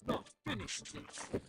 Not finished yet.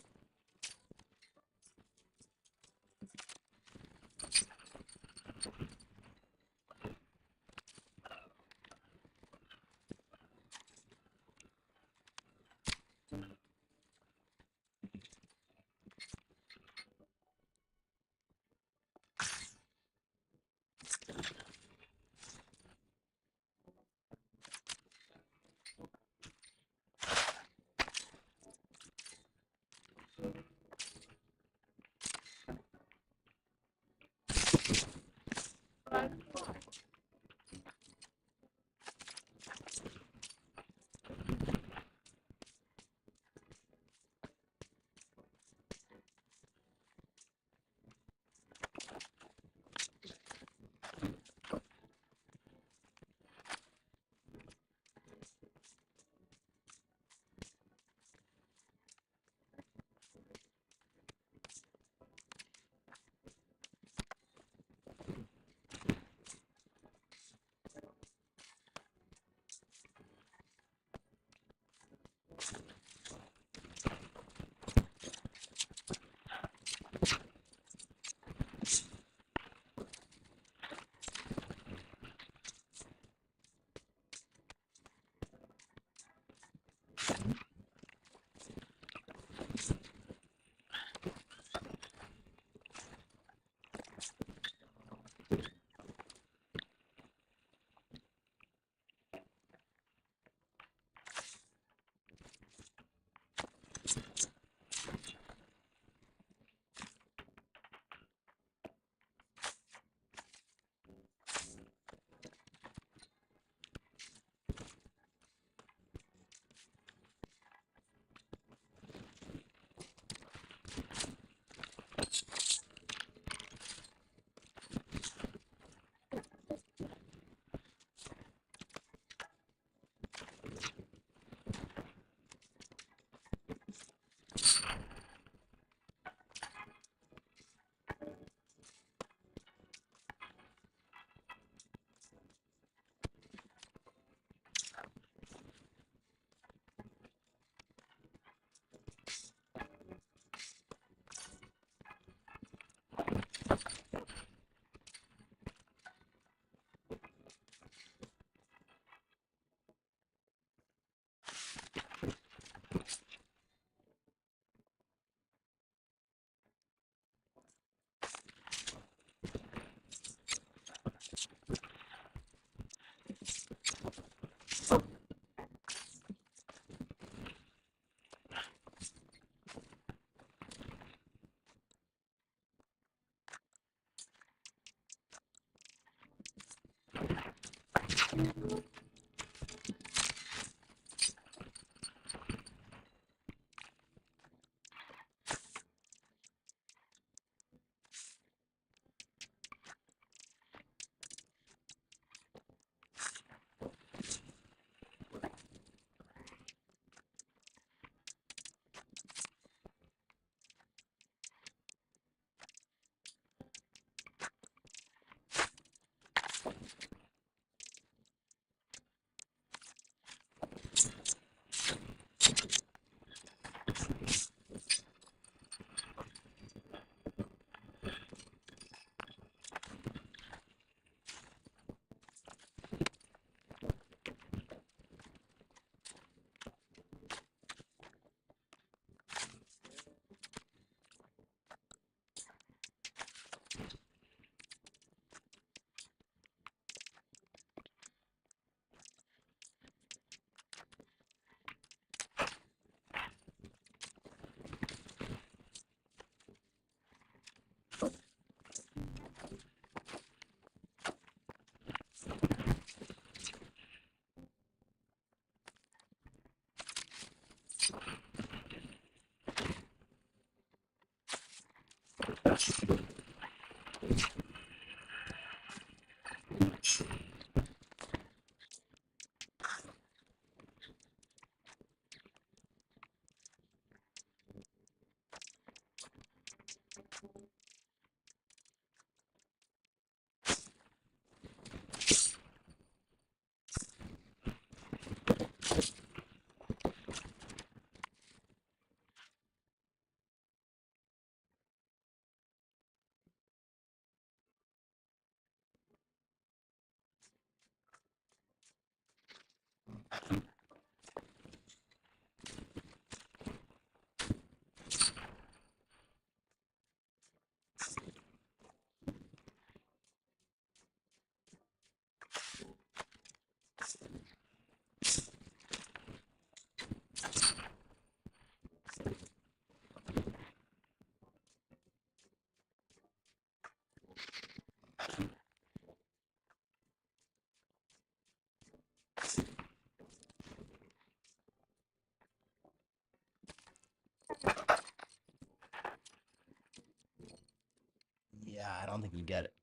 Yeah, I don't think you get it.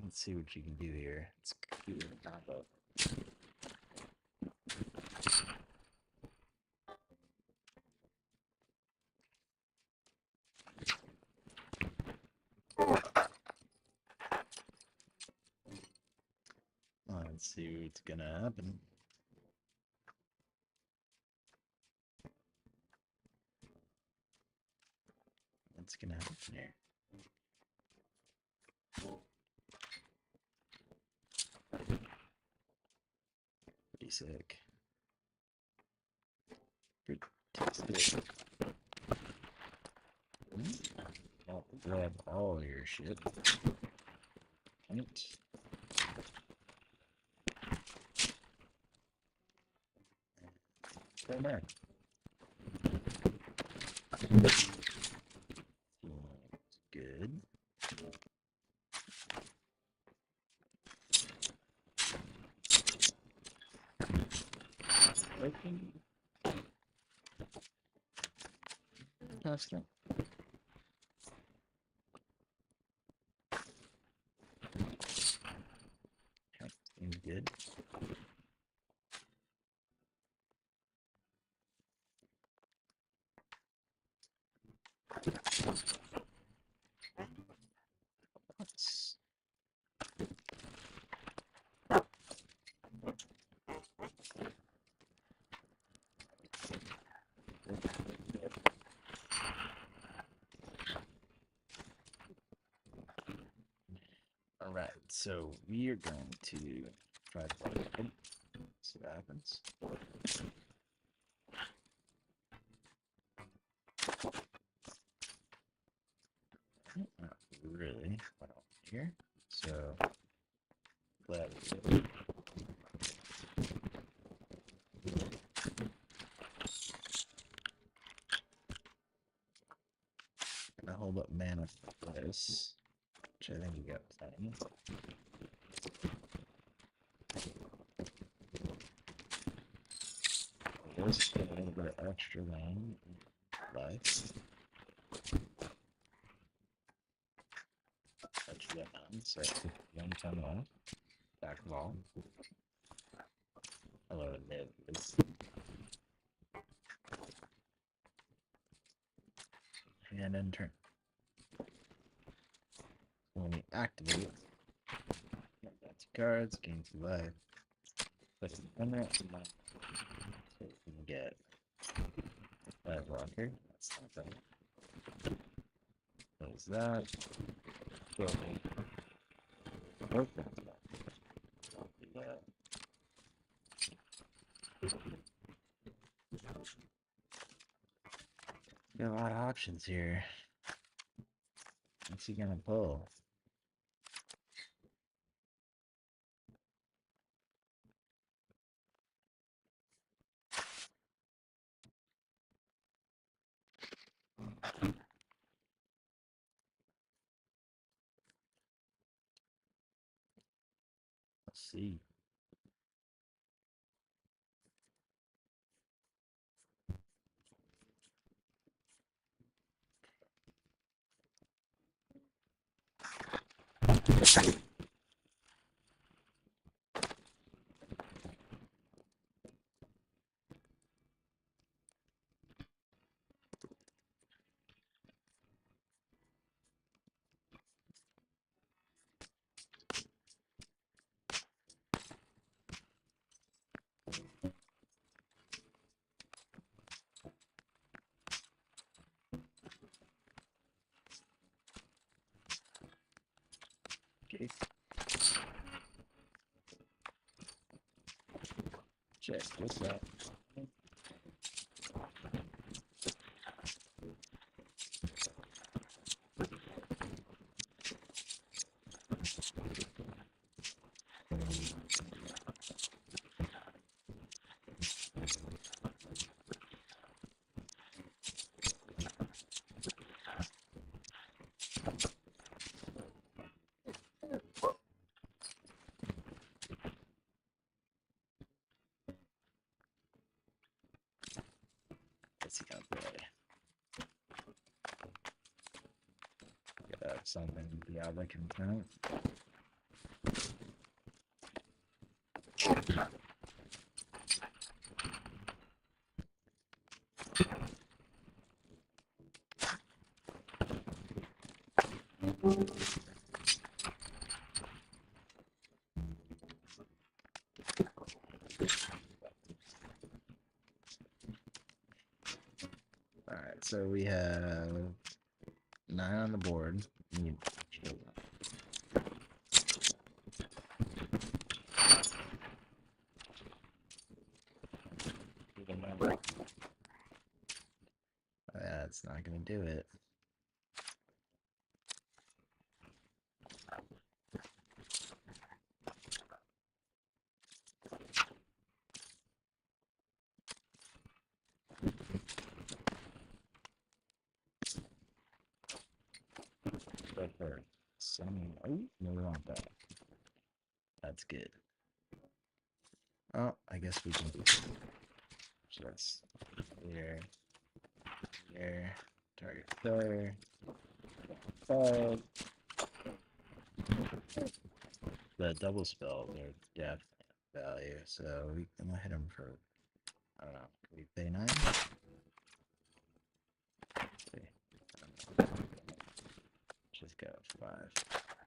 Let's see what you can do here. It's computer combo. Let's see what's gonna happen. What's gonna happen here? Pretty sick. Pretty sick. I'll grab all your shit. Right. Go there. Good. Open. That's good. Okay, seems good. Let's... All right, so we are going to try to see what happens. Not really what I want here. So glad we did. Gonna hold up mana for this, which I think we got plenty. Let's get a little bit of extra land life. Extra land, so 1 ton left. Back wall. Hello, Niv. And then turn. When we activate, that's cards, gain 2 life. Let's run that to my. So we can get that rocker. That's not bad. Close that. Go work that. I'll do that. Got a lot of options here. What's he gonna pull? Let's see. Okay. Check. What's that? What's he gonna play? Got something Diablo can count. Alright, so we have 9 on the board. Need that's not gonna do it. But for some, oh, no, we want that. That's good. Oh, I guess we can do this. Here, here, target there. 5. The double spell, their depth value, so we can hit them for, I don't know, can we pay 9? Just go 5.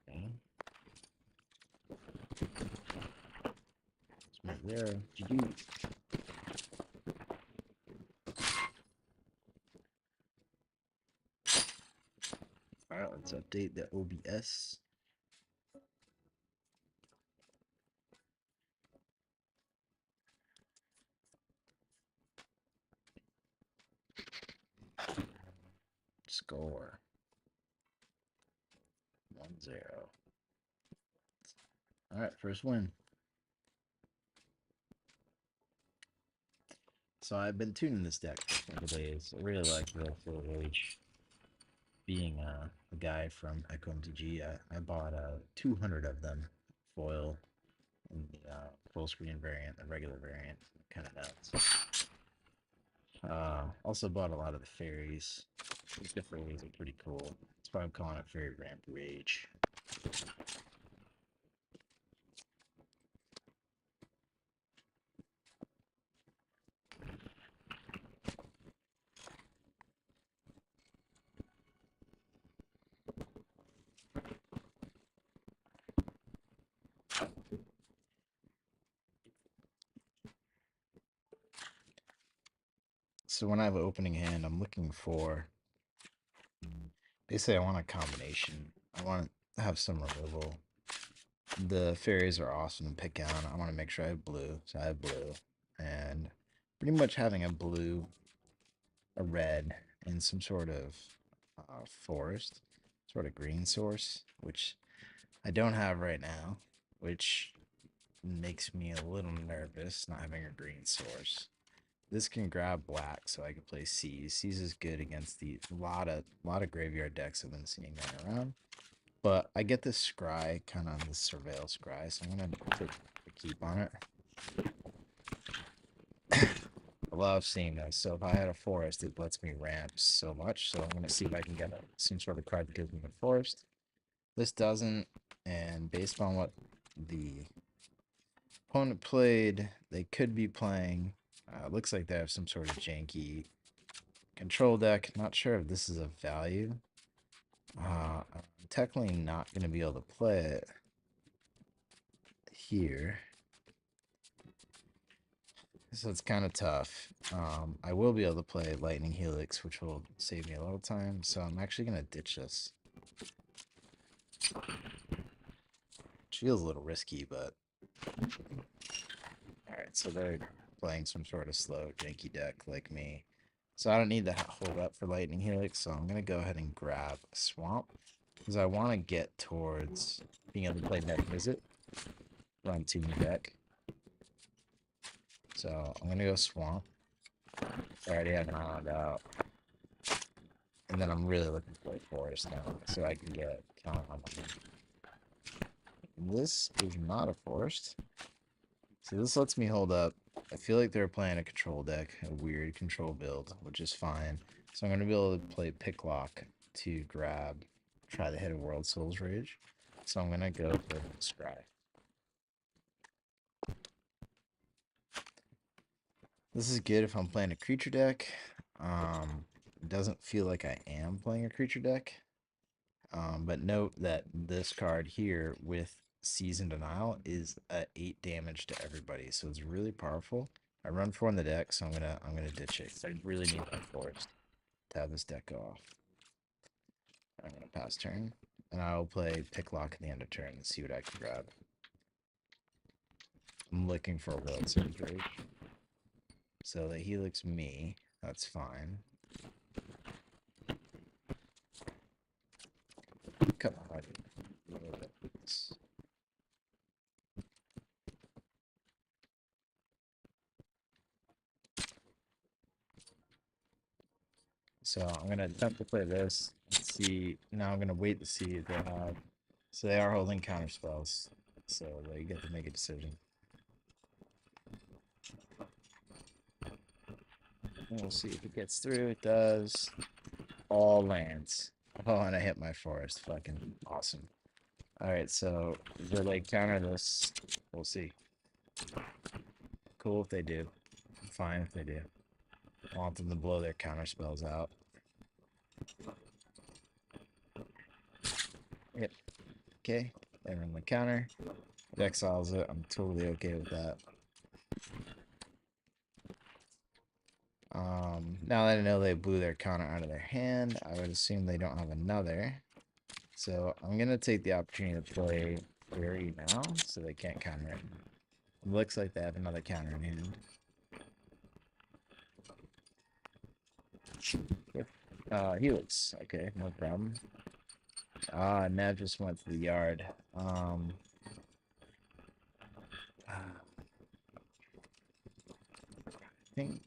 Okay. Let's move there. GG. Alright, let's update the OBS. Score 1-0. Alright, first win. So I've been tuning this deck for a couple days. I really like Worldsoul Rage. Being a guy from Echo MTG, I bought 200 of them foil in the full screen variant, the regular variant, kind of nuts. Also bought a lot of the fairies. These fairies are pretty cool. That's why I'm calling it Fairy Ramp Rage. So when I have an opening hand, I'm looking for. Basically, I want a combination. I want to have some removal. The fairies are awesome to pick out. I want to make sure I have blue, so I have blue, and pretty much having a blue, a red, and some sort of forest, sort of green source, which I don't have right now, which makes me a little nervous not having a green source. This can grab black, so I can play Seize. Seize is good against the lot of graveyard decks I've been seeing running around. But I get this scry, kind of this surveil scry, so I'm gonna take a keep on it. I love seeing this. So if I had a forest, it lets me ramp so much. So I'm gonna see if I can get some sort of card that gives me a forest. This doesn't, and based on what the opponent played, they could be playing. Looks like they have some sort of janky control deck. Not sure if this is of value. I'm technically not going to be able to play it here. So it's kind of tough. I will be able to play Lightning Helix, which will save me a little time. So I'm actually going to ditch this. Which feels a little risky, but... Alright, so they're playing some sort of slow, janky deck like me. So I don't need to hold up for Lightning Helix, so I'm going to go ahead and grab a Swamp. Because I want to get towards being able to play Niv-Mizzet. Run 2 new deck. So I'm going to go Swamp. I already have an island out. And then I'm really looking to play Forest now, so I can get Kellan on my. This is not a Forest. So this lets me hold up. I feel like they're playing a control deck, a weird control build, which is fine. So I'm going to be able to play Picklock to try to hit a Worldsoul's Rage. So I'm going to go for Scry. This is good if I'm playing a creature deck. It doesn't feel like I am playing a creature deck. But note that this card here with Season Denial is 8 damage to everybody, so it's really powerful. I run 4 in the deck, so I'm gonna ditch it. I really need that forest to have this deck go off. I'm gonna pass turn, and I'll play Picklock at the end of turn and see what I can grab. I'm looking for a Worldsoul's Rage. So the Helix me, that's fine. Come on. So I'm going to attempt to play this and see. Now I'm going to wait to see if they have. So they are holding counter spells. So they get to make a decision. And we'll see if it gets through. It does. All lands. Oh, and I hit my forest. Fucking awesome. Alright, so will they counter this? We'll see. Cool if they do. Fine if they do. I want them to blow their counter spells out. Yep. Okay. They run the counter. It exiles it. I'm totally okay with that. Now that I know they blew their counter out of their hand, I would assume they don't have another. So I'm going to take the opportunity to play Faerie now, so they can't counter it. It looks like they have another counter in hand. Helix. Okay, no problem. Nev just went to the yard. I think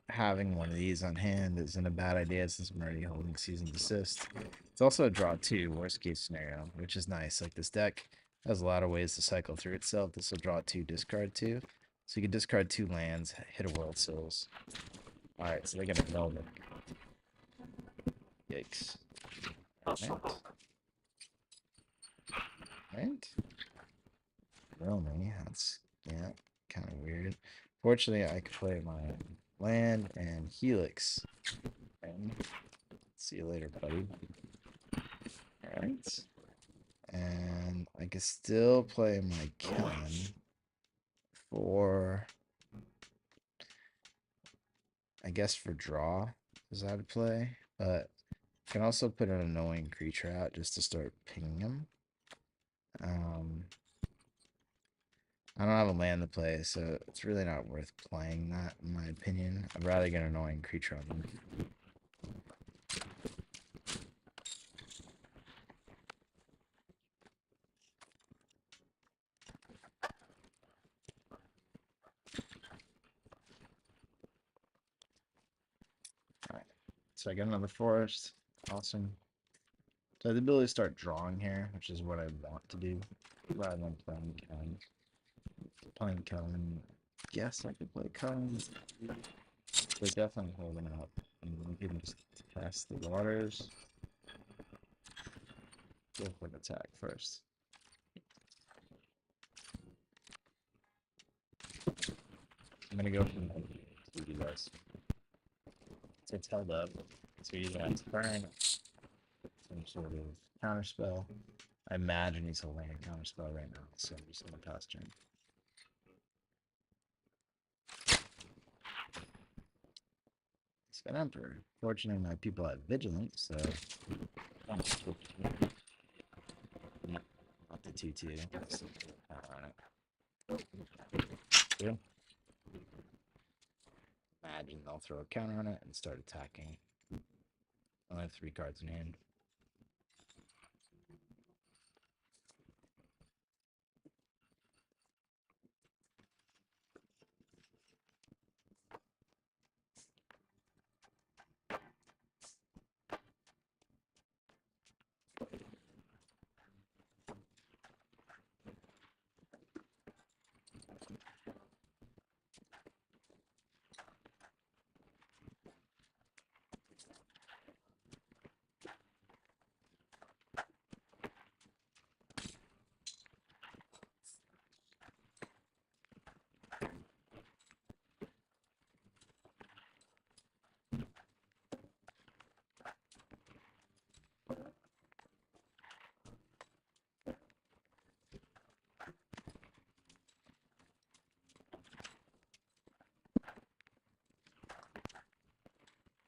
having one of these on hand isn't a bad idea since I'm already holding Season Desist. It's also a draw 2, worst case scenario, which is nice. Like this deck Has a lot of ways to cycle through itself. This will draw 2, discard 2. So you can discard 2 lands, hit a Worldsouls. Alright, so they're gonna Velvet. Yikes. Right? Really? That's, yeah, kind of weird. Fortunately, I could play my land and Helix. And see you later, buddy. Alright. And I can still play my Kellan for, I guess, for draw is how to play. But I can also put an annoying creature out just to start pinging him. I don't have a land to play, so it's really not worth playing that, in my opinion. I'd rather get an annoying creature on them. Alright, so I get another forest. Awesome. So I have the ability to start drawing here, which is what I want to do, rather than playing Kellan. Playing Kellan, yes, I could play Kellan. They're definitely holding up. And we can just test the waters. Go for an attack first. I'm gonna go from to you guys. So it's held up. So you guys burn some sort of counterspell. I imagine he's holding a counterspell right now, so I'm just gonna pass turn. Spin Emperor. Fortunately, my people have Vigilance, so not the 2/2. Yeah. Imagine they'll throw a counter on it and start attacking. I have 3 cards in hand.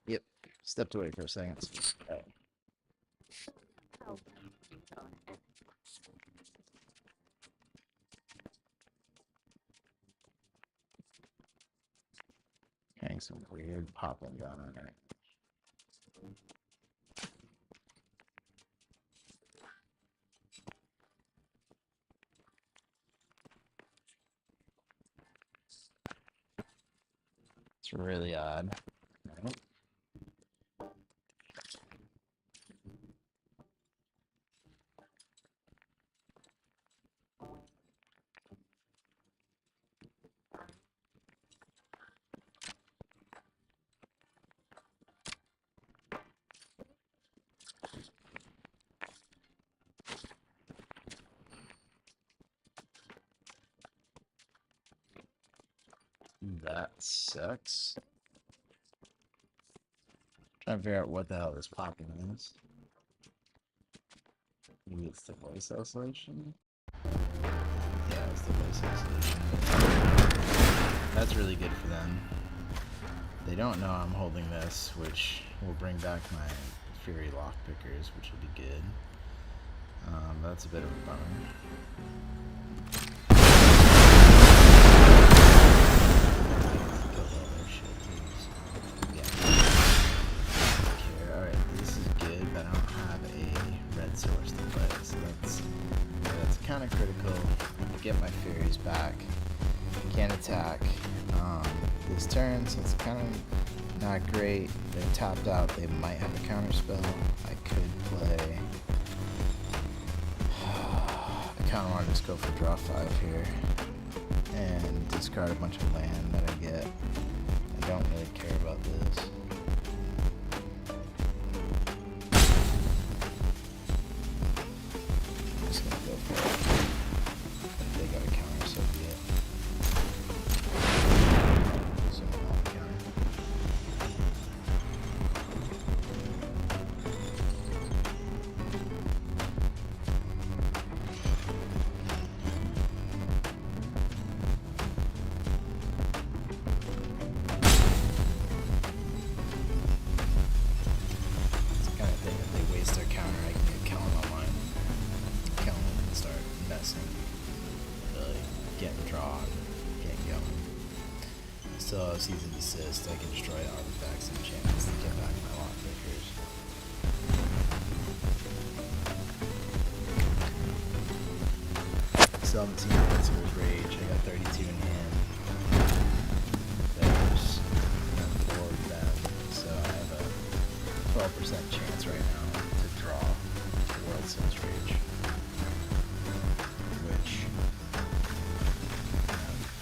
Yep. Stepped away for a second. Right. Getting some weird popping going on there. It's really odd. Right. That sucks. Trying to figure out what the hell this popping is. Maybe it's the voice isolation? Yeah, it's the voice isolation. That's really good for them. They don't know I'm holding this, which will bring back my Faerie lockpickers, which will be good. That's a bit of a bummer. Alright, this is good, but I don't have a red source to play, so that's kind of critical. To get my Faeries back. Can't attack this turn, so it's kind of not great. They're tapped out. They might have a counter spell. I could kind of want to just go for draw 5 here and discard a bunch of land that I get. I don't really care about this. I'm just gonna go for it. If they got a counter, so be it. So I'll counter. Cease and desist, I can destroy artifacts and enchantments to get back my lock pickers. Still haven't seen Worldsoul's Rage. I got 32 in hand. There's 4 of them, so I have a 12% chance right now to draw Worldsoul's Rage. Which,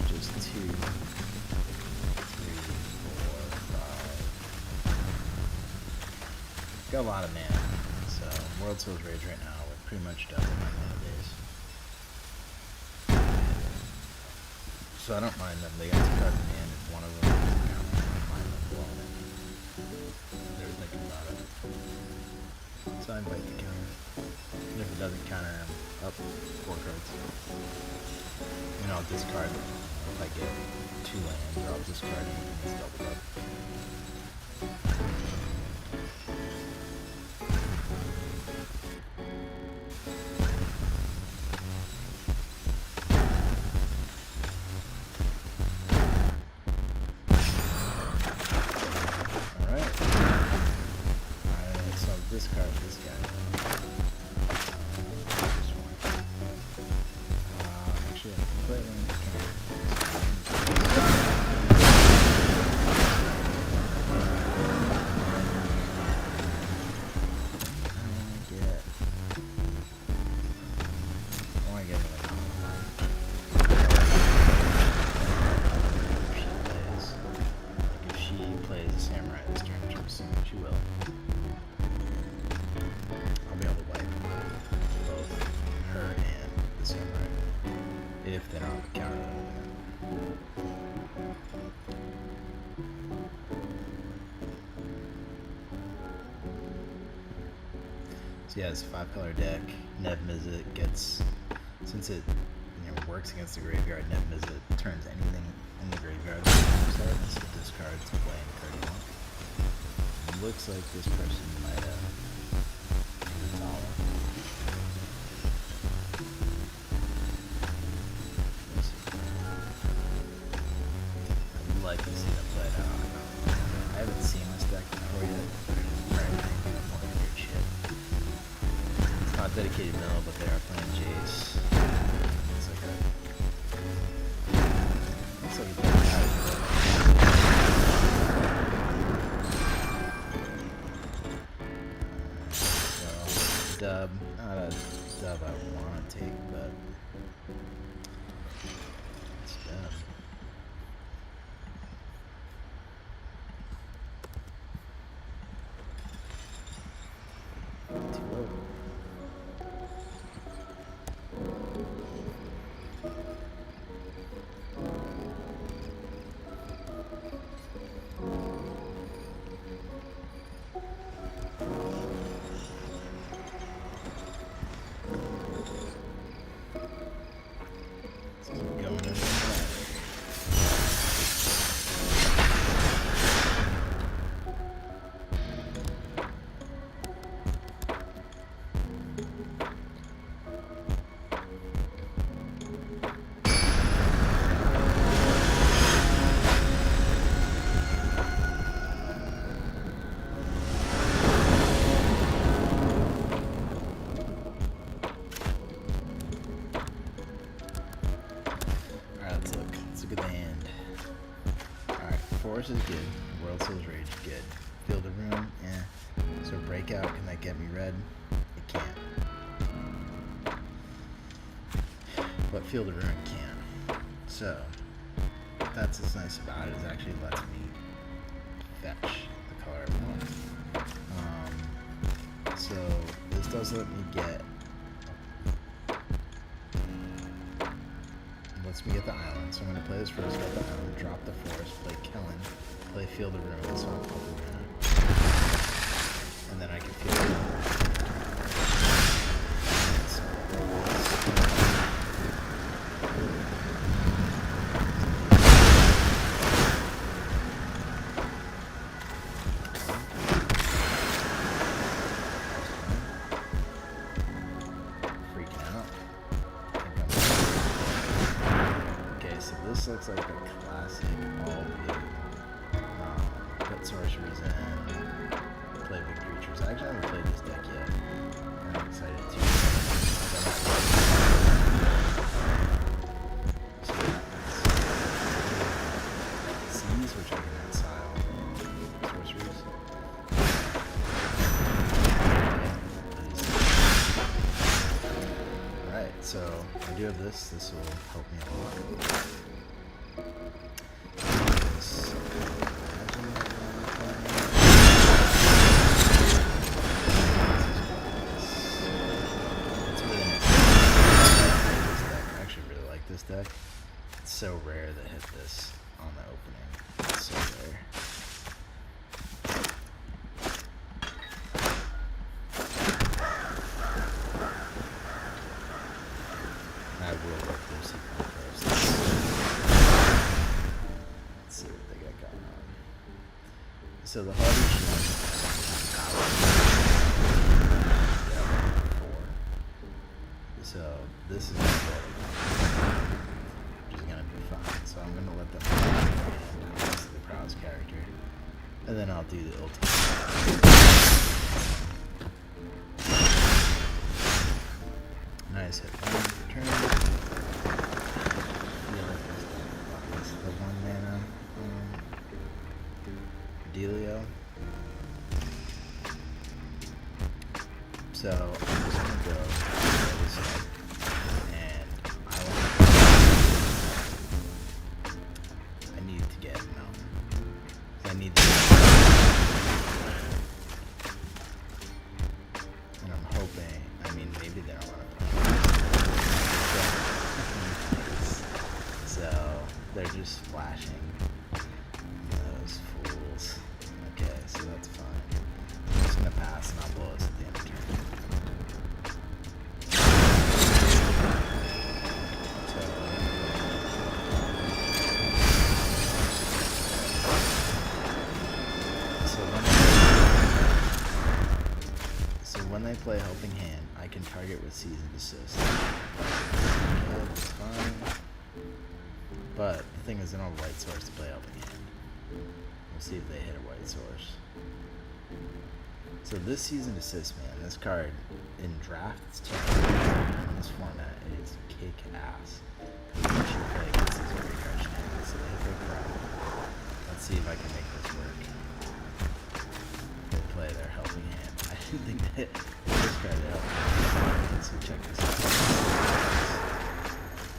just 2. Got a lot of mana, so Worldsoul's Rage right now would pretty much double my mana base. So I don't mind them. They got to card in the end if one of them is a counter. I don't mind them blowing it. They're thinking about it. So I invite the counter. And if it doesn't counter, I'm up 4 cards. And I'll discard if I get 2 lands, or I'll discard anything that's doubled up. Yeah, it's a 5-color deck. Niv-Mizzet gets, since it works against the graveyard, Niv-Mizzet turns anything in the graveyard so it discards to play in 31. Looks like this person might have Otawara. I'd like to see them played out. I haven't seen this deck before yet, but it's trying to do more weird shit. Not dedicated mill, but they are playing Jace. It's like a. Looks like a bad so, dub. Not a dub I want to take, but. It's dub. Force is good. Worldsoul's Rage, good. Field of Ruin, eh. So Breakout, can that get me red? It can't. but Field of Ruin can. So that's what's nice about it, is actually lets me fetch the color I want. So this does let me get, lets me get the island. So I'm going to play this first, get the island, drop the forest, play Kellan, play Field of Ruin, so I'm up mana. And then I can Field of Ruin. Looks like a classic all blue. Put sorceries in, play big creatures. I actually haven't played this deck yet. I'm excited to. So seas, which I can exile sorceries. Alright, so I do have this. This will help me a lot. Deck. It's so rare to hit this on the opening. It's so rare. I will work their secret first. Let's see what they got going on. So the Hardy So this is so I'm gonna let them do the browse character, and then I'll do the ultimate. Nice hit. Turn. This is the 1 mana Delio. So I'm just gonna go this way. And I'm hoping, I mean, maybe they don't want to play. So they're just flashing. Those fools. Okay, so that's fine. I'm just gonna pass and I'll blow us at the end of the turn. When they play Helping Hand, I can target with Cease and Desist. Okay, that's fine. But the thing is, they don't have a white source to play Helping Hand. We'll see if they hit a white source. So this Cease and Desist, man, this card in draft, it's terrible. In this format, it is kick ass. You should play against these very harsh hands, so they hit their crap. Let's see if I can make this work. They play their Helping Hand. I didn't think they hit this card out. So check this out.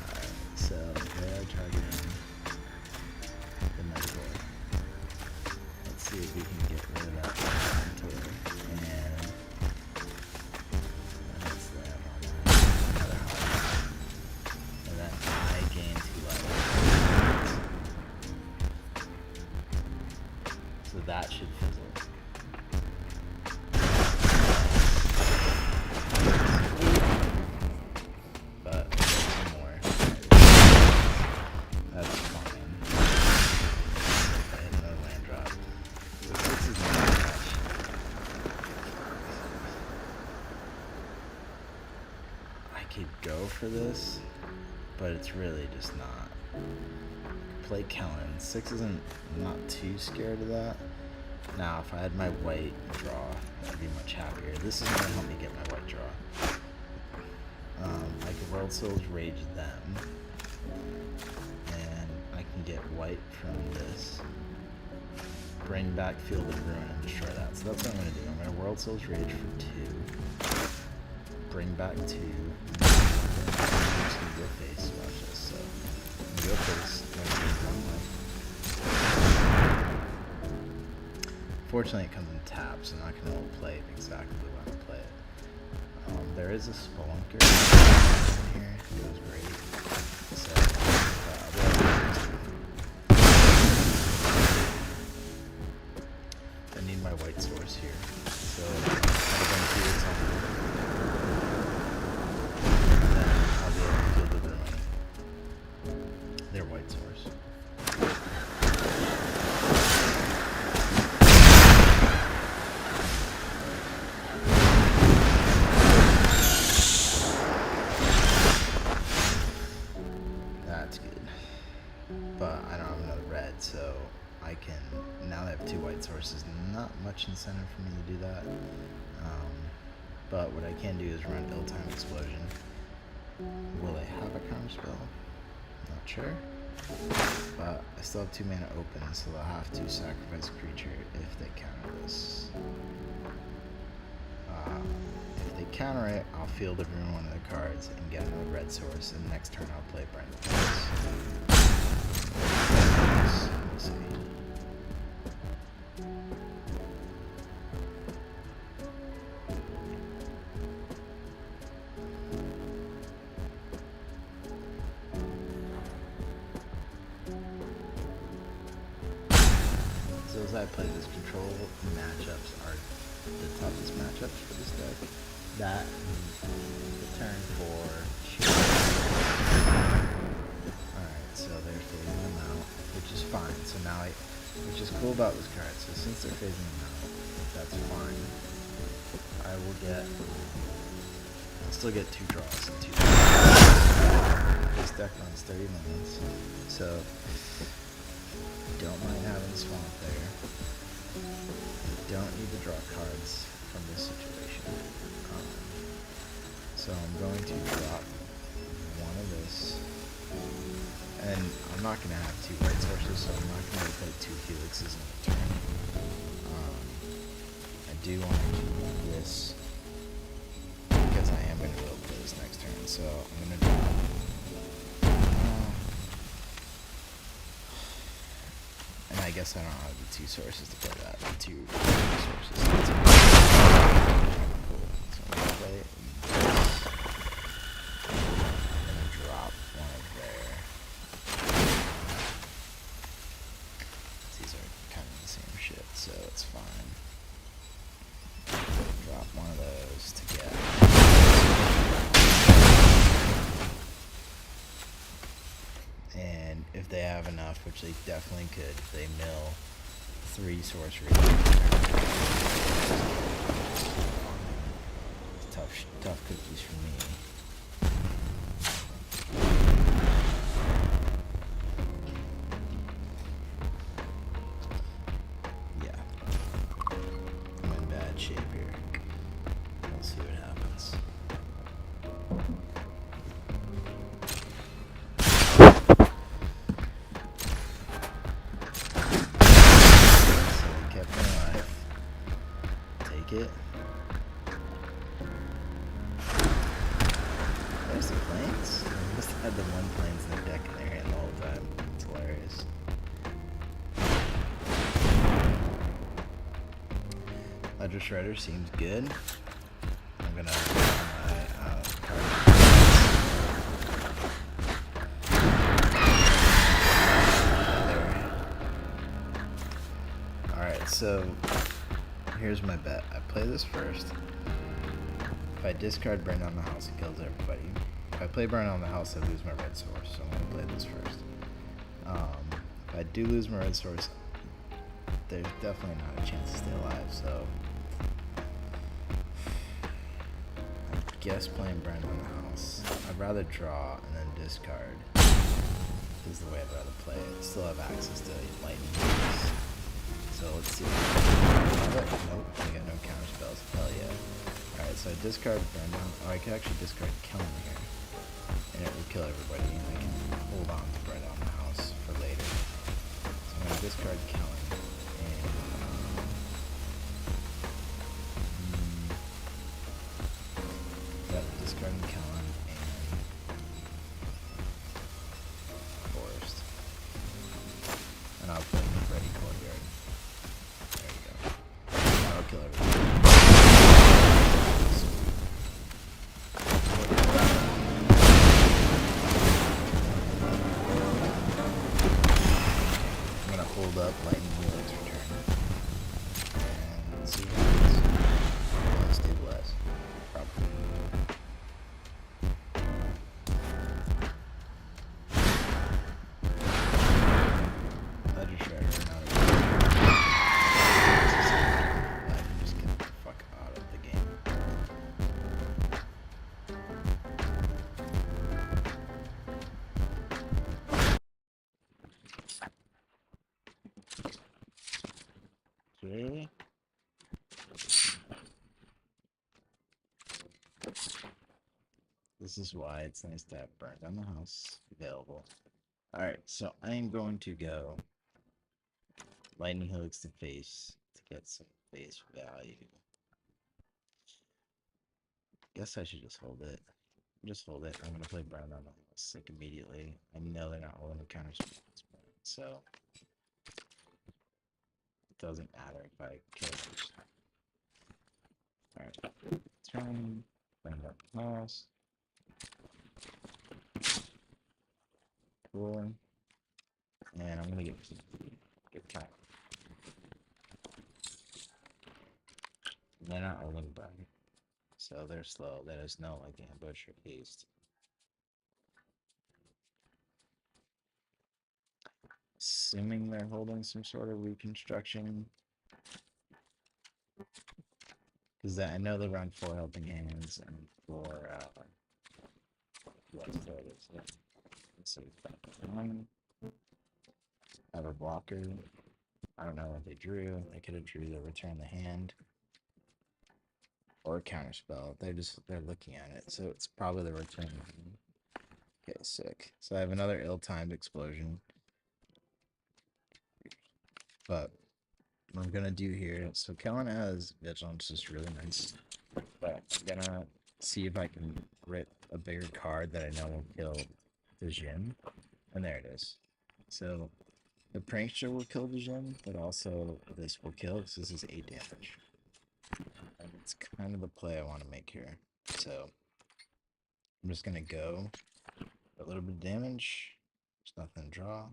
Alright, so they are targeting the Metaphor. Let's see if we can get rid of that Metaphor. And that's them on another hard. And then I gain 2 life. So that should fizzle. For this, but it's really just not. Play Kellan. 6 isn't, I'm not too scared of that. Now, if I had my white draw, I'd be much happier. This is going to help me get my white draw. I can Worldsoul's Rage them, and I can get white from this. Bring back Field of Ruin and destroy that. So that's what I'm going to do. I'm going to Worldsoul's Rage for 2. Bring back 2. just gonna go face. Watch this. So I'm gonna go face. One life. Fortunately, it comes in tabs, so I'm not gonna play it exactly when I play it. There is a Spelunker in here. It was great. So, I need my white source here. So I'm going to do it on. And then I'll be able to kill the ruin. Their white source. That's good. But I don't have another red, so I can, now that I have 2 white sources, not much incentive for me to do that. But what I can do is run ill-timed explosion. Will they have a counter spell? Not sure. But I still have 2 mana open, so they'll have to sacrifice a creature if they counter this. If they counter it, I'll field and ruin one of the cards and get another red source, and next turn I'll play Brand New Place. We'll see. So as I play this, control matchups are the toughest matchups for this deck. That and the turn for alright, so they're phasing them out, which is fine. So now which is cool about this card. So since they're phasing them out, that's fine. I'll still get 2 draws and 2 draws. This deck runs 30 lands, so don't mind having Swamp there. Don't need to draw cards from this situation. So I'm going to drop one of this, and I'm not going to have 2 white sources, so I'm not going to play 2 Helixes in a turn. I do want to keep this because I am going to be able to play this next turn, so I'm going to drop. And I guess I don't have the 2 sources to play that. The 2 sources. That's cool. So I'm going to play it. I'm going to drop one of there. These are kind of the same shit, so it's fine. Drop one of those to get. And if they have enough, which they definitely could, if they mill 3 sorceries. Tough cookies for me. Yeah. I'm in bad shape here. We'll see what happens. Kept me alive. Take it. There's the planes. I must have had the 1 planes in their deck in their hand the whole time. It's hilarious. Ledger Shredder seems good. I'm gonna put my card. Alright, so here's my bet. I play this first. If I discard Burn Down the House, it kills everybody. If I play Burn Down the House, I lose my red source, so I'm going to play this first. If I do lose my red source, there's definitely not a chance to stay alive, so I guess playing Burn Down the House. I'd rather draw and then discard. This is the way I'd rather play it. Still have access to lightning bolts. So let's see. Nope, I got no counter spells. Hell yeah. Alright, so I discard Burn Down. Oh, I could actually discard Kellan here. And it will kill everybody, and I can hold on to Burn Down the House for later. So I'm going to discard Kellan. And discarding Kellan, and Okay. This is why it's nice to have Burned on the House available. Alright, so I am going to go Lightning Hooks to face to get some face value. Guess I should just hold it. Just hold it. I'm gonna play Burned on the House like immediately. I know they're not holding the counter spells, so it doesn't matter if I kill this. Alright. Turn. Bring up the house. Cool. And I'm gonna get count. They're not holding back. So they're slow. That is no like ambush or haste. Assuming they're holding some sort of reconstruction. Because I know they run 4 helping hands and 4 what's the other? Let's see. I have a blocker. I don't know what they drew. They could have drew the return the hand. Or a counterspell. They're looking at it. So it's probably the return the hand. Okay, sick. So I have another ill-timed explosion. But what I'm gonna do here, so Kellan has Vigilance is really nice. But I'm gonna see if I can rip a bigger card that I know will kill the Jin. And there it is. So the Prankster will kill the Jin, but also this will kill because this is 8 damage. And it's kind of the play I want to make here. So I'm just gonna go a little bit of damage. There's nothing to draw.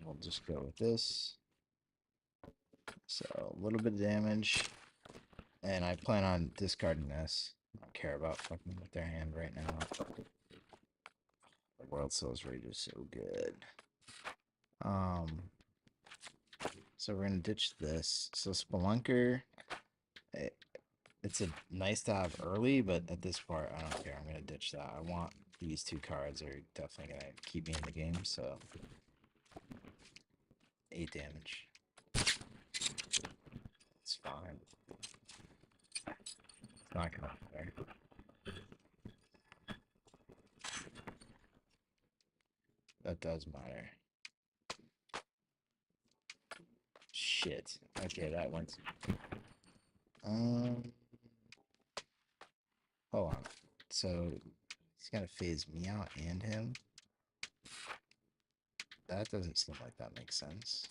We'll just go with this. So a little bit of damage. And I plan on discarding this. I don't care about fucking with their hand right now. The Worldsoul's rage is so good. So we're gonna ditch this. So Spelunker, it's a nice to have early, but at this part, I don't care. I'm gonna ditch that. I want these 2 cards are definitely gonna keep me in the game. So 8 damage. It's fine. It's not gonna matter. That does matter. Shit. Okay, that went. Hold on. So he's gonna phase me out and him. That doesn't seem like that makes sense.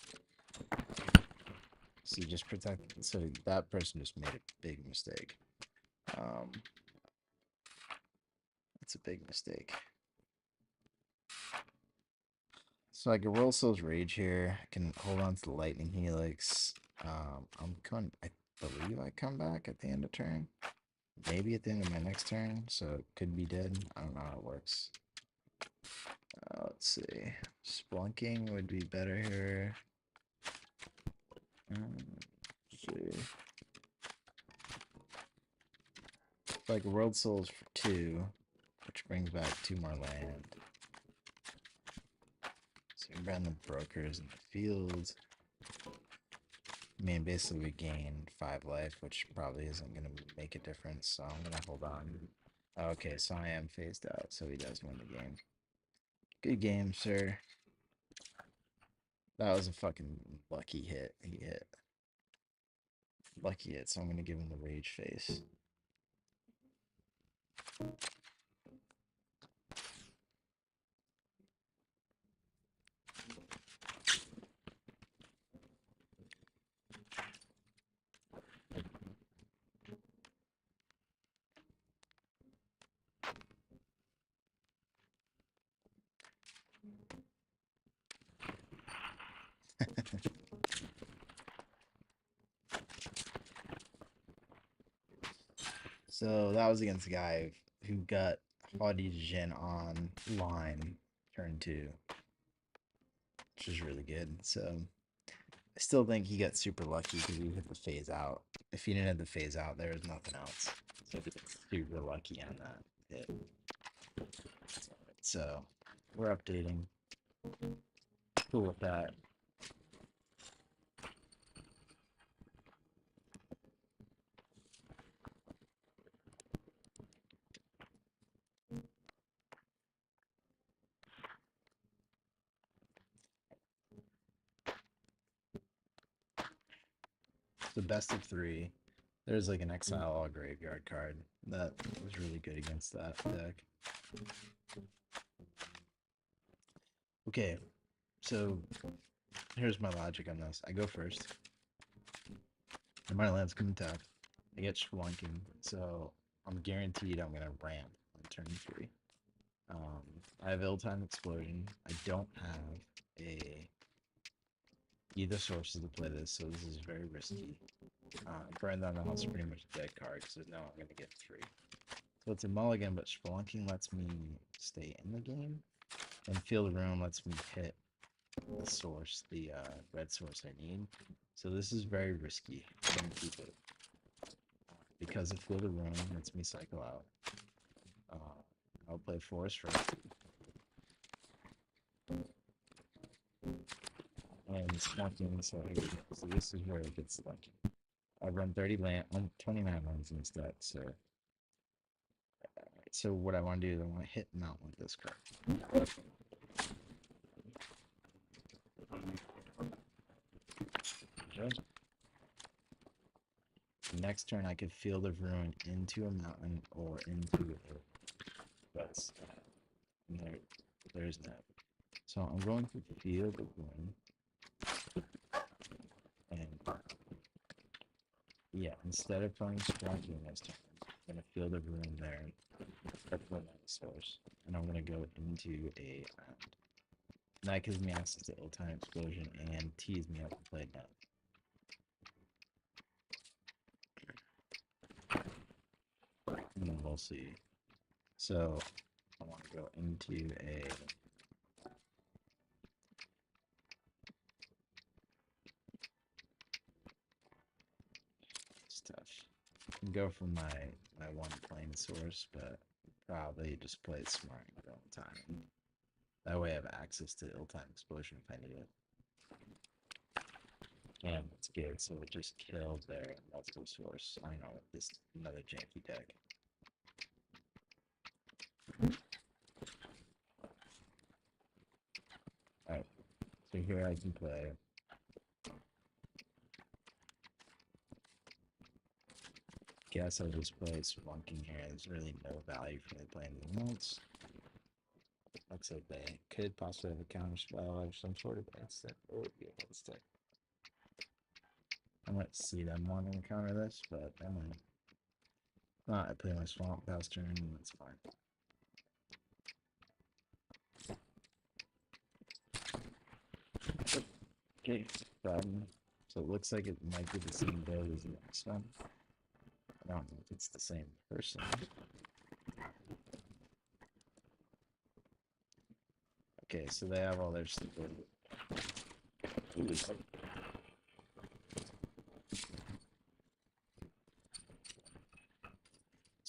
So you just protect. So that person just made a big mistake. That's a big mistake. So I can roll Soul's Rage here. I can hold on to the Lightning Helix. I believe I come back at the end of turn. Maybe at the end of my next turn, so it could be dead. I don't know how it works. Let's see. Spelunking would be better here. Let's see. It's like Worldsoul's for 2, which brings back 2 more land. So we run the Brokers in the field. I mean, basically we gain 5 life, which probably isn't going to make a difference, so I'm going to hold on. Okay, so I am phased out, so he does win the game. Good game, sir. That was a fucking lucky hit. He hit. Lucky hit, so I'm going to give him the Rage face. So that was against a guy who got Haughty Jin on line turn 2, which is really good. So I still think he got super lucky because he hit the phase out. If he didn't have the phase out, there was nothing else. So he got super lucky on that hit. So we're updating. Cool with that. The best of 3. There's like an exile all graveyard card that was really good against that deck. Okay, so here's my logic on this. I go first. And my lands come tap. I get Spelunking, so I'm guaranteed I'm gonna ramp on turn 3. I have Ill-Timed Explosion. I don't have either sources to play this, so this is very risky. Burn Down the House is pretty much a dead card, because now I'm going to get 3. So it's a mulligan, but Spelunking lets me stay in the game, and Field of Ruin lets me hit the source, the red source I need. So this is very risky. I'm going to keep it. Because of Field of Ruin lets me cycle out. I'll play Forest first. And Spelunking, so here we go. So this is where it gets Spelunking. I run 29 lands in this deck, so what I want to do is I want to hit Mount with this card. Okay. Next turn I could Field of Ruin into a mountain or into a that's there's that. So I'm going to Field of Ruin. And yeah, instead of playing Spelunking this turn, I'm gonna Field of Ruin there. Source, and I'm gonna go into a island. And that gives me access to Ill-Timed Explosion and tease me up to play down. And then we'll see. So I want to go into a stuff. I can go for my one plane source, but probably just play it smart all the time. That way I have access to Ill-Timed Explosion if I need it. And it's good, so it just killed their multiple source. I know, this another janky deck. Alright, so here I can play. Guess I'll just play Spelunking here. There's really no value for me playing anything else. Looks like they could possibly have a counter spell or some sort of instant. It would be an instant. I might see them wanting to counter this, but I might not. I play my Swamp past turn, and that's fine. Okay, problem. So it looks like it might be the same build as the next one. I don't know if it's the same person. Okay, so they have all their stuff. What's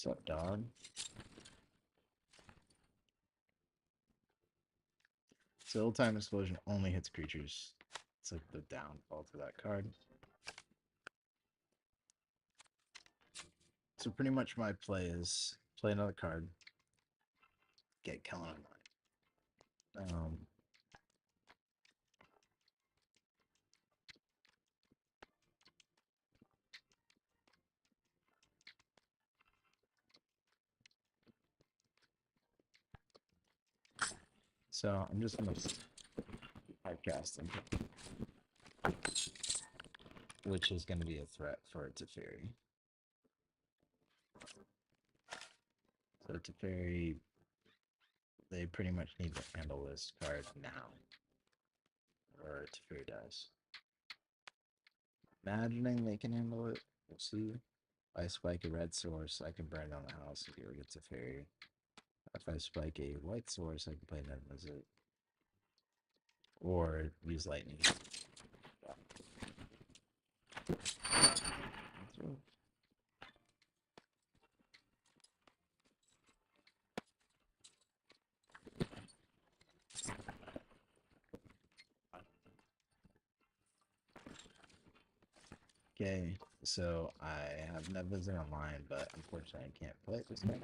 up, dog? So Ill-Timed Explosion only hits creatures. It's like the downfall to that card. So pretty much my play is play another card, get Kellan online. So I'm just gonna typecast him, which is gonna be a threat for Faerie. So Faerie, they pretty much need to handle this card now, or Faerie dies. Imagining they can handle it, we'll see. If I spike a red source, I can burn down the house if you ever get Faerie. If I spike a white source, I can play Niv-Mizzet. Or use lightning. Okay, so I have Niv-Mizzet online, but unfortunately I can't play it this time.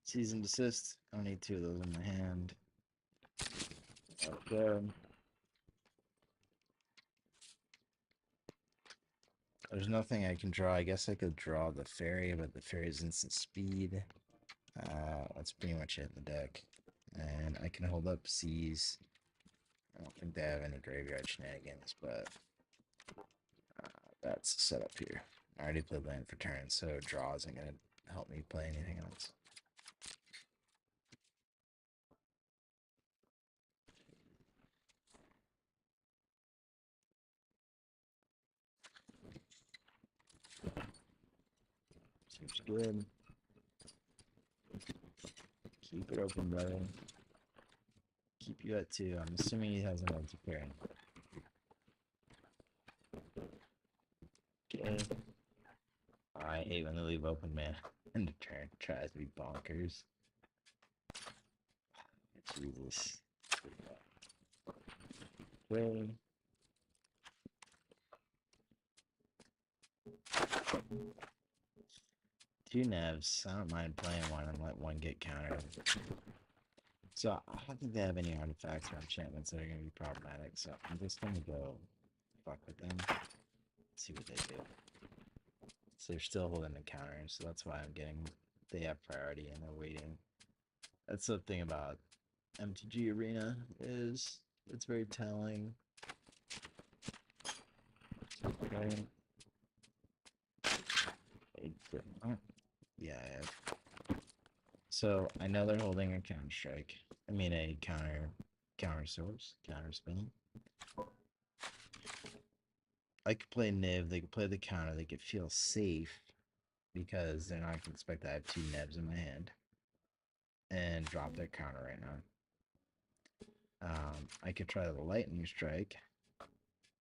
Season desist. I don't need two of those in my hand. Okay. There's nothing I can draw. I guess I could draw the Faerie, but the Faerie's instant speed. That's pretty much it in the deck. And I can hold up Seas. I don't think they have any graveyard shenanigans, but that's the setup here. I already played land for turn, so draw isn't going to help me play anything else. Seems good. Keep it open, brother. Keep you at 2. I'm assuming he has an interfering. Okay. I hate when they leave open, man. And the turn tries to be bonkers. Jesus. Way. Two Nevs. I don't mind playing one and let one get countered. So I don't think they have any artifacts or enchantments that are going to be problematic. So I'm just going to go fuck with them. See what they do. So they're still holding the counter, so that's why I'm getting. They have priority and they're waiting. That's the thing about MTG Arena is it's very telling. Okay. Yeah, I have. So I know they're holding a counter strike. I mean a counter source, counter spinning. I could play Niv, they could play the counter, they could feel safe because they're not gonna expect that I have 2 Nibs in my hand. And drop their counter right now. I could try the lightning strike.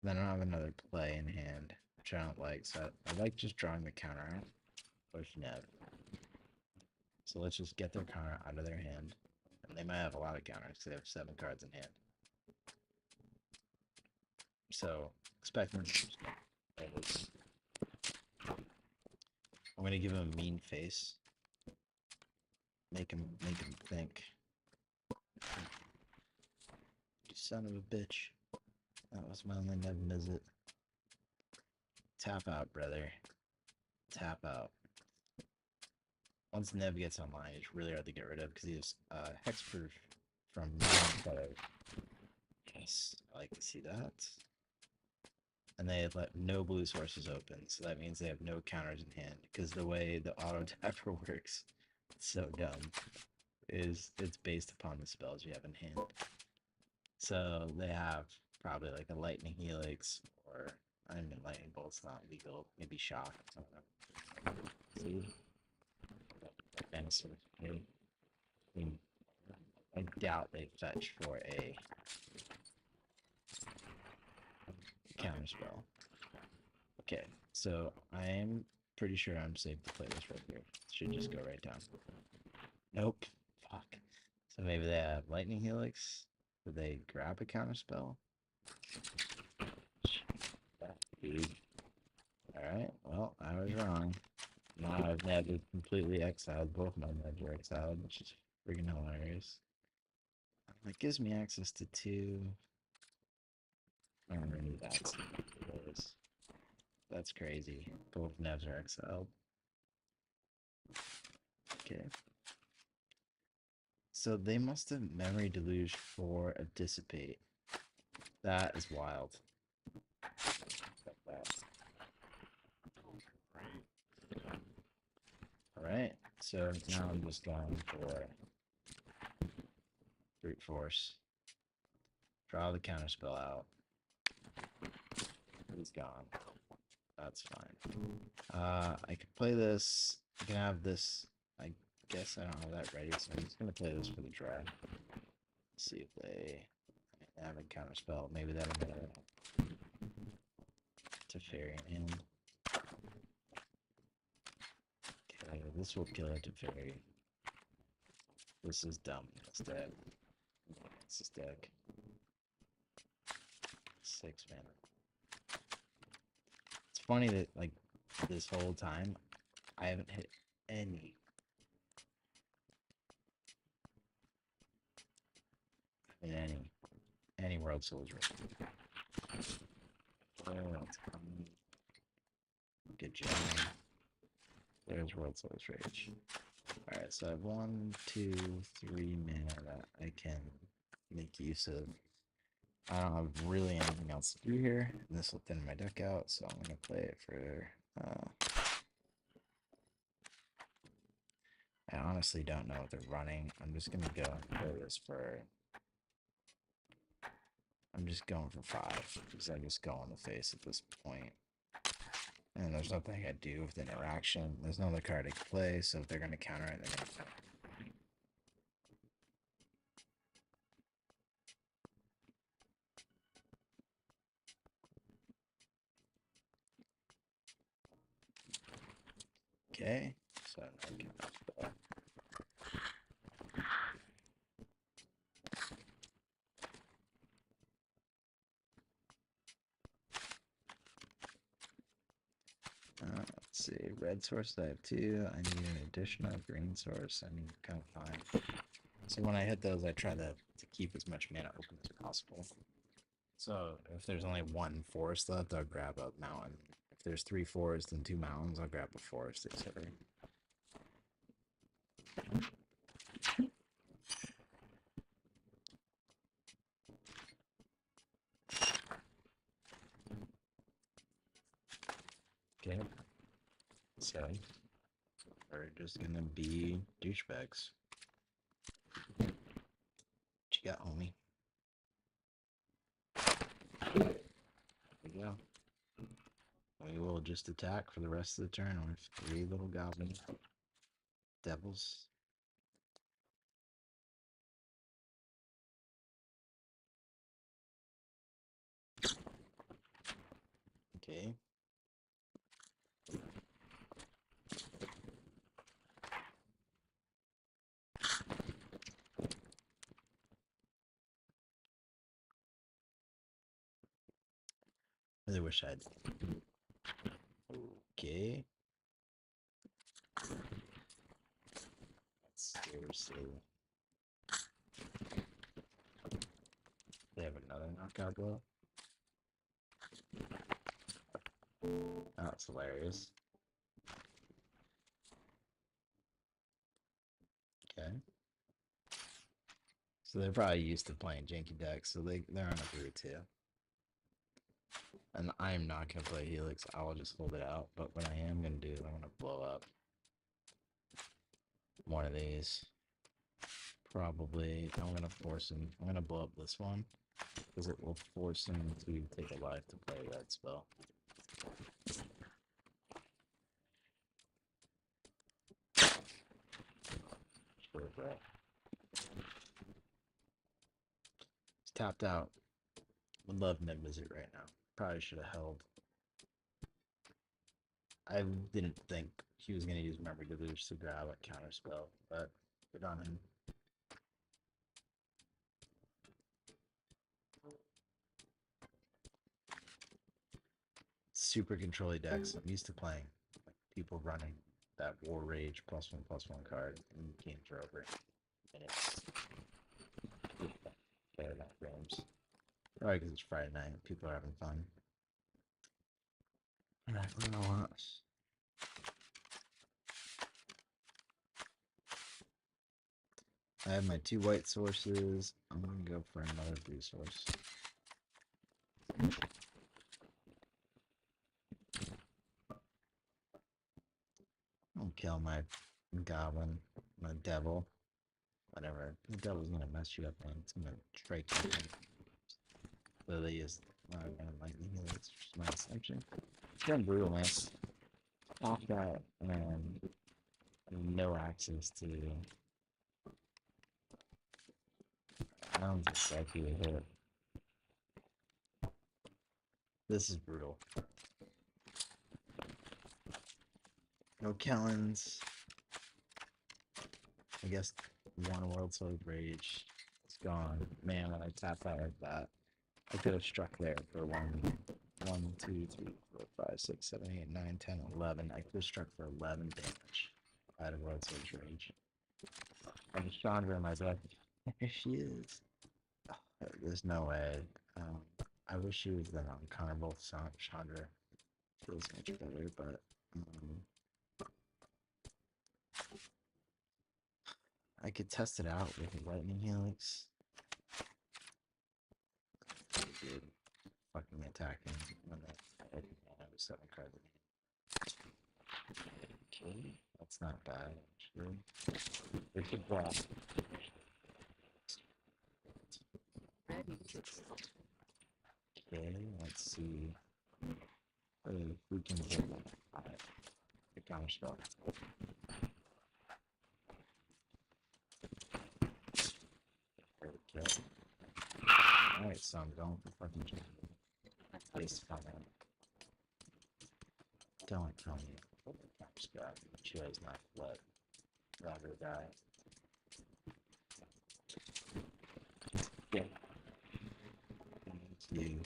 Then I don't have another play in hand, which I don't like. So I like just drawing the counter out. Push Nev. So let's just get their counter out of their hand. And they might have a lot of counters because they have 7 cards in hand. So expect them to I'm gonna give him a mean face. Make him think. You son of a bitch. That was my only Niv-Mizzet. Tap out, brother. Tap out. Once Nev gets online, it's really hard to get rid of because he has hexproof from Shadow. Yes, I like to see that. And they let no blue sources open, so that means they have no counters in hand. Because the way the auto tapper works, it's so dumb, is it's based upon the spells you have in hand. So they have probably like a lightning helix, or I mean lightning bolt's not legal, maybe shock. I don't know. See. I mean, I doubt they fetch for a counterspell. Okay, so I'm pretty sure I'm safe to play this right here. Should just go right down. Nope. Fuck. So maybe they have lightning helix. Did they grab a counterspell? Alright, well, I was wrong. Now I've never completely exiled. Both my Neds are exiled, which is freaking hilarious. That gives me access to 2. I don't really need access to those. That's crazy. Both Nevs are exiled. Okay. So they must have memory deluge for a dissipate. That is wild. Alright, so now I'm just going for brute force. Draw the counterspell out. He's gone. That's fine. I could play this. I can have this. I guess I don't have that ready, so I'm just gonna play this for the draft. See if they have a counterspell. Maybe that'll get it to Faerie in. Okay, this will kill it to Faerie. This is dumb. It's dead. This is deck. 6 mana. It's funny that, like, this whole time, I haven't hit any World Souls right. Oh, it's coming. Good job. There's World Souls Rage. Alright, so I have 1, 2, 3 mana that I can make use of. I don't have really anything else to do here. And this will thin my deck out, so I'm going to play it for... I honestly don't know what they're running. I'm just going to go and play this for... I'm just going for 5, because I just go on the face at this point. And there's nothing I can do with interaction. There's no other card I can play, so if they're going to counter it, they're going to counter it. Okay, so I can let's see, red source I have 2. I need an additional green source. I need kind of fine. So when I hit those, I try to keep as much mana open as possible. So if there's only 1 forest left, I'll grab a mountain. If there's 3 forests and 2 mountains, I'll grab a forest, etc. Okay. So we're just gonna be douchebags. What you got, homie? There we go. We will just attack for the rest of the turn with 3 little goblin devils. Okay. I really wish I'd. Okay. Seriously. They have another knockout blow. Oh, that's hilarious. Okay. So they're probably used to playing janky decks, so they're on a Brew too. And I am not going to play Helix. I will just hold it out. But what I am going to do is I'm going to blow up one of these. Probably, I'm going to force him. I'm going to blow up this one, because it will force him to take a life to play that spell. Sure, bro. He's tapped out. Would love Niv-Mizzet right now. Probably should have held. I didn't think he was going to use Memory Deluge to grab a counter spell, but good on him. Super controlly decks. I'm used to playing like people running that War Rage +1/+1 card, and games are over. And it's better than games. Probably because it's Friday night and people are having fun. Alright, what do I want? I have my 2 white sources. I'm gonna go for another blue source. I'll kill my goblin, my devil, whatever. The devil's gonna mess you up, man. It's gonna strike you. So they use lightning helix, which is my assumption. It's been brutal, man. Off that, and no access to. I don't just like you to hit. This is brutal. No Kellans. I guess 1 Worldsoul Rage. It's gone. Man, when I tap out like that, I could have struck there for 1, 2, 3, 4, 5, 6, 7, 8, 9, 10, 11. I could have struck for 11 damage out of Worldsoul's Rage. And Chandra in my deck. There she is. Oh, there's no way. I wish she was then uncounterable. Chandra feels much better, but I could test it out with a Lightning Helix. Good. Fucking attacking when I have 7 cards in hand. Okay, that's not bad actually. It's a block. Okay, let's see if we can hit the counter spell. There we go. Alright, so I'm going for fucking face comment. Don't tell me what the counter spell. She has not let rather die. Yeah. You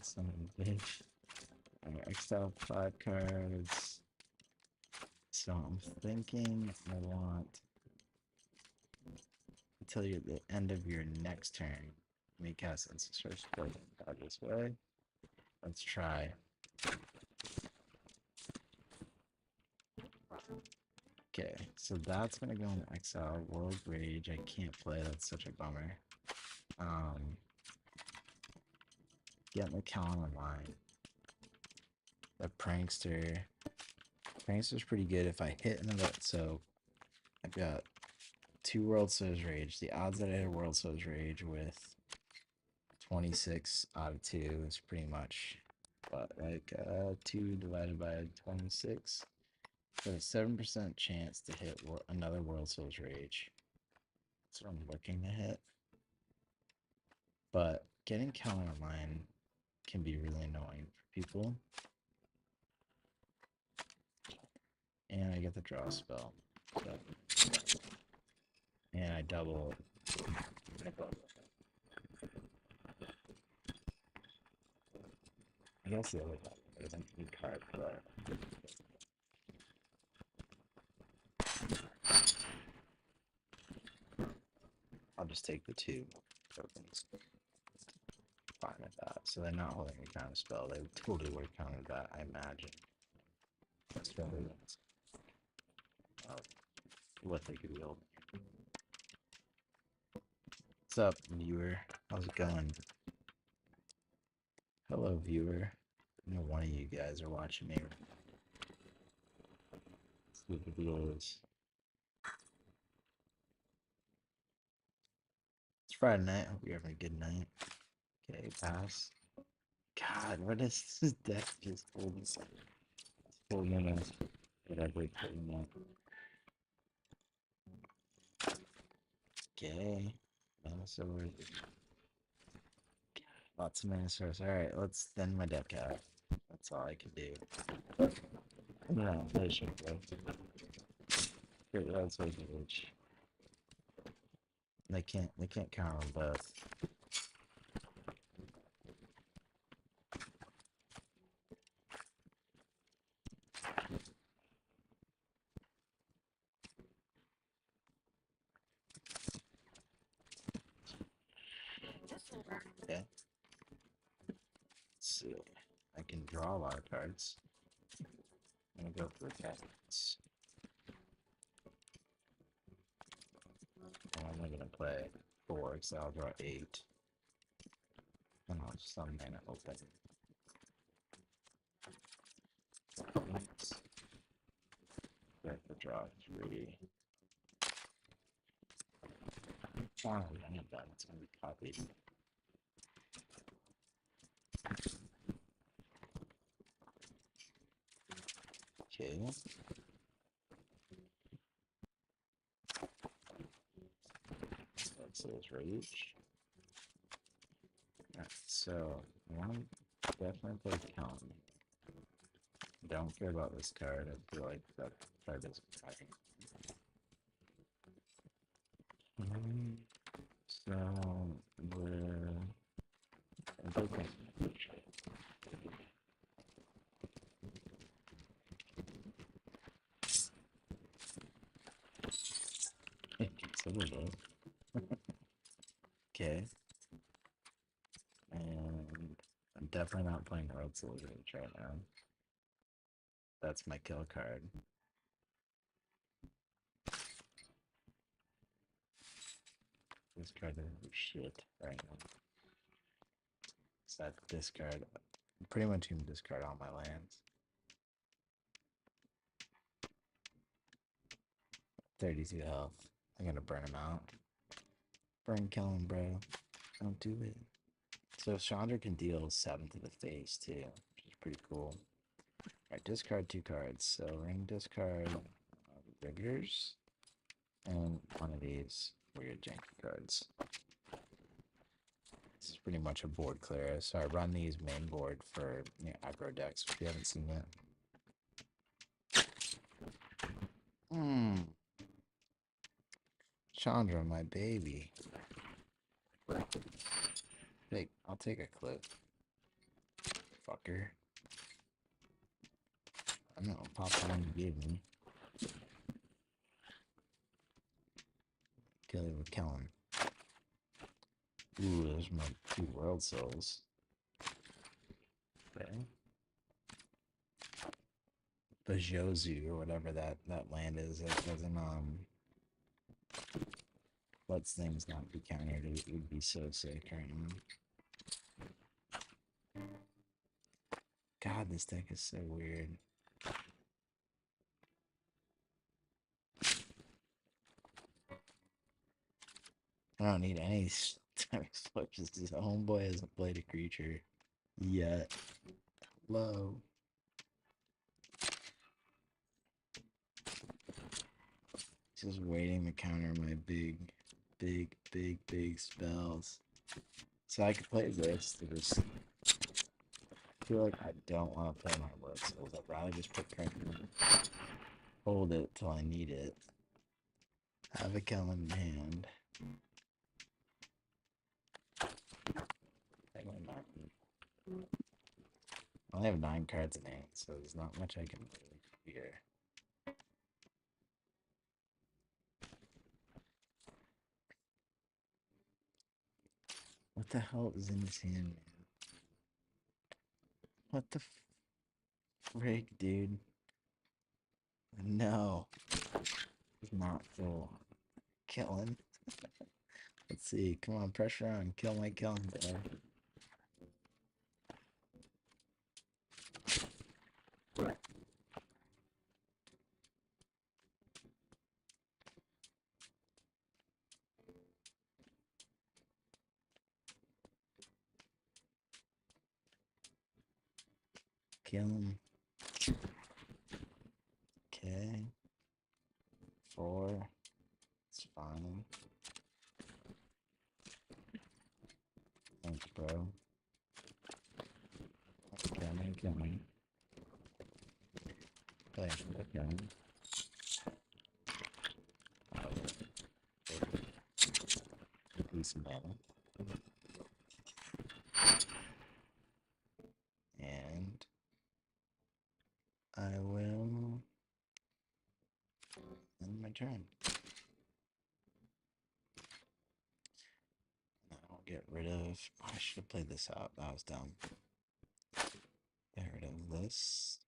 summon bitch. I exile 5 cards. So I'm thinking I want until you're at the end of your next turn. Let me cast Ancestors this way. Let's try. Okay, so that's gonna go in exile. World Rage. I can't play. That's such a bummer. Get the Kellan online. The Prankster. Prankster's pretty good if I hit another. So I've got 2 Worldsoul's Rage. The odds that I hit a Worldsoul's Rage with 26 out of 2 is pretty much what, like 2 divided by 26. So a 7% chance to hit another Worldsoul's Rage. That's what I'm looking to hit. But getting Kellan online can be really annoying for people. And I get the draw spell. So, and I double. I guess the other one is an E card, but I'll just take the 2 tokens. Fine with that. So they're not holding a counter spell. They totally would have countered that, I imagine. That's probably what they could wield. What's up, viewer? How's it going? Hello, viewer. I know one of you guys are watching me. Let's see what the deal is. It's Friday night. Hope you're having a good night. Okay, pass. God, what is this deck just holding? Holding us. Whatever it's holding up. Okay. Dinosaurs. Lots of Maestros. Alright, let's thin my deck out. That's all I can do. No, they should go. Great, that's like H. They can't count on both. Okay. Let's see. I can draw a lot of cards. I'm gonna go for attacks. I'm only gonna play 4, so I'll draw 8. And I'll just summon mana open. Get the draw 3. Wow, any of that, it's gonna be copied. Okay. That's his reach. Alright, so I want to definitely play Kellan. Don't care about this card. I feel like that card is attacking. So we're Okay. Okay. And I'm definitely not playing Worldsoul right now. That's my kill card. This card is shit right now. So that discard. I'm pretty much gonna discard all my lands. 32 health. I'm gonna burn him out. Burn Kellan, bro. Don't do it. So Chandra can deal 7 to the face too, which is pretty cool. Alright, discard 2 cards. So ring discard Riveteers and one of these weird janky cards. This is pretty much a board clear. So I run these main board for aggro decks, which we haven't seen yet. Chandra, my baby. Hey, I'll take a clip. Fucker. I know, pop the one you gave me. Kill it with Kellan. Ooh, there's my 2 World Souls. Okay. Boseiju, or whatever that land is, it doesn't, lets things not be countered. It would be so sick right now. God, this deck is so weird. I don't need any time switches. This homeboy hasn't played a creature yet. Low. Just waiting to counter my big spells. So I could play this to just feel like I don't want to play my Worldsoul. I'd rather just put pressure on, hold it till I need it. Have a Kellan in hand. I only have 9 cards in hand, so there's not much I can do here. What the hell is in his hand, man? What the frig, dude? No. It's not full. Kellan. Let's see. Come on, pressure on. Kill my Kellan, bro. Kill him. Okay. 4. It's fine. Thanks, bro. Kill me. Thanks, kill me. Piece of mana. And I will end my turn. I'll get rid of. I should have played this out. That was dumb. Get rid of this.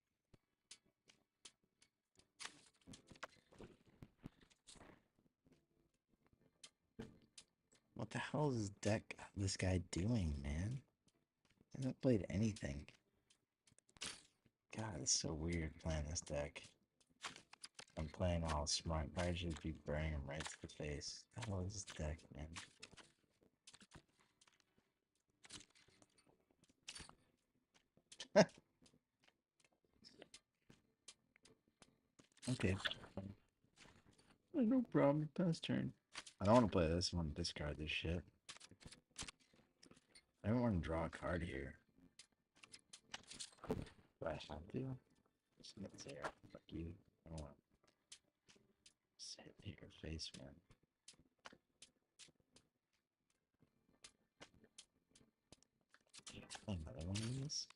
What the hell is this guy doing, man? I haven't played anything. God, it's so weird playing this deck. I'm playing all smart. Probably should be burning him right to the face. What the hell is this deck, man? Okay. No problem. Pass turn. I don't want to play this. I want to discard this shit. I don't want to draw a card here. Do I have to? It's there. Fuck you. I don't want to sit in your face, man. Another one of these.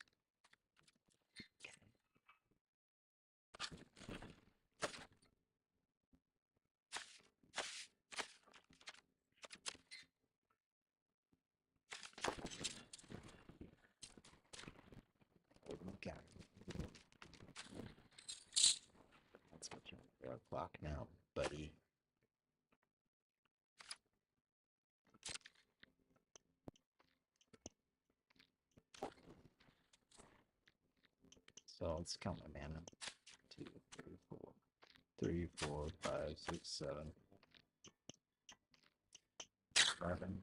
Okay. That's what you're 4 o'clock now, buddy. So let's count my mana. 2, 3, 4. 3, 4, 5, 6, 7. 11.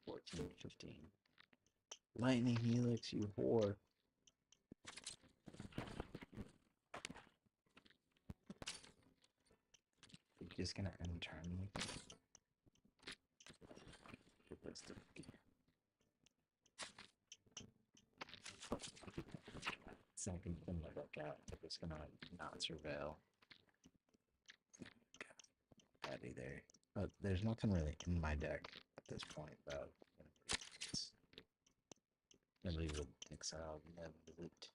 14, 15. Lightning Helix, you whore. You're just gonna end turn me. Second thing I look at, I'm just gonna not surveil. Patty there. But there's nothing really in my deck at this point, but I believe with exile Niv-Mizzet.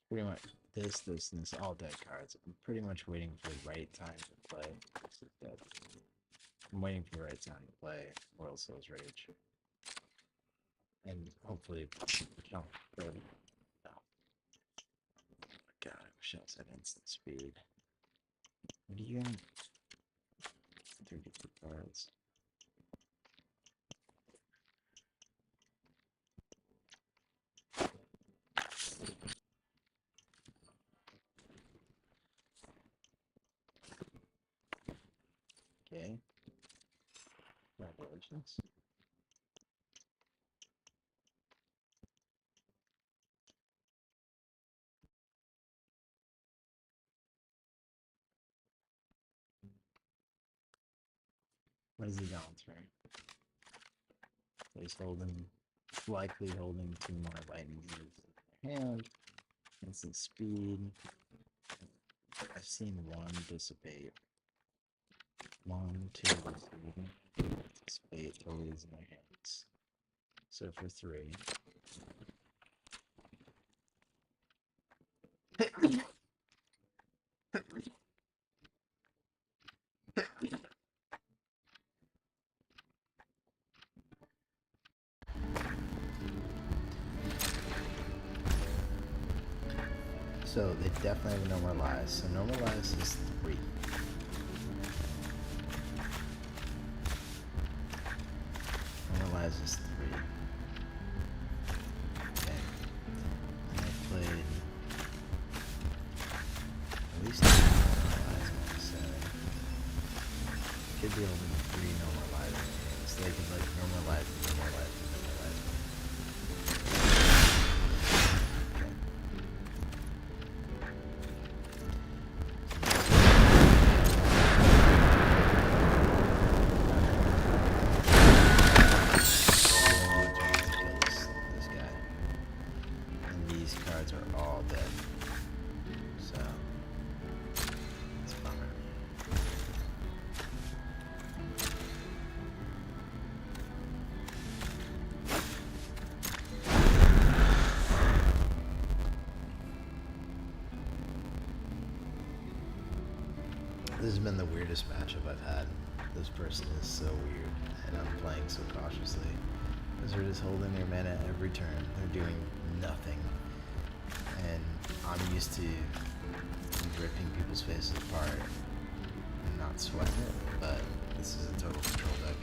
Pretty much this, and this all dead cards. I'm pretty much waiting for the right time to play. This is dead. I'm waiting for the right time to play Worldsoul's Rage. And hopefully jump for no. God, I wish I was at instant speed. What do you got? 32 cards. Okay. Congratulations. What is he going through? He's holding, likely holding 2 more lightning moves in their hand. Instant speed. I've seen 1 dissipate. 1, 2, 3. Dissipate totally is in their hands. So for 3. So they definitely have a normalize. So normalize is 3. Normalize is 3. Okay. And I played at least 2 normalize, I'm gonna say. Could be holding 3 normalize games. They could like normalize. This has been the weirdest matchup I've had. This person is so weird, and I'm playing so cautiously. Because they're just holding their mana every turn. They're doing nothing. And I'm used to ripping people's faces apart and not sweating it, but this is a total control deck.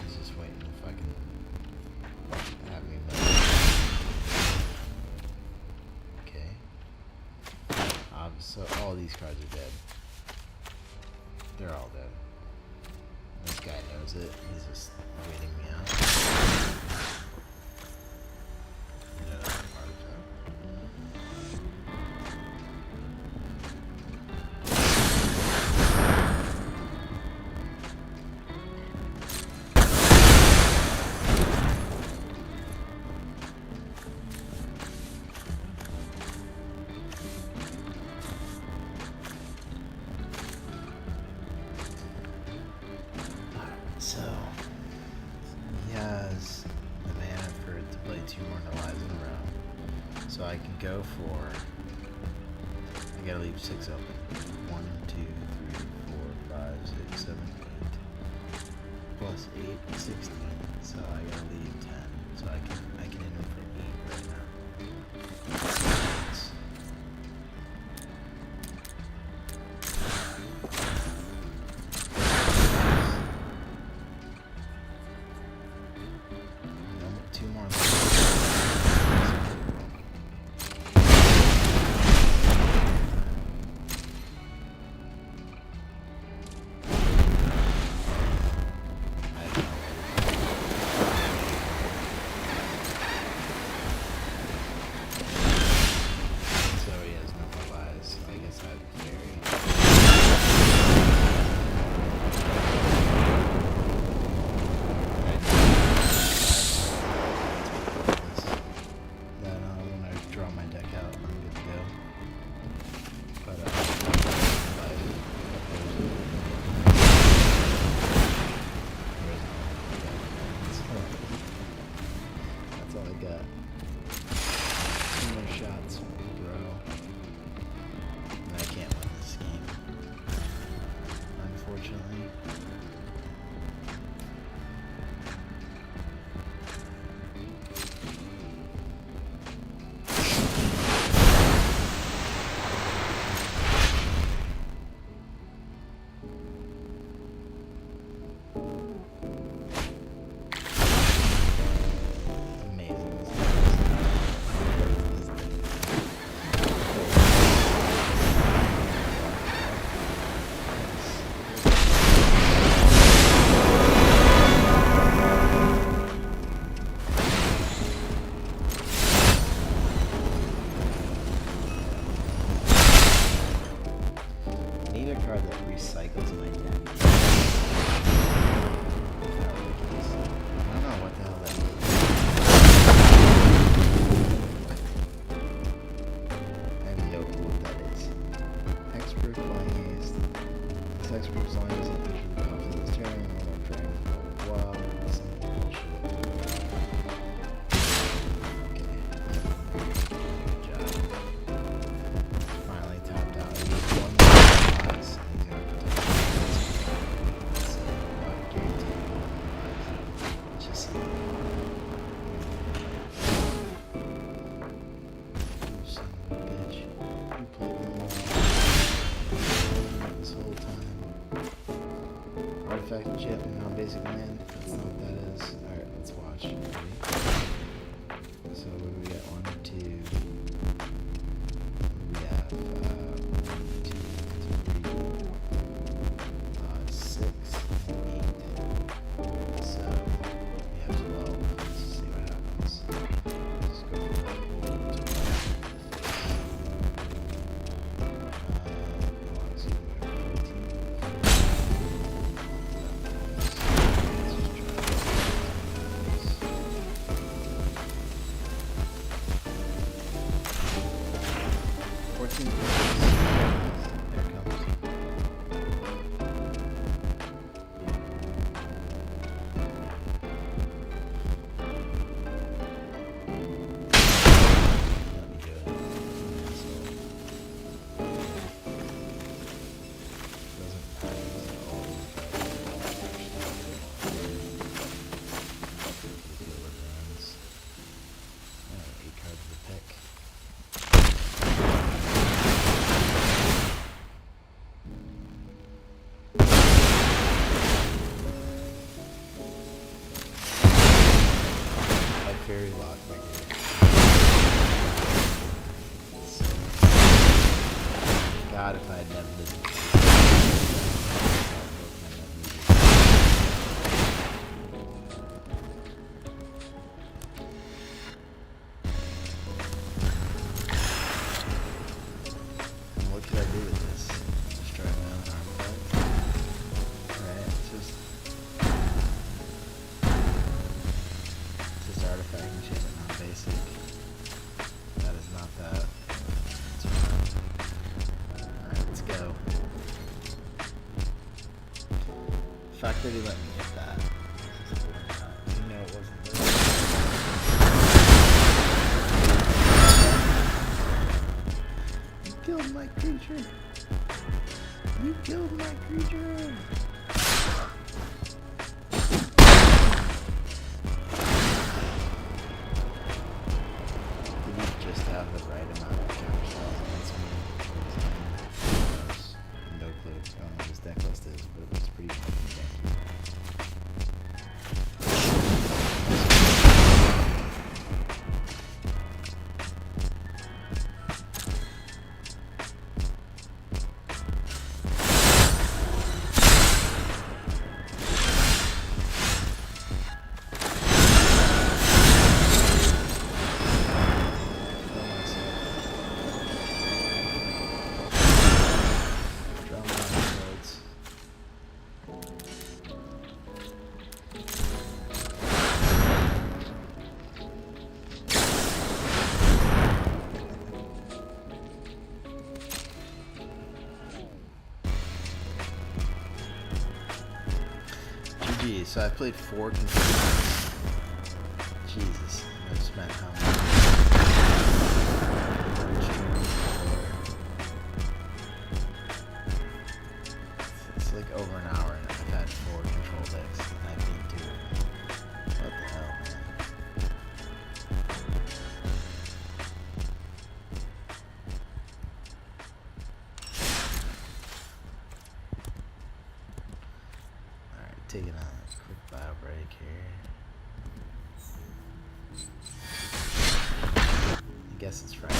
He's just waiting to fucking have me win. So all these cards are dead. They're all dead. This guy knows it. He's just waiting me out. So he has the mana to play 2 more No Lives in a row. So I can go for, I gotta leave 6 open. 1, 2, 3, 4, 5, 6, 7, 8. Plus 8, 16. So I gotta leave 10. So I can enter for 8 right now. Artifact chip and non-basic land. That's not what that is. Alright, let's watch. Ready? So what do we got? 1, 2. We have 1, 2, 3, 6, 8. So we have 12. Let's see what happens. Let's go for 14. There it comes. Let me do it. Doesn't matter at all. Deal with runs. 8 cards to pick. Faerie lock right here. God, if I had Niv-Mizzet. What could I do with this? Destroy my own artifact. Alright, it's just artifact and shit, but not basic. pretty let me get that. No, it wasn't there. You killed my creature! You killed my creature! Did you just have the right amount of counterspells against me? No clue what's going on with this deck list is, but it looks pretty fucking janky. So I played 4 controllers. Jesus, I've spent how much? It's like over an hour and I've had 4 control decks and I beat 2. What the hell, man? Alright, taking a quick bio break here. I guess it's Friday.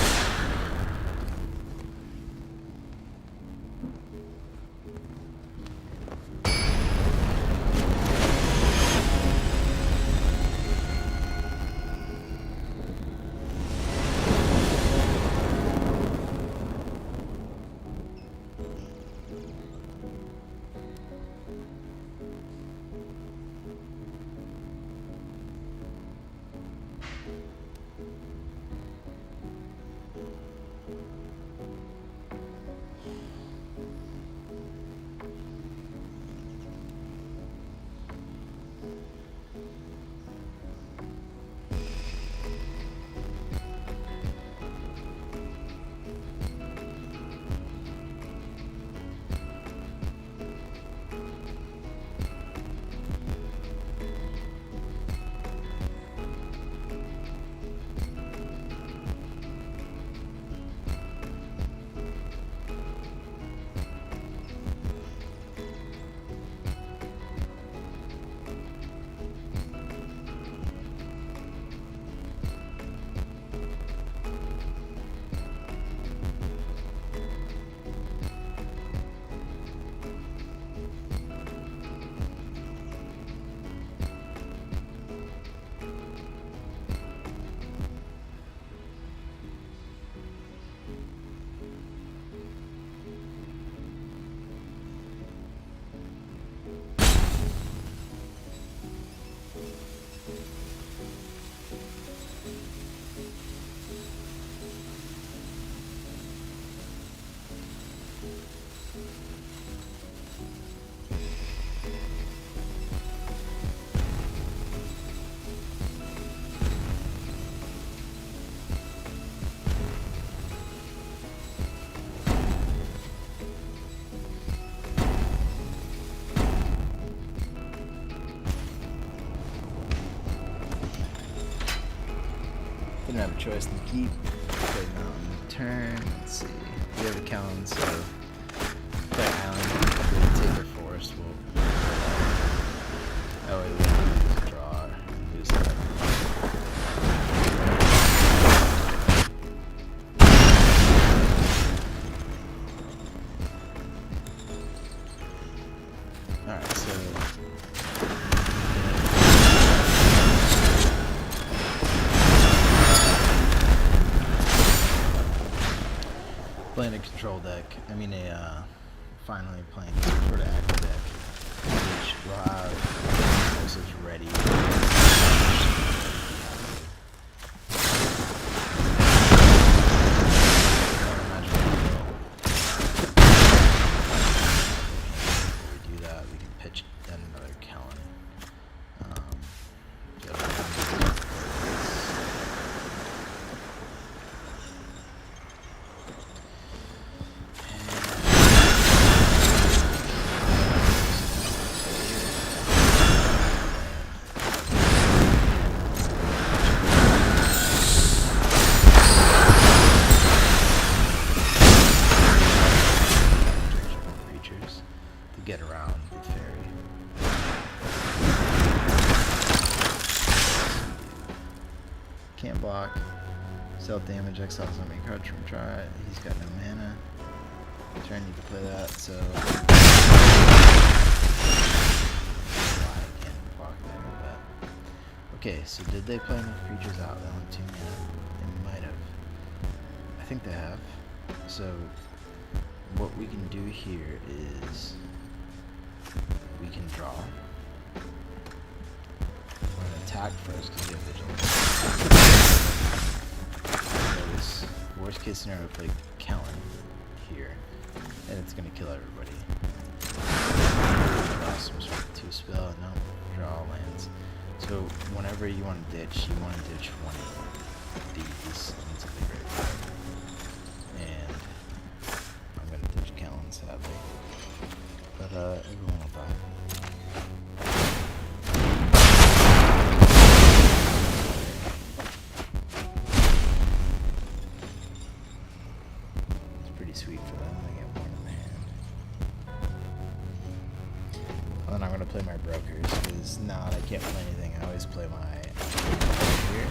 Didn't have a choice to keep. Play mountain turn. Let's see. We have a Kellan, so play island. We'll take their forest. We'll. Oh wait, we have to use a draw and lose that. Alright, so playing a control deck. I mean finally playing some sort of active deck, which will have dosage ready. If we do that, we can pitch then another Picklock. Self damage, exile so many cards from try. He's got no mana. Turn, you can play that, so. I can't block there with that. Okay, so did they play enough creatures out that on 2 mana? They might have. I think they have. So, what we can do here is we can draw. We're going to attack first because we have vigilance. Worst case scenario, play Kellan here, and it's going to kill everybody. Draw some sort of 2 spell, no, draw lands. So whenever you want to ditch, you want to ditch one of these into the graveyard. And I'm going to ditch Kellan, sadly. But everyone will die. Sweet for them, they get one in the hand. And then I'm going to play my brokers, because now I can't play anything. I always play my here.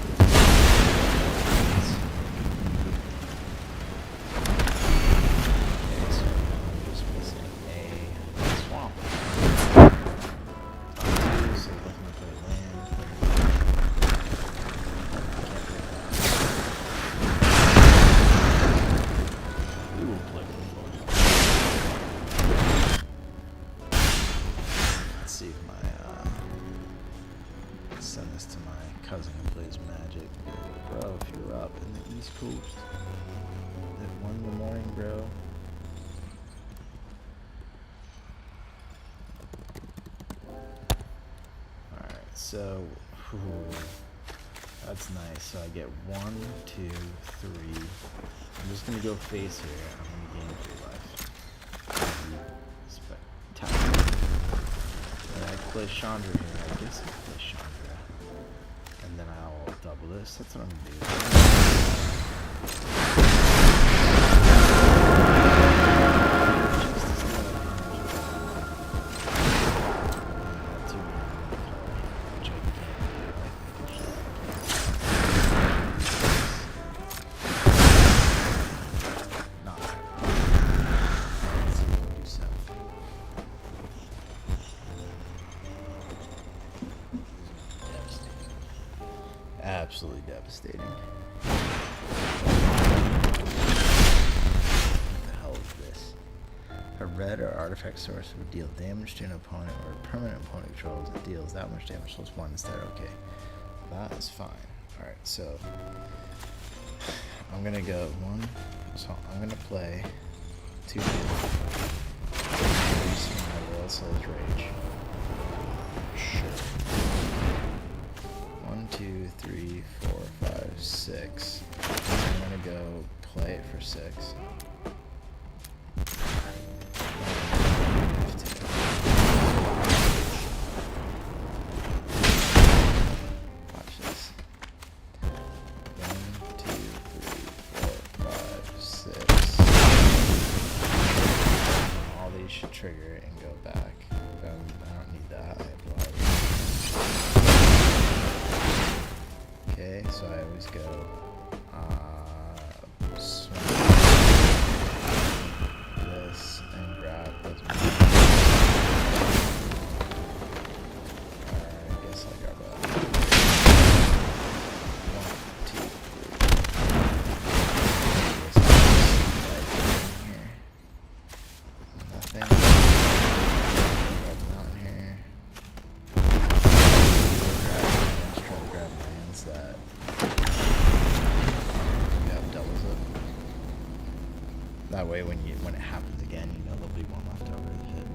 Okay, so I'm just missing a swamp. So definitely play land. Let's see if my send this to my cousin who plays Magic. Bro, if you're up in the East Coast at 1 in the morning, bro. Alright, so that's nice. So I get 1, 2, 3. I'm just gonna go face here. I'm gonna gain 3 life. Spectacular. And I can play Chandra here. I guess I can play Chandra. And then I'll double this. That's what I'm gonna do. Absolutely devastating. What the hell is this? A red or artifact source would deal damage to an opponent or a permanent opponent controls that deals that much damage plus 1 instead. Okay, that is fine. Alright, so I'm gonna go 1. So I'm gonna play 2 Increase my Worldsoul's Rage. Sure. 1, 2, 3, 4, 5, 6. I'm gonna go play it for 6. Watch this. 1, 2, 3, 4, 5, 6. All these should trigger and go back. I don't need that. I applied. Okay, so I always go this and grab those. I guess I'll grab that. 1, 2, 3. Nothing. Grab the mountain here. Try to grab lands that that way when it happens again, you know there'll be one left over to hit.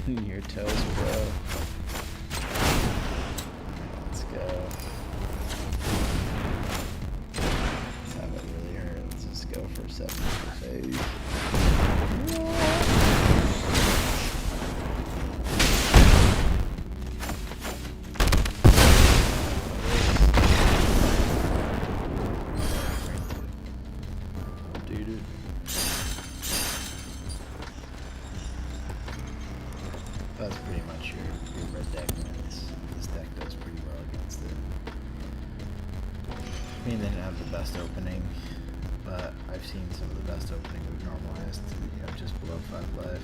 Your toes, bro. Let's go. 7 8. That's pretty much your red deck wins. This deck does pretty well against it. I mean, they didn't have the best opening, but I've seen some of the best opening we've normalized, just below 5 life.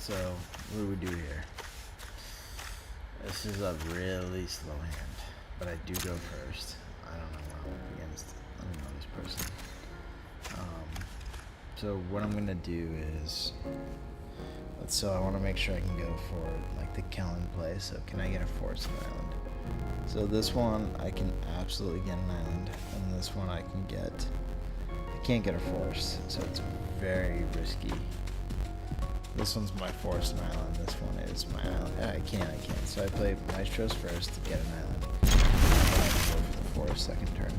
So, what do we do here? This is a really slow hand, but I do go first. I don't know what I'm up against. I don't know this person. So what I'm gonna do is, so I want to make sure I can go for like the Kellan play. So can I get a forest island? So this one I can absolutely get an island, and this one I can't get a forest. So it's very risky. This one's my forest island, this one is my island. I can't. So I play Maestros first to get an island. And then I can go for the forest second turn.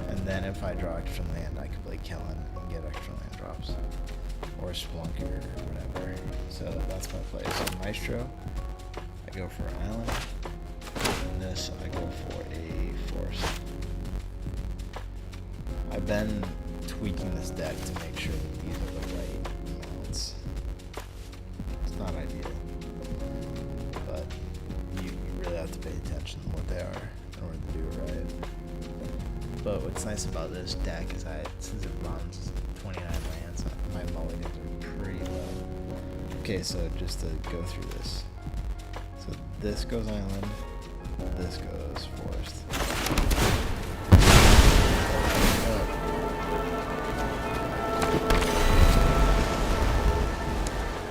And then if I draw extra land, I can play Kellan and get extra land drops. Or Spelunking or whatever. So that's my play. So Maestro, I go for an island. And this, I go for a forest. I've been tweaking this deck to make sure that these are the right amounts. Not ideal, but you really have to pay attention to what they are in order to do it right. But what's nice about this deck is since it runs 29 lands, my mulligans are pretty low. Okay, so just to go through this. So this goes island, this goes forest.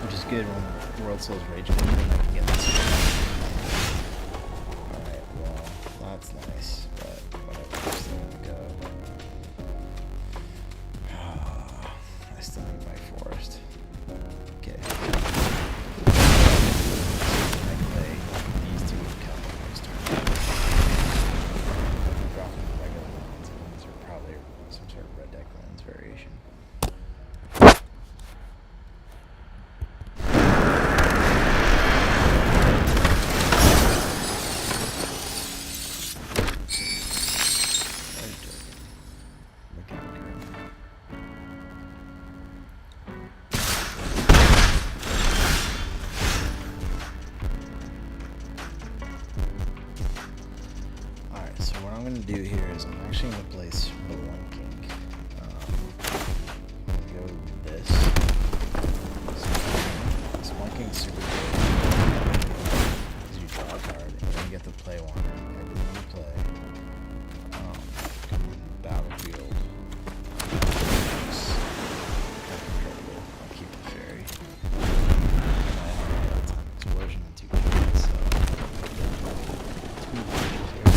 Which is good when Worldsoul's Rage comes in, I can get this one. Alright, well, that's nice, but whatever, I'm still gonna go. I still need my forest. Okay. I play these two with Kellan next turn. I'm dropping the regular lands, and these are probably some sort of red deck lands variation. What I'm going to do here is I'm actually going to play Spelunking. Go this. Spelunking's super good. Because you draw a card and then you get to play one. Everything you play. Battlefield. It's incredible. I'll keep it Faerie. I have a time explosion and 2 cards, so 2 pushes here.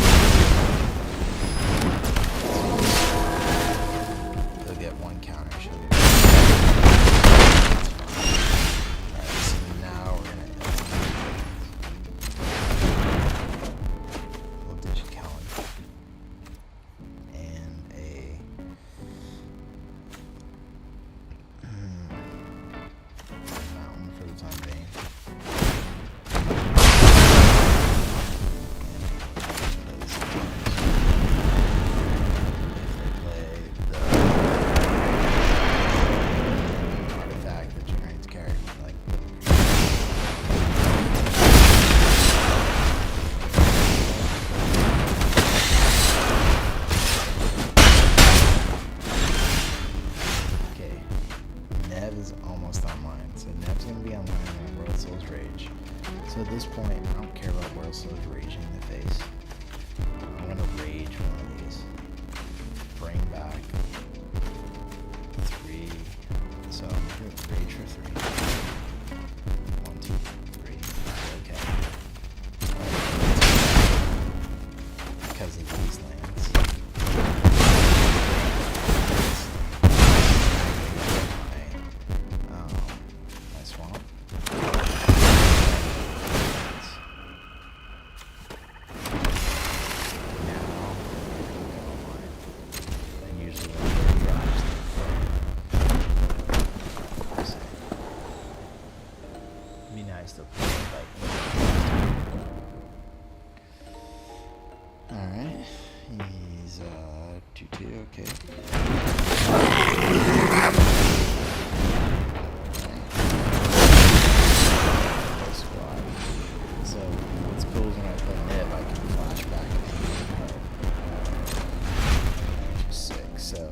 They'll get 1 counter, she'll get 1. Alright, so now we're gonna we'll ditch Kellan and a mountain for the time being. So at this point, I don't care about Worldsoul's raging in the face. I'm gonna rage one of these. Bring back 3. So I'm gonna rage for 3. 1, 2, 3. Okay. Because of these lands. My swamp. Alright, he's 2-2, okay. Squad. So what's cool is when I play Niv, I can flash back and which is sick. So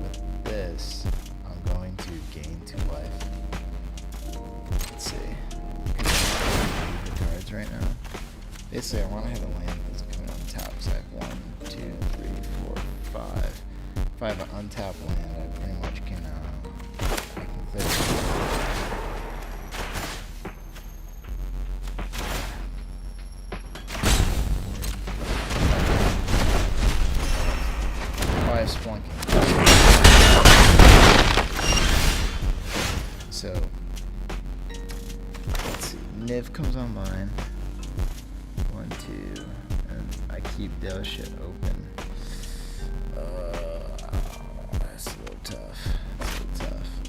with this, I'm going to gain 2 life. Let's see. The cards right now. Basically, I want to have a land that's coming on top. So I have 1, 2, 3, 4, 5. If I have an untapped land, I pretty much can I can clear it. Oh, I have Spelunking. So let's see. Niv comes online. 1, 2, and I keep the other shit open. That's a little tough. A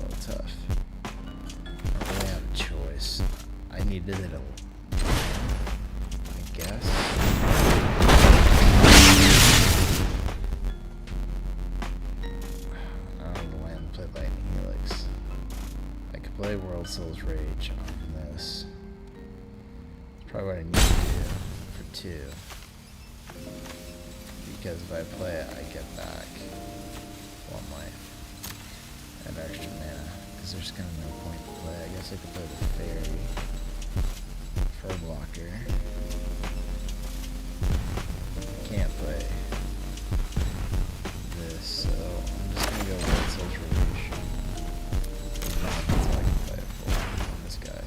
little tough. I don't really have a choice. I needed it I guess. The land played Lightning Helix. I could play Worldsoul's Rage on this. That's probably what I need to do. 2 because if I play it, I get back 1 life and extra mana because there's kind of no point to play. I guess I could play the Faerie for a blocker. Can't play this, so I'm just gonna go Worldsoul's Rage. Until I can play it for this guy.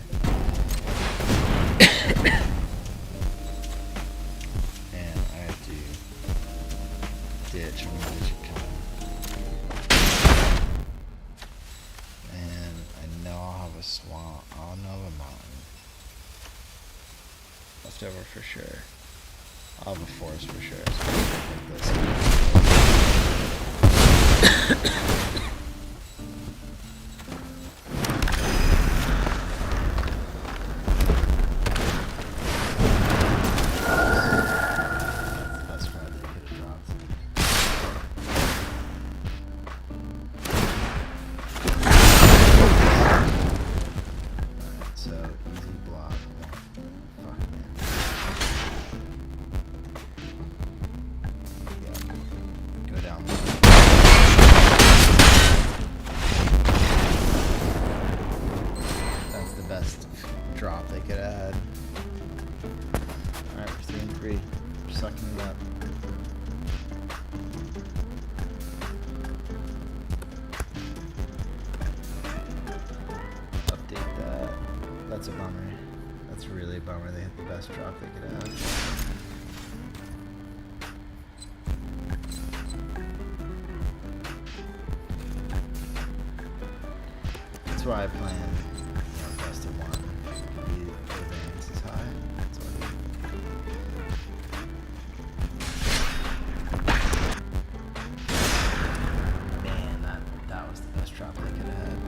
Ditch, I'm gonna ditch it coming. And I know I'll have a swamp. I'll know a mountain. Left over for sure. I'll have a forest for sure. So I'm gonna take this. Drop they could add. Alright, we're 3 and 3. We're sucking it up. Update that. That's a bummer. That's really a bummer. They hit the best drop they could add. That's why I plan, best of 1. Advance is high. That's what I do. Man, that was the best drop they could have had.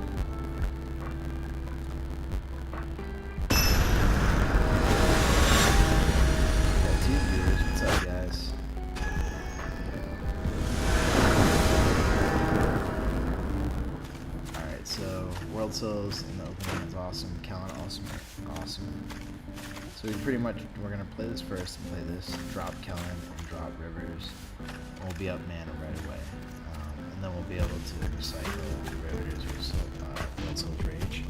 Got 2 viewers. What's up, guys? Alright, so Worldsoul's in the opening is awesome. Kellan awesome. So we're gonna play this first and play this. Drop Kellan and drop Rivers. We'll be up mana right away. And then we'll be able to recycle the Riveteers Worldsoul's Rage.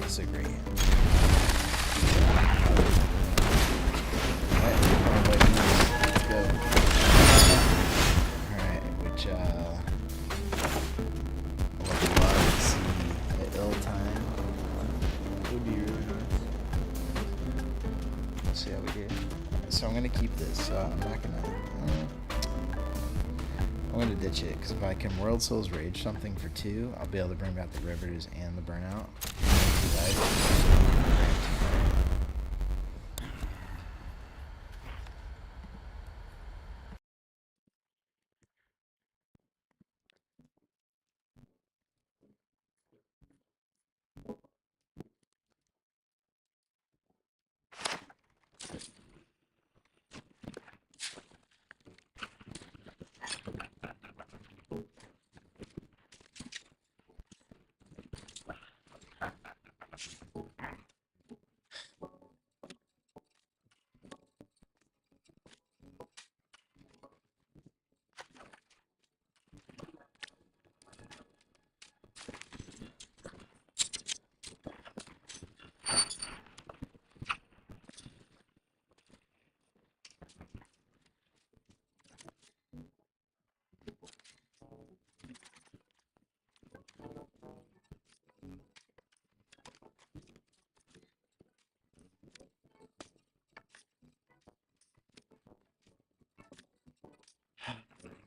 It's a great hand. Alright, let's go. Alright, which see how we do. So I'm gonna keep this. I'm not gonna. I'm gonna ditch it because if I can Worldsoul's Rage something for 2, I'll be able to bring back the Riveters and the Burnout.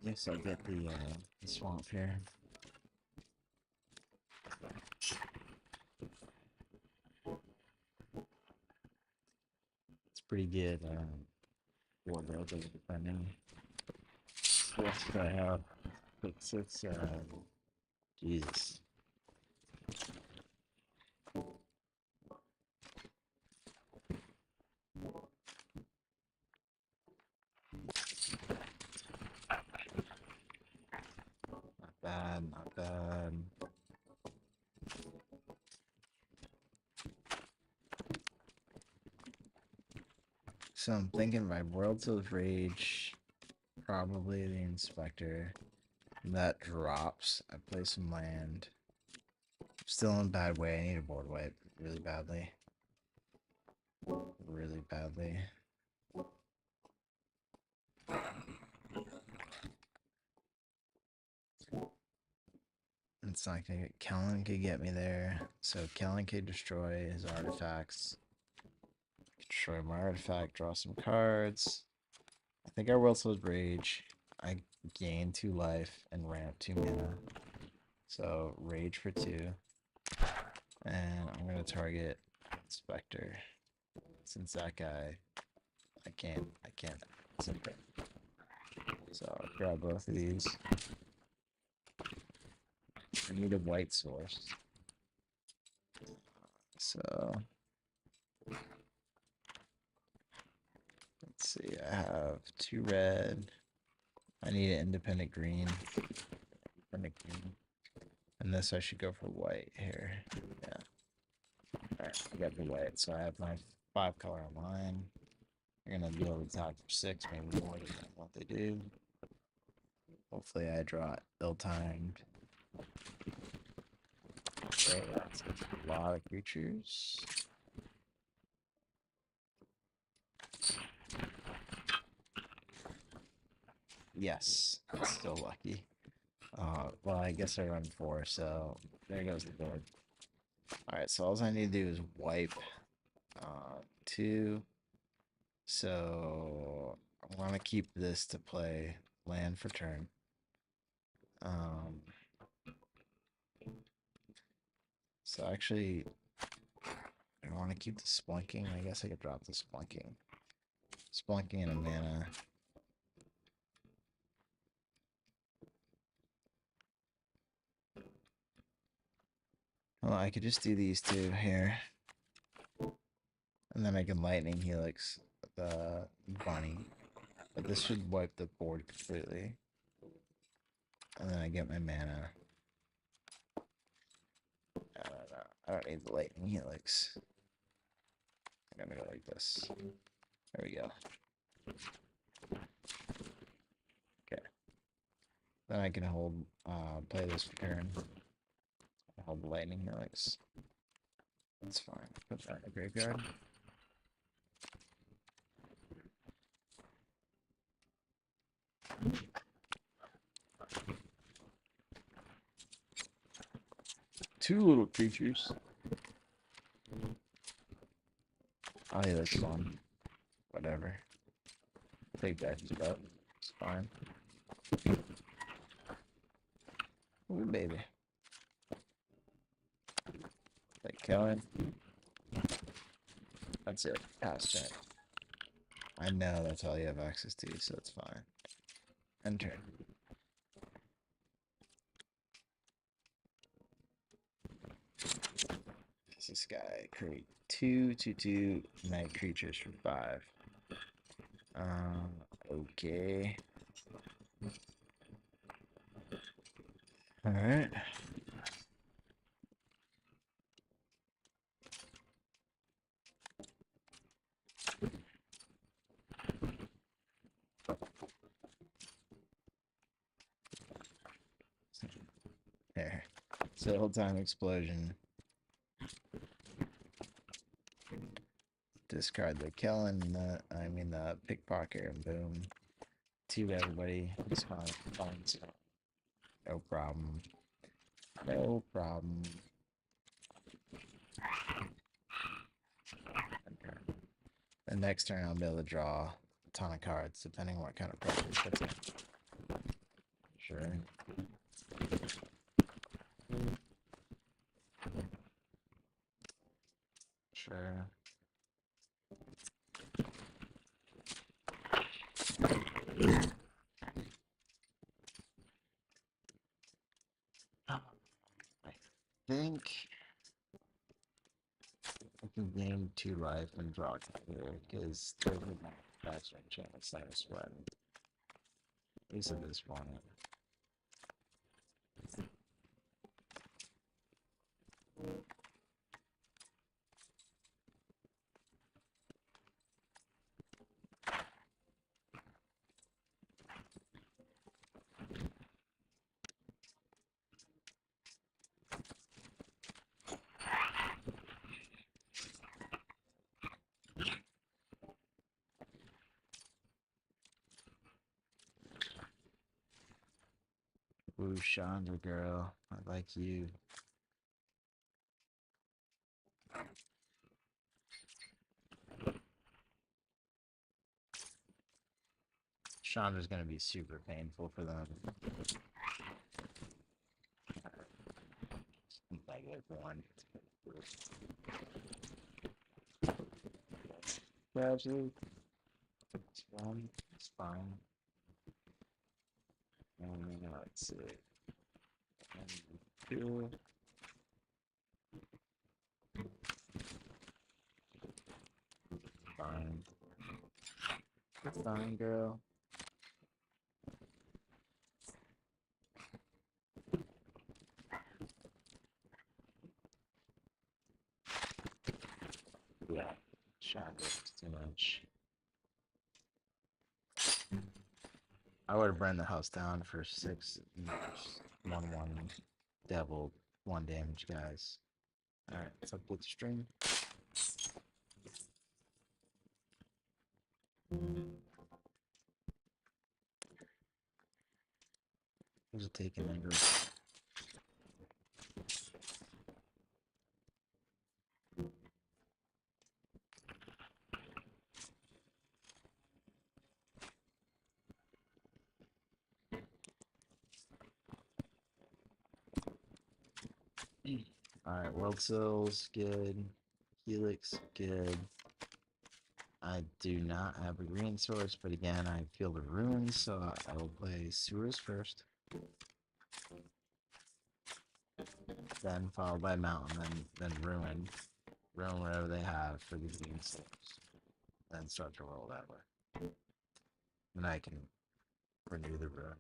Yes, I'll get the swamp here. It's pretty good. Wardrobe depending. What I have. It's Jesus. Not bad, not bad. So I'm thinking my Worldsoul's Rage, probably the Inspector. That drops. I play some land. Still in a bad way. I need a board wipe really badly. Really badly. It's not gonna get. Kellan could get me there. So Kellan could destroy his artifacts. Destroy my artifact, draw some cards. I think I Worldsoul's Rage. I gain 2 life and ramp 2 mana. So Rage for 2. And I'm gonna target Spectre. Since that guy I can't simply. So I'll grab both of these. I need a white source. So let's see, I have 2 red. I need an independent green. And this I should go for white here. Yeah. Alright, I got the white, so I have my 5 color online. You're gonna be able to talk for 6, maybe more than what they do. Hopefully I draw ill-timed. Okay, that's a lot of creatures. Yes, still lucky. Well, I guess I run 4, so there goes the board. Alright, so all I need to do is wipe 2. So I want to keep this to play land for turn. So actually, I want to keep the Spelunking. I guess I could drop the Spelunking. Spelunking and a mana. Well, I could just do these 2 here. And then I can Lightning Helix the bunny. But this should wipe the board completely. And then I get my mana. I don't need the Lightning Helix. I'm gonna go like this. There we go. Okay. Then I can hold, play this for turn. Hold the Lightning Helix. That's fine. Put that in the graveyard. Two little creatures. Oh yeah, that's fun. whatever. Take that up. It's fine. Ooh, baby. Like Kellan. That's it. Pass turn. I know that's all you have access to, so it's fine. End turn. This guy create 2/2 night creatures for 5. Okay. All right. There. So whole time explosion. Discard the Kellan, the pickpocket, and boom. To everybody. It's fine. Fine. No problem. No problem. Okay. The next turn I'll be able to draw a ton of cards, depending on what kind of pressure it puts in. Sure. Sure. I think I can gain 2 life and draw a card here, because there's my faster chance I sweat. At least at this point. Ooh, Chandra girl, I like you. Chandra's gonna be super painful for them. -1. Tragedy. It's fine. It's fine. And let's see. And 2. Fine. It's fine, girl. Yeah. Chandra's too much. I would have burned the house down for 6 1/1 devil 1 damage, guys. Alright, let's update the stream. Who's it taking anger? Alright, Worldsoul's good. Helix, good. I do not have a green source, but again, I feel the runes, so I will play Sewers first. Then followed by Mountain, then Ruin. Ruin whatever they have for the green source. Then start to roll that way. Then I can renew the Ruin.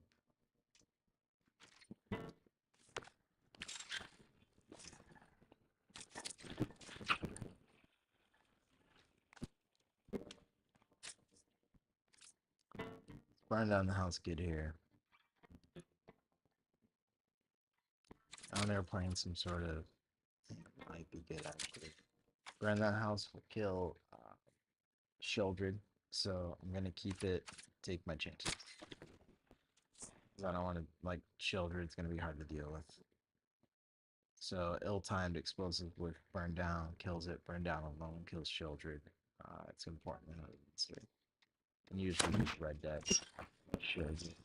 Burn down the house, get here. Oh, they're playing some sort of... Might be good, actually. Burn that house will kill Shieldred, so I'm gonna keep it, take my chances. I don't want to, like, Shieldred's gonna be hard to deal with. So, ill-timed explosive with burn down kills it, burn down alone kills Shieldred. It's important to know the answer. And usually these red decks shows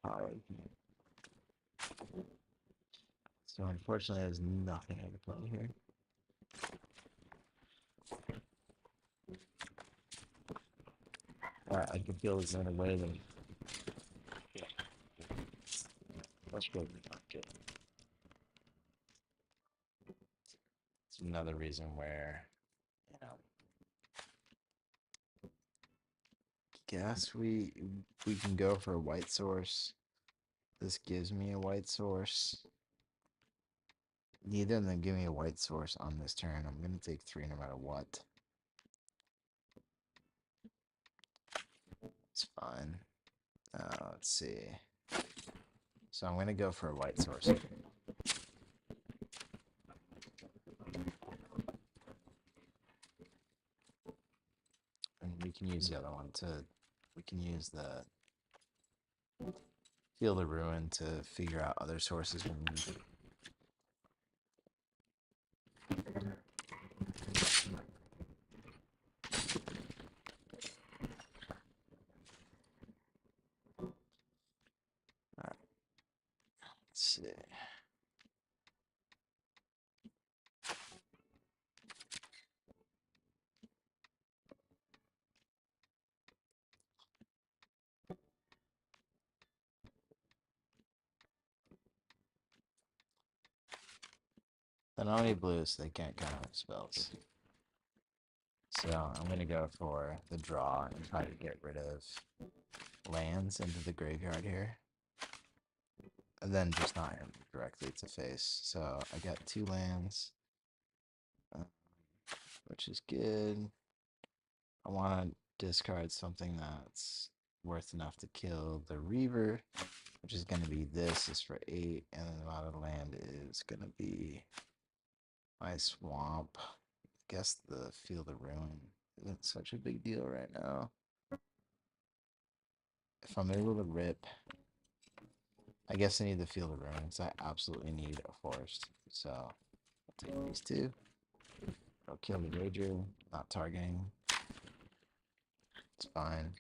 power. So unfortunately, there's nothing I can play here. Alright, I can feel this in a way that. Let's go to the market. It's another reason where, you know, guess we can go for a white source. This gives me a white source. Neither of them give me a white source on this turn. I'm gonna take 3 no matter what. It's fine. Let's see. So I'm gonna go for a white source. And we can use the other one to. We can use the Field of Ruin to figure out other sources we need. Alright. Let's see. They don't need blue, so they can't counter spells. So I'm gonna go for the draw and try to get rid of lands into the graveyard here. And then just not him directly to face. So I got 2 lands, which is good. I want to discard something that's worth enough to kill the Reaver, which is going to be this is for 8, and then the amount of land is going to be my swamp. I guess the Field of Ruin isn't such a big deal right now. If I'm able to rip, I guess I need the Field of Ruins. I absolutely need a forest. So I'll take these 2. I'll kill the Rager, not targeting. It's fine.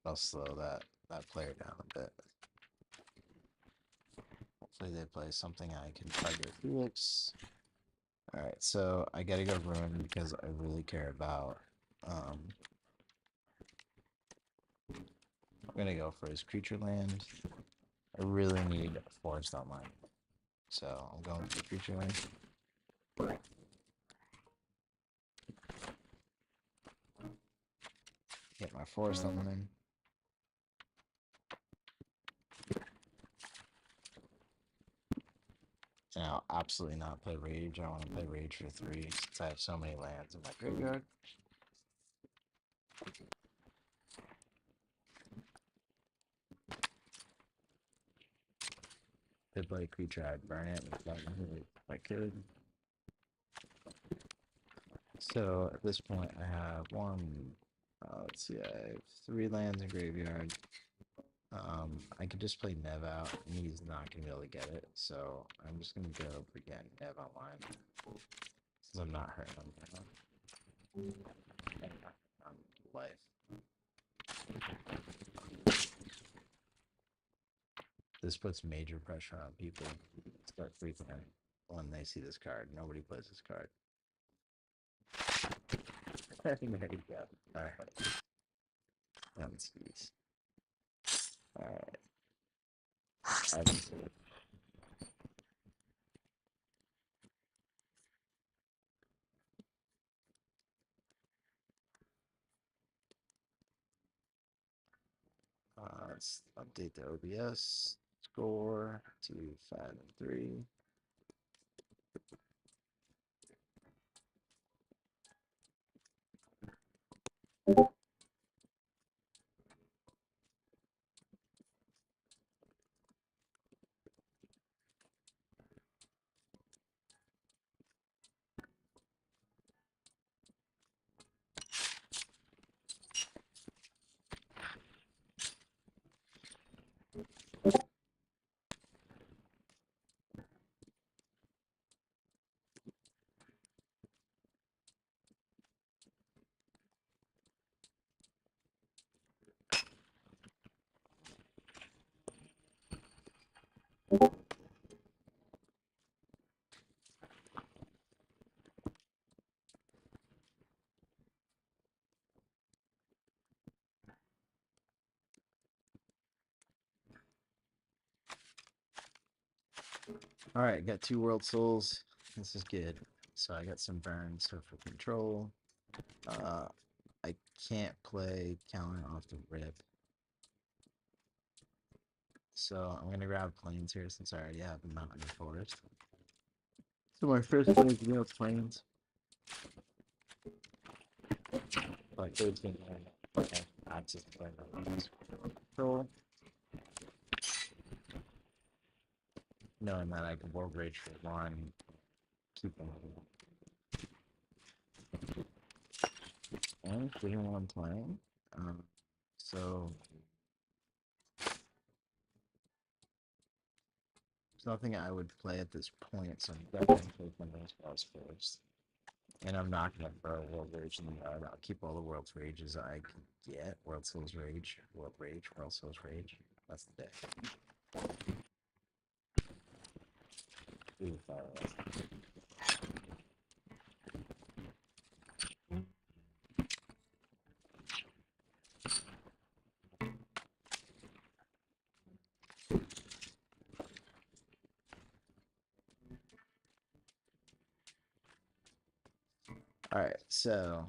I'll slow that player down a bit. Hopefully they play something I can target Felix. Alright, so I gotta go Ruin because I really care about I'm gonna go for his creature land. I really need a forest on mine. So I'm going for the creature land. Get my forest on mine. And I'll absolutely not play Rage. I want to play Rage for 3 since I have so many lands in my graveyard. If I play a creature, I'd burn it if I could. So at this point, I have let's see, I have 3 lands in graveyard. I could just play Nev out, and he's not going to be able to get it, so I'm just going to go for getting Nev online, since I'm not hurting him now. Life. This puts major pressure on people to start freaking out when they see this card. Nobody plays this card. There you go. Alright. Let's see. Alright. Let's update the OBS score to 5 and 3. Alright, got 2 World Souls. This is good. So I got some burns for control. I can't play Kellan off the rip. So I'm gonna grab plains here since I already have a mountain and forest. So my first play is Real Plains. Like 13 okay, access to play control. Knowing that I can World Rage for 1, keep them. And getting one playing. So there's nothing I would play at this point, so I'm definitely taking those spells first. And I'm not gonna throw World Rage in the yard. I'll keep all the World's Rages I can get. World Soul's Rage, World Rage, World Soul's Rage. That's the day. Ooh, fire. Alright, so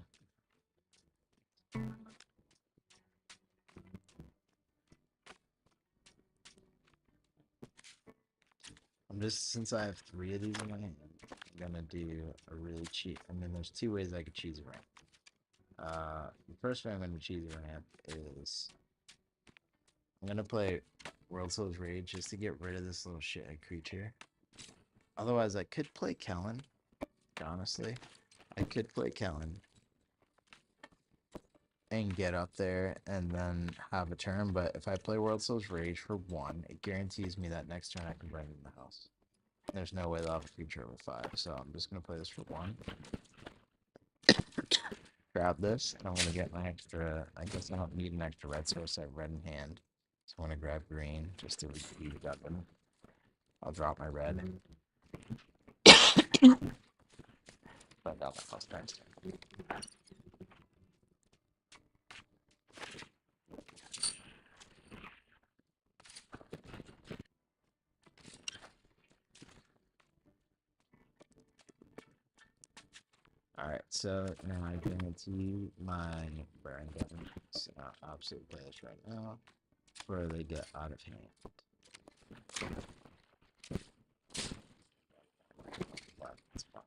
since I have 3 of these in my hand, I'm gonna do a really cheap. I mean, there's 2 ways I could choose a ramp. The first way I'm gonna choose a ramp is I'm gonna play World Soul's Rage just to get rid of this little shithead creature. Otherwise, I could play Kellan. Honestly, I could play Kellan and get up there and then have a turn. But if I play World Soul's Rage for 1, it guarantees me that next turn I can bring in the house. There's no way they'll have a creature over 5, so I'm just gonna play this for 1. Grab this, and I'm gonna get my extra. I guess I don't need an extra red source. I have red in hand, so I'm gonna grab green just to repeat it up. And I'll drop my red. Find out my house next turn. Alright, so now I guarantee my Baron Guns absolute play this right now, where they get out of hand. That's fine.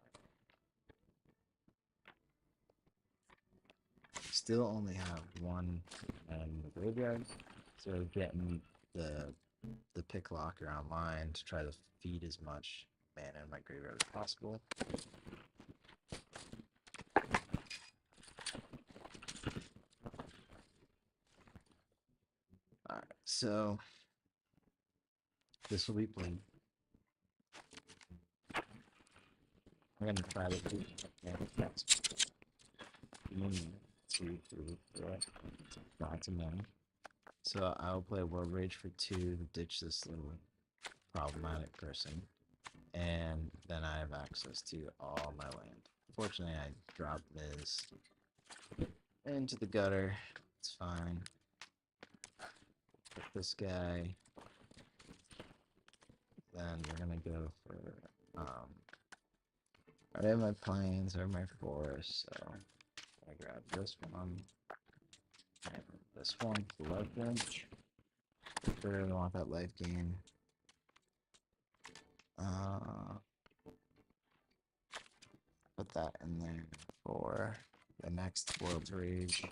Still only have 1 in the graveyard, so getting the Picklock online to try to feed as much mana in my graveyard as possible. Alright, so this will be played. I'm gonna try to do that's 1, 2, 3, 4, lots of money. So I'll play World Rage for 2 to ditch this little problematic person. And then I have access to all my land. Fortunately, I dropped this into the gutter. It's fine. Put this guy. Then we're gonna go for I have my plains or my forest, so I grab this one and this one for life bench. Really want that life gain. Put that in there for the next World's Rage.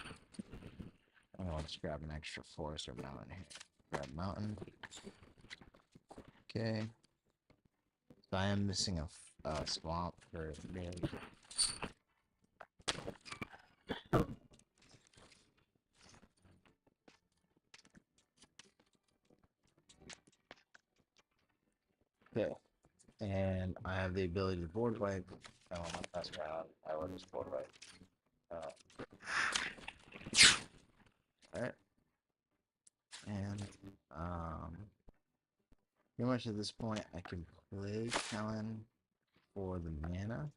I'll just grab an extra forest or mountain here. Grab mountain. Okay. So I am missing a swamp for me. Okay. And I have the ability to board wipe. Oh, that's right. I will just board wipe. Alright. And pretty much at this point I can play Kellan for the mana.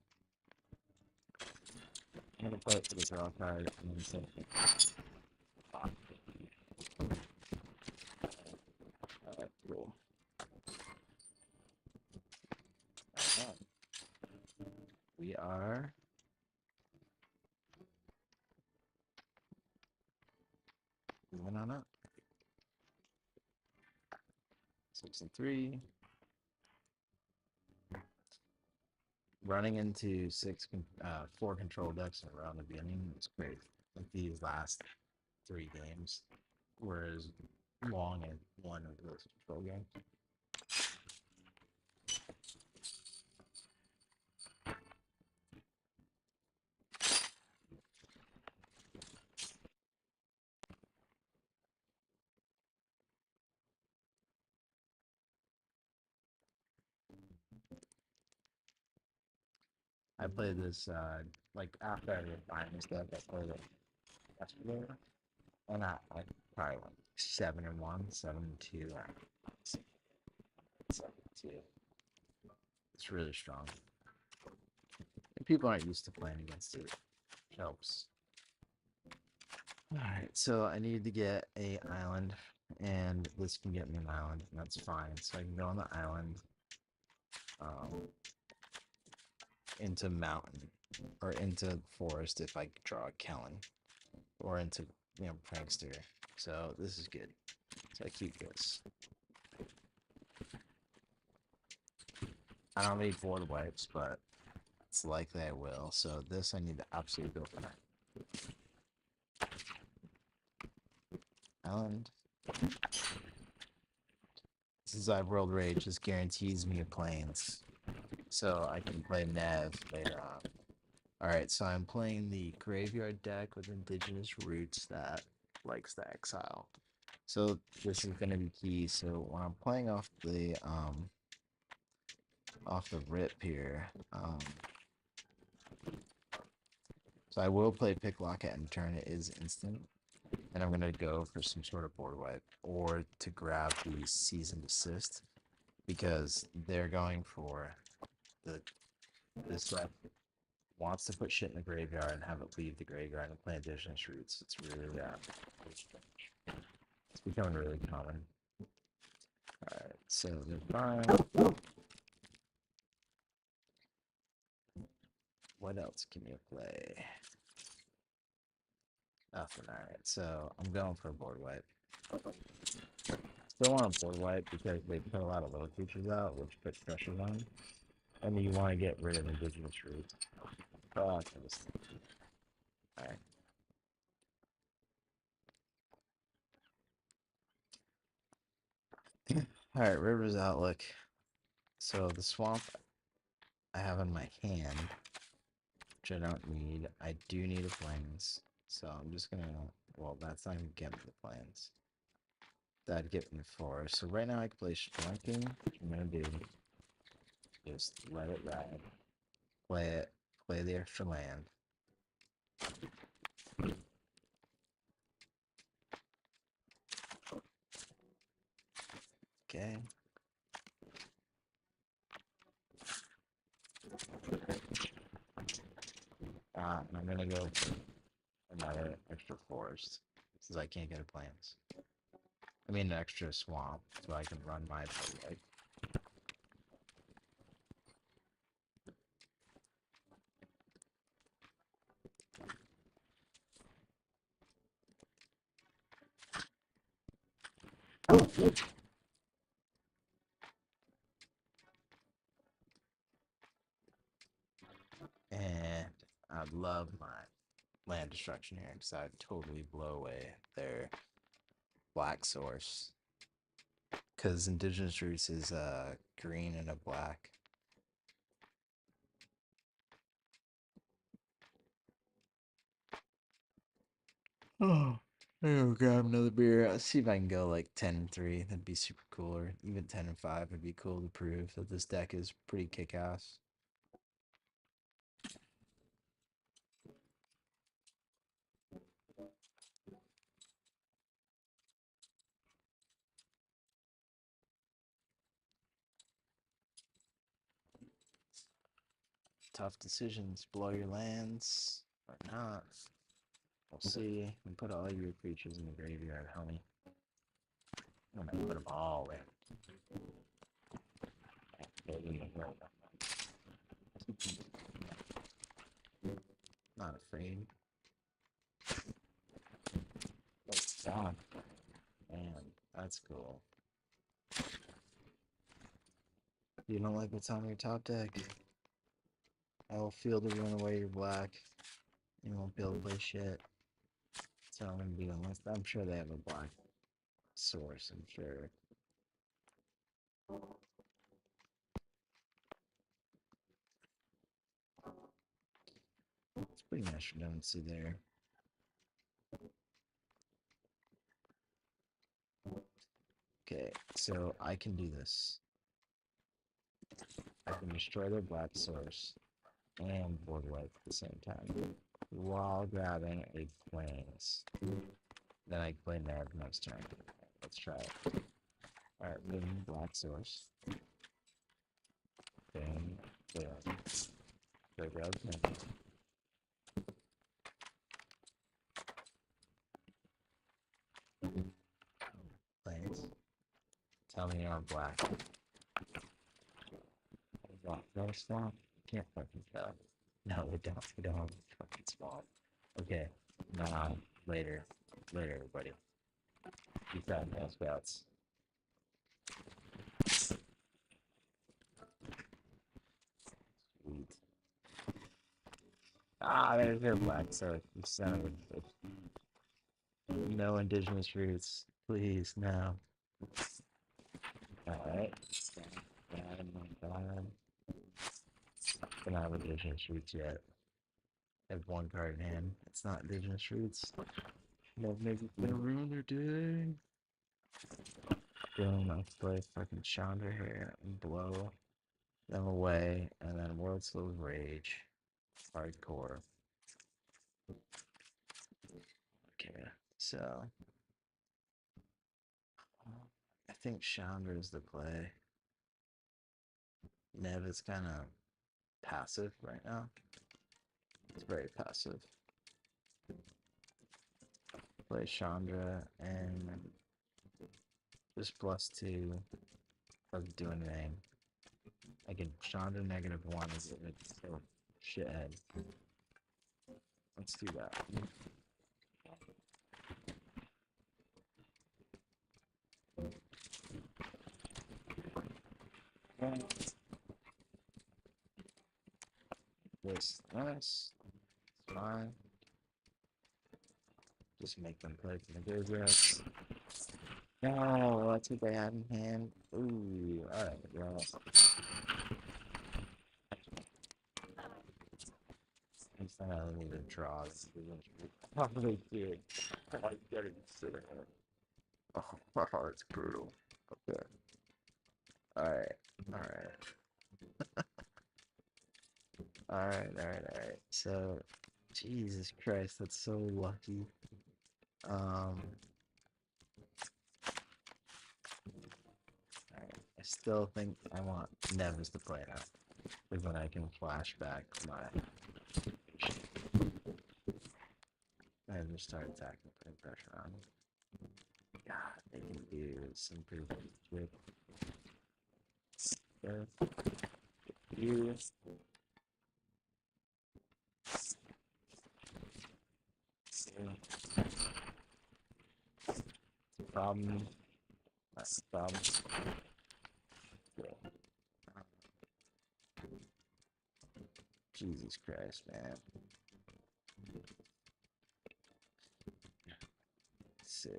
I'm gonna play it for the draw card and then say alright, cool. we are moving on up. 6 and 3. Running into 4 control decks in a row in the beginning was great. Like these last 3 games were as long as one of those control games. I played this like after I refined this deck. I played it yesterday, and I probably went 7-1, 7-2, 7-2. It's really strong. And people aren't used to playing against it. It helps. All right, so I need to get a island, and this can get me an island, and that's fine. So I can go on the island, into mountain, or into forest if I draw a Kellan, or into prankster. So this is good. So I keep this. I don't need board wipes, but it's likely I will. So this I need to absolutely go for. Island. Since I've World Rage, this guarantees me a plains. So I can play Nev later on. Alright, so I'm playing the graveyard deck with indigenous roots that likes the exile. So this is gonna be key. So when I'm playing off the rip here, so I will play Picklock at end turn. It is instant. And I'm going to go for some sort of board wipe or to grab the Cease and Desist because they're going for this deck wants to put shit in the graveyard and have it leave the graveyard and play indigenous roots. It's really strange. It's becoming really common. Alright, so they're fine. What else can you play? Nothing. Alright, so I'm going for a board wipe. Still want a board wipe because they put a lot of little creatures out, which puts pressure on. And you want to get rid of indigenous roots. Alright. Alright, River's Outlook. So the swamp I have in my hand, which I don't need. I do need a plains. So I'm just gonna, well, that's not even getting the plains. That'd get me 4. So right now I can play Spelunking, which I'm gonna do. Just let it ride. Play the extra land. Okay. And I'm gonna go for another extra forest since I can't get a plains. I mean, an extra swamp so I can run my play. And I love my land destruction here because I'd totally blow away their black source. Because indigenous roots is green and a black. Oh, I'll grab another beer. Let's see if I can go like 10-3. That'd be super cool. Or even 10-5 would be cool to prove that this deck is pretty kick-ass. Tough decisions. Blow your lands or not. We'll see. And put all your creatures in the graveyard, homie. I'm gonna put them all in. Not afraid. Oh, God. Man, that's cool. You don't like what's on your top deck? I will field to run away your black. You won't be able to play shit. So I'm gonna be honest. I'm sure they have a black source, I'm sure. It's pretty much redundancy there. Okay, so I can do this. I can destroy their black source and board wipe at the same time while grabbing a plains. Then I play Nav next turn. Let's try it. Alright, boom, black source. Boom, boom. Go grab plains. Plains. Tell me you're on black. No swamp? Can't fucking tell. No, we don't. We don't have a fucking swamp. Okay. Nah, later. Later, everybody. Keep that in those bouts. Sweet. Ah, there's their black, so you son of a bitch. No indigenous roots. Please, no. Alright. Bad, not bad. I don't have indigenous roots yet. I have one card in hand. It's not indigenous roots. No, maybe it's gonna ruin their day. Boom, let's play fucking Chandra here and blow them away, and then Worldsoul Rage. Hardcore. Okay, so I think Chandra is the play. Nev is kind of passive right now. It's very passive. Play Chandra and just +2 doesn't do anything. I can Chandra -1 is a shithead. Let's do that. This nice. It's fine. Just make them play for the Graveyards. No, that's what they had in hand. Ooh, alright, well. Next time I need to draw. Probably did. I gotta consider it. Oh, my heart's brutal. Okay. Alright, alright. Alright. So, Jesus Christ, that's so lucky. Alright, I still think I want Nevis to play out. Because then I can flash back my... I just start attacking, putting pressure on. God, they can do some pretty good stuff. You. Problem. That's the problem. Yeah. Jesus Christ, man. Let's see.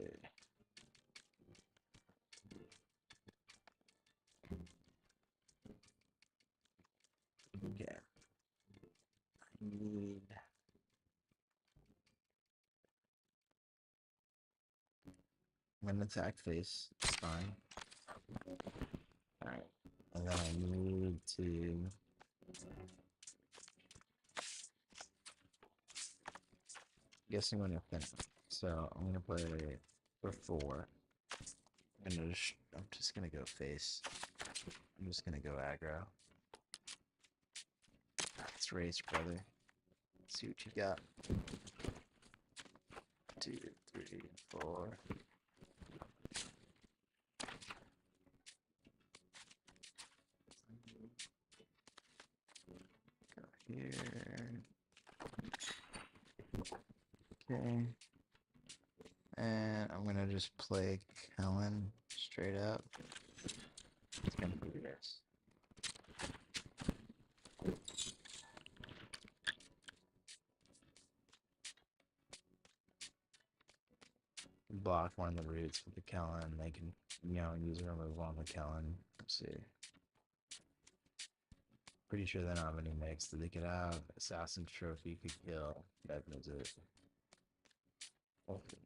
Okay. I need... I'm gonna attack face. It's fine. Alright. And then I need to... Guessing when you're finished. So I'm gonna play for 4. I'm just gonna go face. I'm just gonna go aggro. Let's race, brother. Let's see what you got. 2, 3, 4. Go here. And I'm gonna just play Kellan straight up. It's gonna be this. Block one of the roots with the Kellan. They can, use a remove on the Kellan. Let's see. Pretty sure they don't have any mix that they could have. Assassin Trophy could kill. Niv-Mizzet. Okay.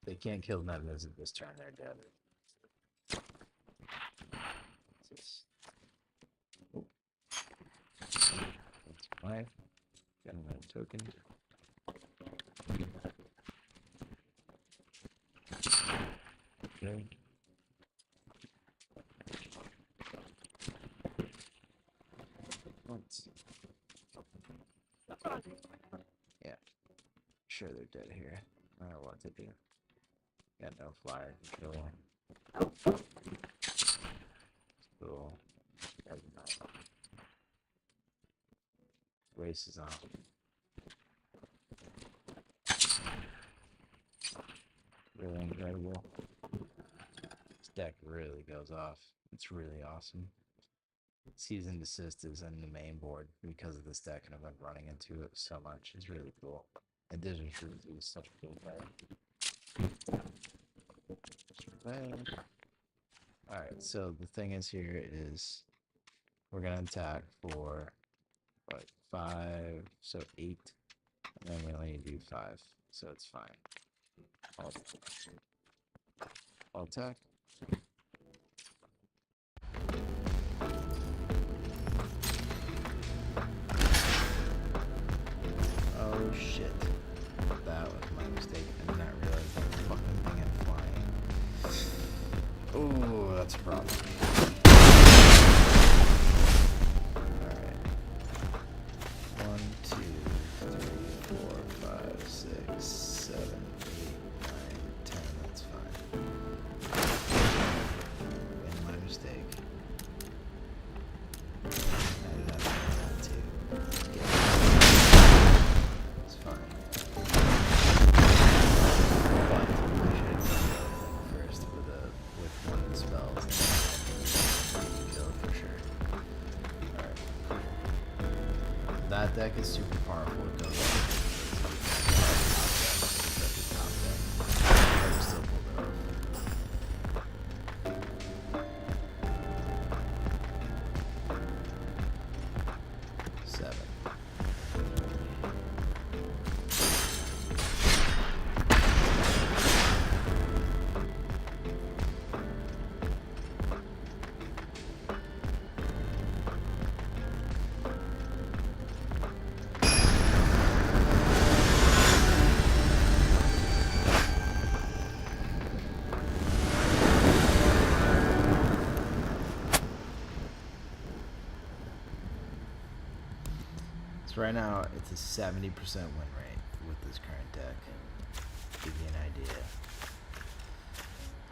They can't kill Niv-Mizzet this turn, they're dead. Oh. That's 5. Got another token. Okay. Once. Yeah. Sure they're dead here. I don't know what to do. Got no flyer control. Cool. Race is on. Really incredible. This deck really goes off. It's really awesome. Season Desist is in the main board because of this deck, and I've been running into it so much. It's really cool. And Digital Truth is such a cool player. Alright, so the thing is here is we're gonna attack for what, 5, so 8, and then we only need to do 5, so it's fine. I'll attack. Oh shit. That was my mistake. I did not realize that fucking thing had flying. Oh, that's a problem. Alright. 1, 2, 3, 4, 5, 6, 7, 8, 9, 10. That's fine. And my mistake. I did not do that too. It's fine. But I should have done the first with one of the spells. Kill it for sure. Alright. That deck is super powerful. It goes top deck. But we still pulled it off. 7. So right now it's a 70% win rate with this current deck. Give you an idea.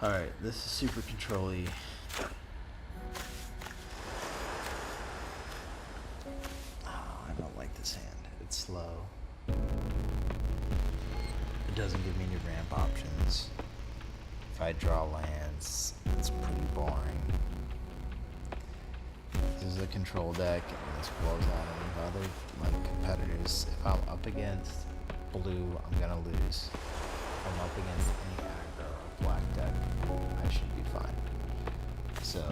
Alright, this is super control-y. Oh, I don't like this hand. It's slow. It doesn't give me any ramp options. If I draw lands, it's pretty boring. This is a control deck, and this blows out any other competitors. If I'm up against blue, I'm gonna lose. If I'm up against any aggro or black deck, I should be fine. So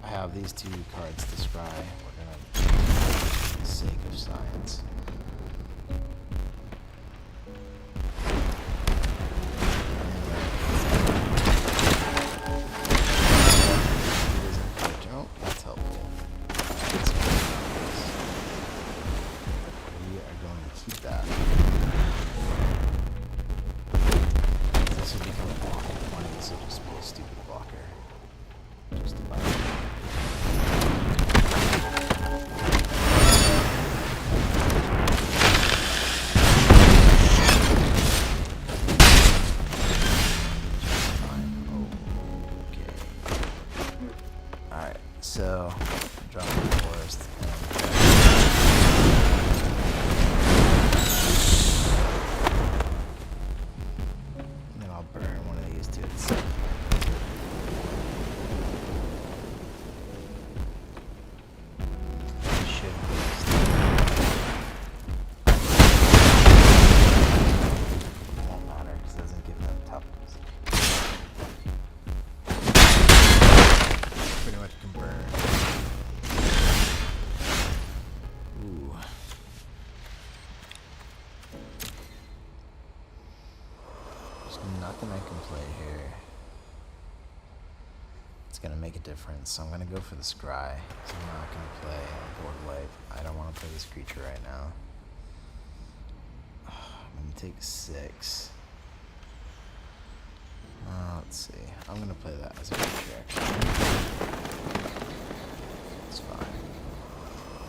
I have these 2 cards to scry. We're gonna, for the sake of science. Oh, that's helpful. We are going to keep that. This will become a blocker. One of these will just be a stupid blocker. Just about. nothing I can play here. It's gonna make a difference, so I'm gonna go for the scry. So I'm not gonna play a board wipe. I don't want to play this creature right now. I'm gonna take 6. Let's see. I'm gonna play that as a creature actually. It's fine.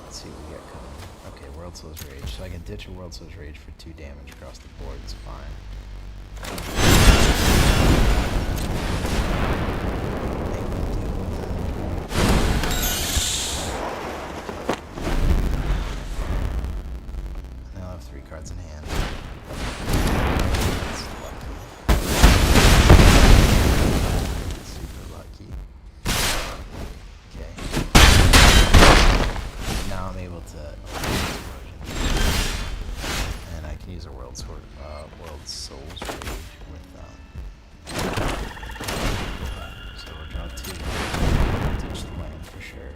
Let's see what we get coming. Okay, Worldsoul's Rage. So I can ditch a Worldsoul's Rage for 2 damage across the board. It's fine. And I'll have 3 cards in hand. Super lucky. Okay. Now I'm able to and I can use a Worldsoul's Rage with so we'll draw 2. Ditch the land for sure.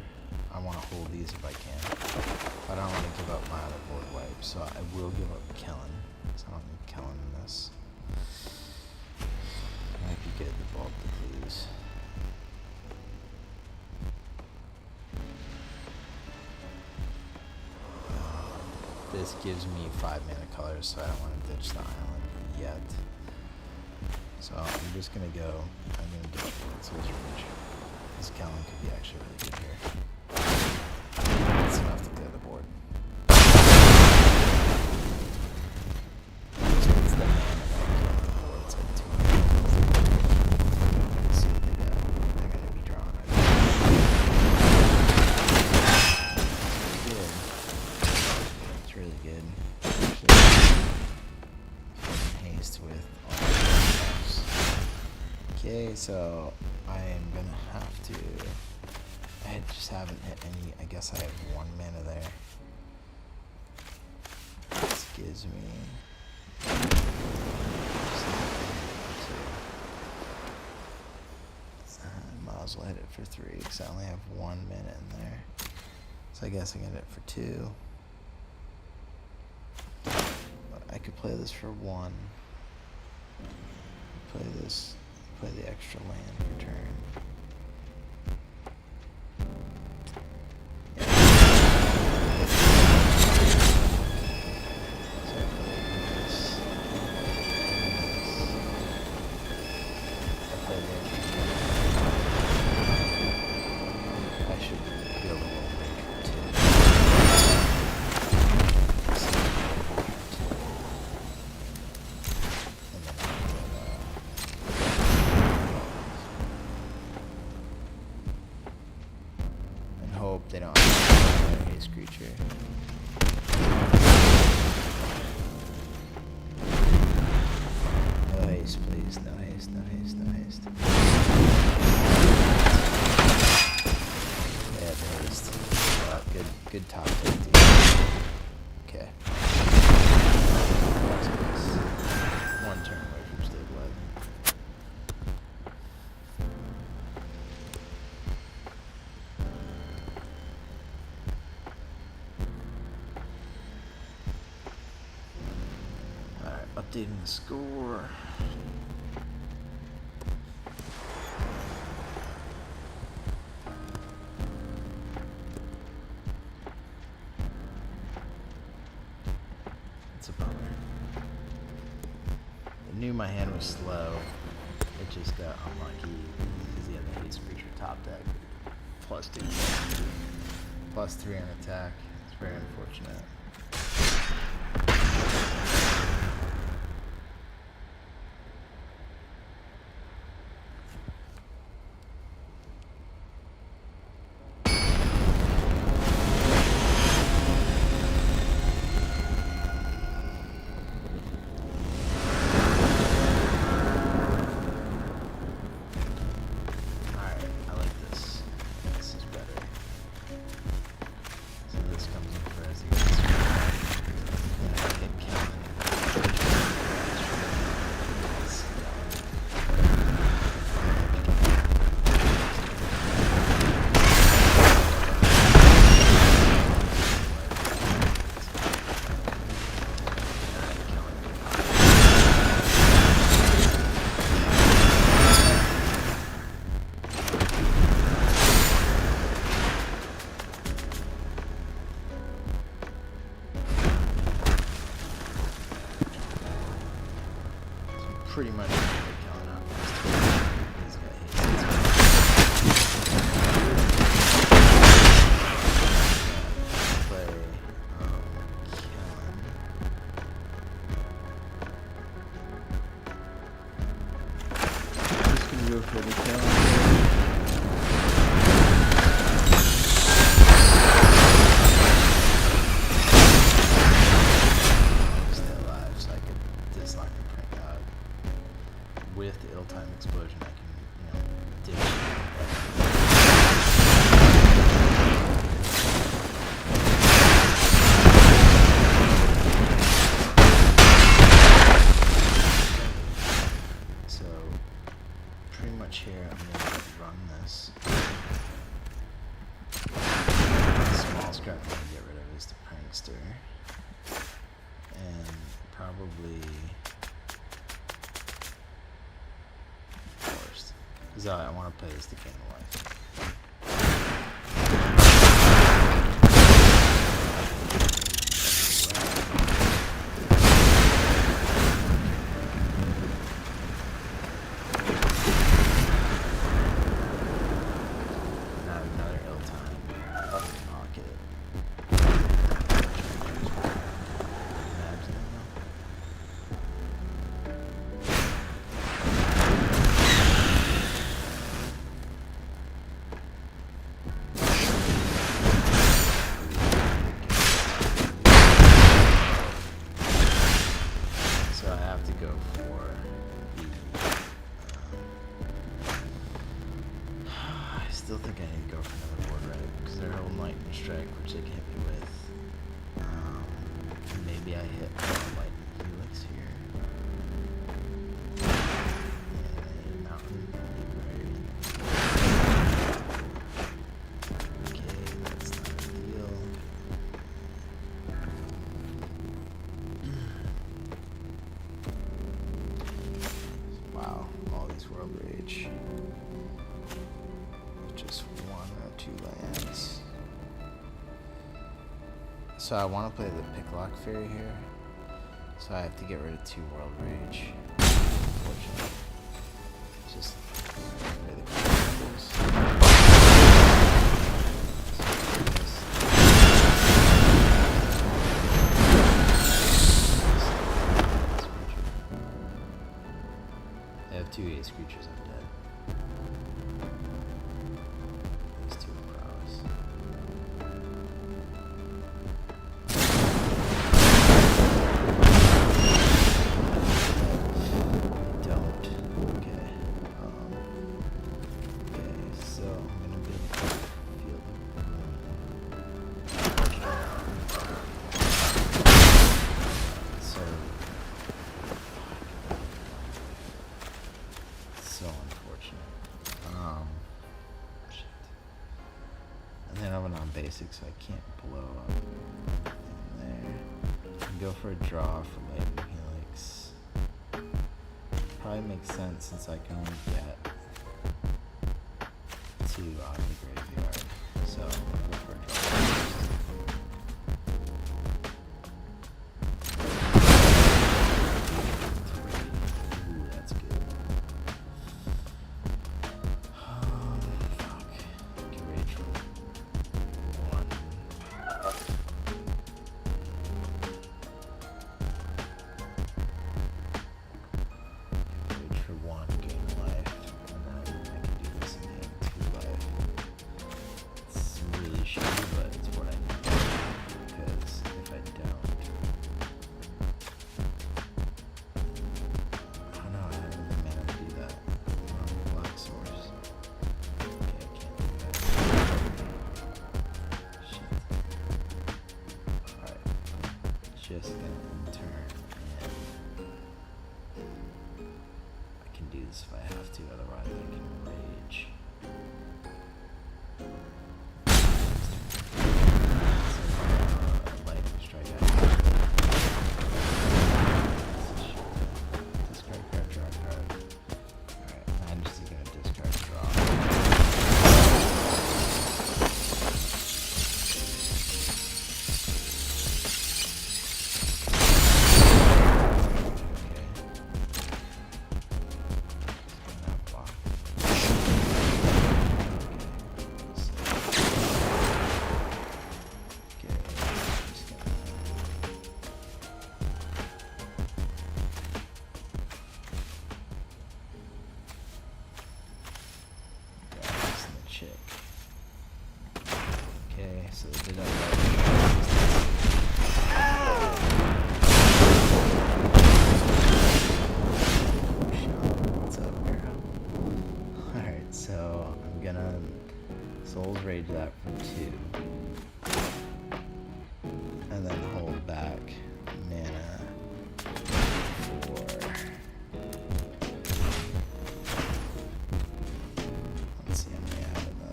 I want to hold these if I can. But I don't want to give up my other board wipe, so I will give up Kellan. So I don't need Kellan in this. Might be good, the bulk to lose. This gives me 5 mana colors, so I don't want to ditch the island yet. So I'm just gonna go. I'm gonna ditch Worldsoul's Rage. This Kellan could be actually really good here. That's enough to clear the board. So it's the mana that I kill the board. It's like 200. Let's see what they got. They're gonna be drawing right now. It's really good. Haste with all the stuffs. Okay, so I am gonna have to. I just haven't hit any. I guess I have 1 mana there. This gives me. I might as well hit it for 3 because I only have 1 mana in there. So I guess I can hit it for 2. But I could play this for 1. Play this. Play the extra land for turn. Yeah. So I play this. I play the extra land. I should be able to roll range for 2. And then hope they don't have a haste creature. No haste, please. No haste, no haste, no haste. Yeah, no haste. Good top pick, dude. Okay. One turn away from stabilizing. Updating the score. It's a bummer. I knew my hand was slow. It just got unlucky because he had the haste creature top deck. +2, +3 on attack. It's very unfortunate. This comes in for as pretty much Kellan out. He's got play Kellan. Just gonna go for the Kellan. With the ill-timed explosion, I can, dig it. So, pretty much here, I'm going to run this. The small scrap I'm going to get rid of is the Prankster. And probably... because I want to play as the King of Life. Not another ill time. I'll get it. Which they can hit me with. Maybe I hit Lightning Helix here. And Mountain Library. Okay, that's not a deal. Wow, all these World Rage. Just 1 or 2 lands. So I want to play the Picklock Faerie here, so I have to get rid of 2 World Rage. Unfortunately, just play the controls. They have 2 ace creatures. I'm dead. These 2 are prowess. Basic, so I can't blow up in there. Go for a draw for Lightning Helix. Probably makes sense since I can only get 2 out of the graveyard. So I'm gonna go for a draw. Ooh, that's good. Just gonna turn, and I can do this if I have to, otherwise I can rage. Lightning strike out. Discard card, draw card. Alright, I'm just gonna discard draw. out for 2. And then hold back mana for... Let's see how many I have in the...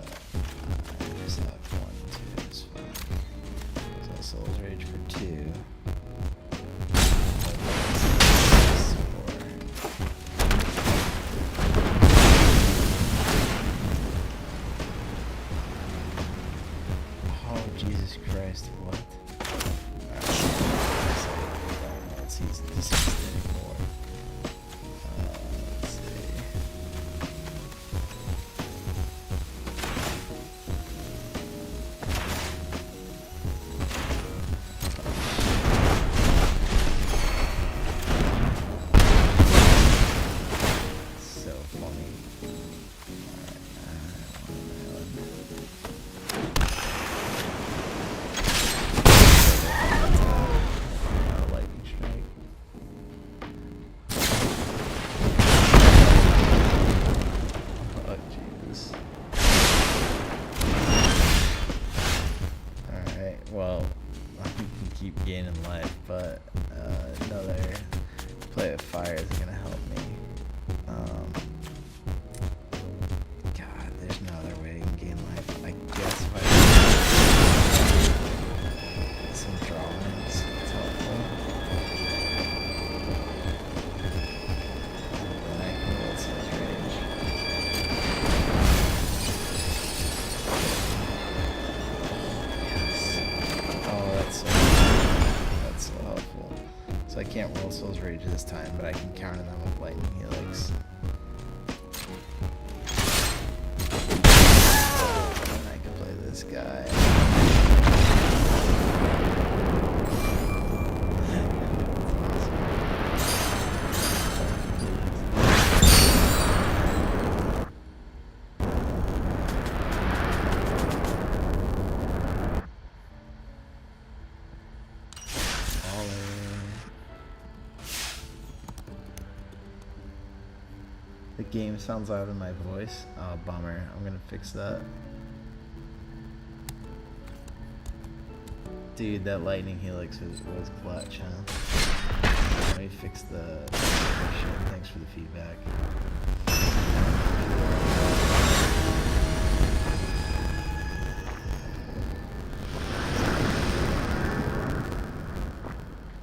I just have 1, 2, it's fine. So Soul's Rage for 2. Oh, Jesus Christ, what? Let's see, this is 34. Let's see. So funny. Lightning strike. Oh Jesus. Alright, well, I can keep gaining life, but another play of fire is gonna help me. God, there's no other way to gain life. I guess if I some drawings, it's helpful. Then I can Worldsoul's Rage. Yes. Oh, that's so helpful. So I can't Worldsoul's Rage this time, but I can counter them with Lightning Helix. And I can play this guy. The game sounds loud in my voice. Oh, bummer. I'm gonna fix that. Dude, that Lightning Helix was clutch, huh? Let me fix the shit. Thanks for the feedback.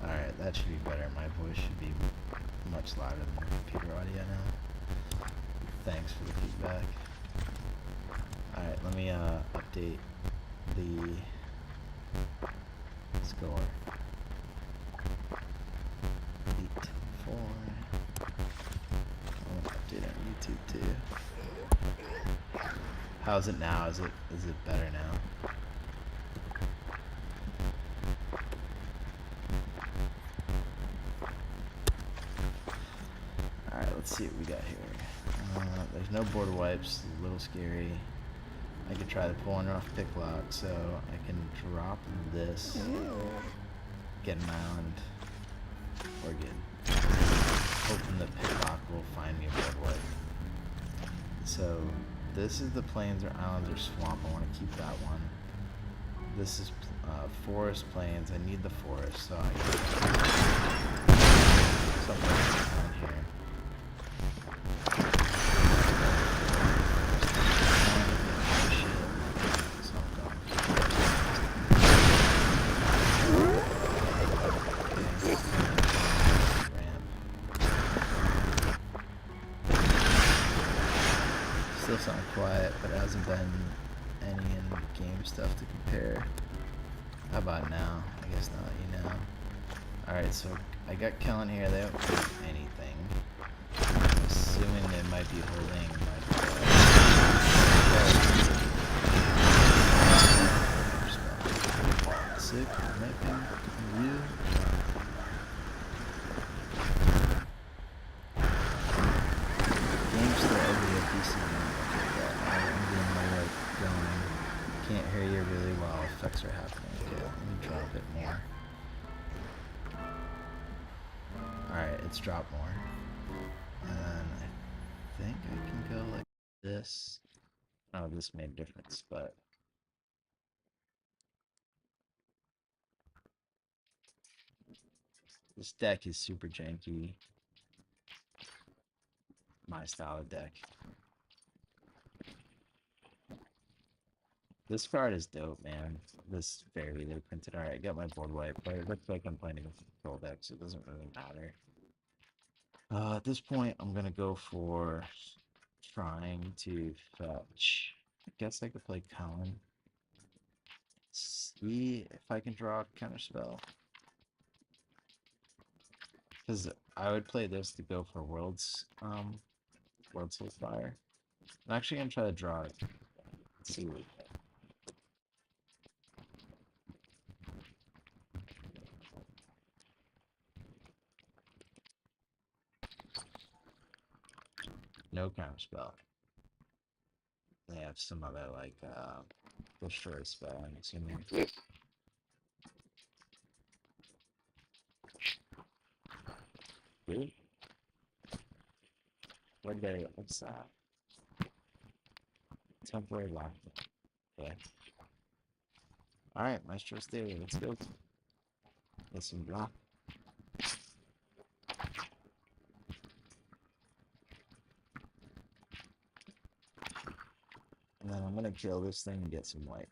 Alright, that should be better. My voice should be much louder than the computer audio now. Thanks for the feedback. Alright, let me update the score. 8-4. I'm gonna update on YouTube too. How's it now? Is it better now? Alright, let's see what we got here. There's no board wipes, a little scary. I could try to pull one off Picklock, so I can drop this, get an island, or good. Hoping that Picklock will find me a board wipe. So this is the plains or islands or swamp. I want to keep that one. This is forest plains. I need the forest, so I can something down here. Still sound quiet, but it hasn't been any in-game stuff to compare. How about now? I guess now that you know. Alright, so I got Kellan here. They don't do anything. I'm assuming they might be holding my sick, might be you. Game's still over a decent amount. I'm getting my work going. Can't hear you really well. Effects are happening. Okay, let me drop it more. Alright, it's dropped more. And I think I can go like this. Oh, this made a difference, but This deck is super janky. My style of deck. This card is dope, man. This Faerie they printed. Alright, I got my board wipe, but it looks like I'm playing against a control deck, so it doesn't really matter. At this point, I'm gonna go for trying to fetch. I guess I could play Kellan. See if I can draw a counter spell. Because I would play this to go for Worldsoul Fire. I'm actually gonna try to draw it. Let's see what we get. No counter spell. They have some other like destroy spell, I'm assuming. Really? What day? What's that? Temporary lockdown. Okay. Alright, Maestros Theater, let's go. Get some block. And then I'm gonna kill this thing and get some white.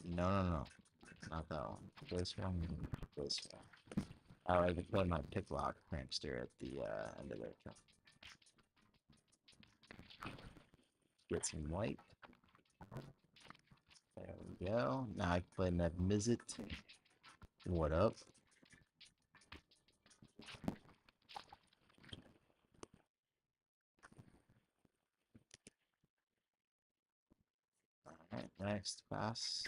No. Not that one. This one. This one. I like to play my Picklock Prankster at the end of their turn. Get some white. There we go. Now I can play Niv-Mizzet. What up? Alright, next pass.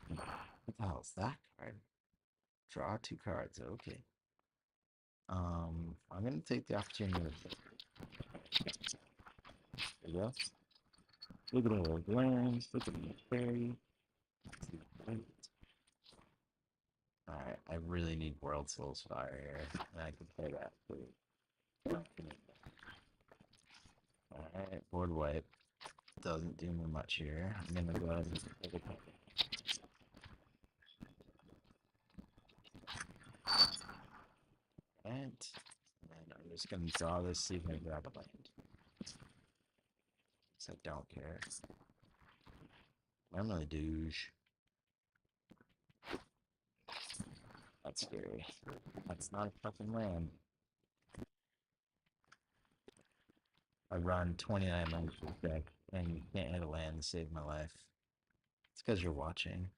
What the hell is that card? Draw 2 cards, okay. I'm gonna take the opportunity to there we go. Look at all those lands, look at the Faerie. Alright, I really need Worldsoul's Fire here, and I can play that too. Alright, board wipe. Doesn't do me much here. I'm gonna go ahead and take a couple. And I'm just gonna draw this, see if I can grab a land. Because I don't care. I'm really douche. That's scary. That's not a fucking land. I run 29 lands with this deck, and you can't hit a land to save my life. It's because you're watching.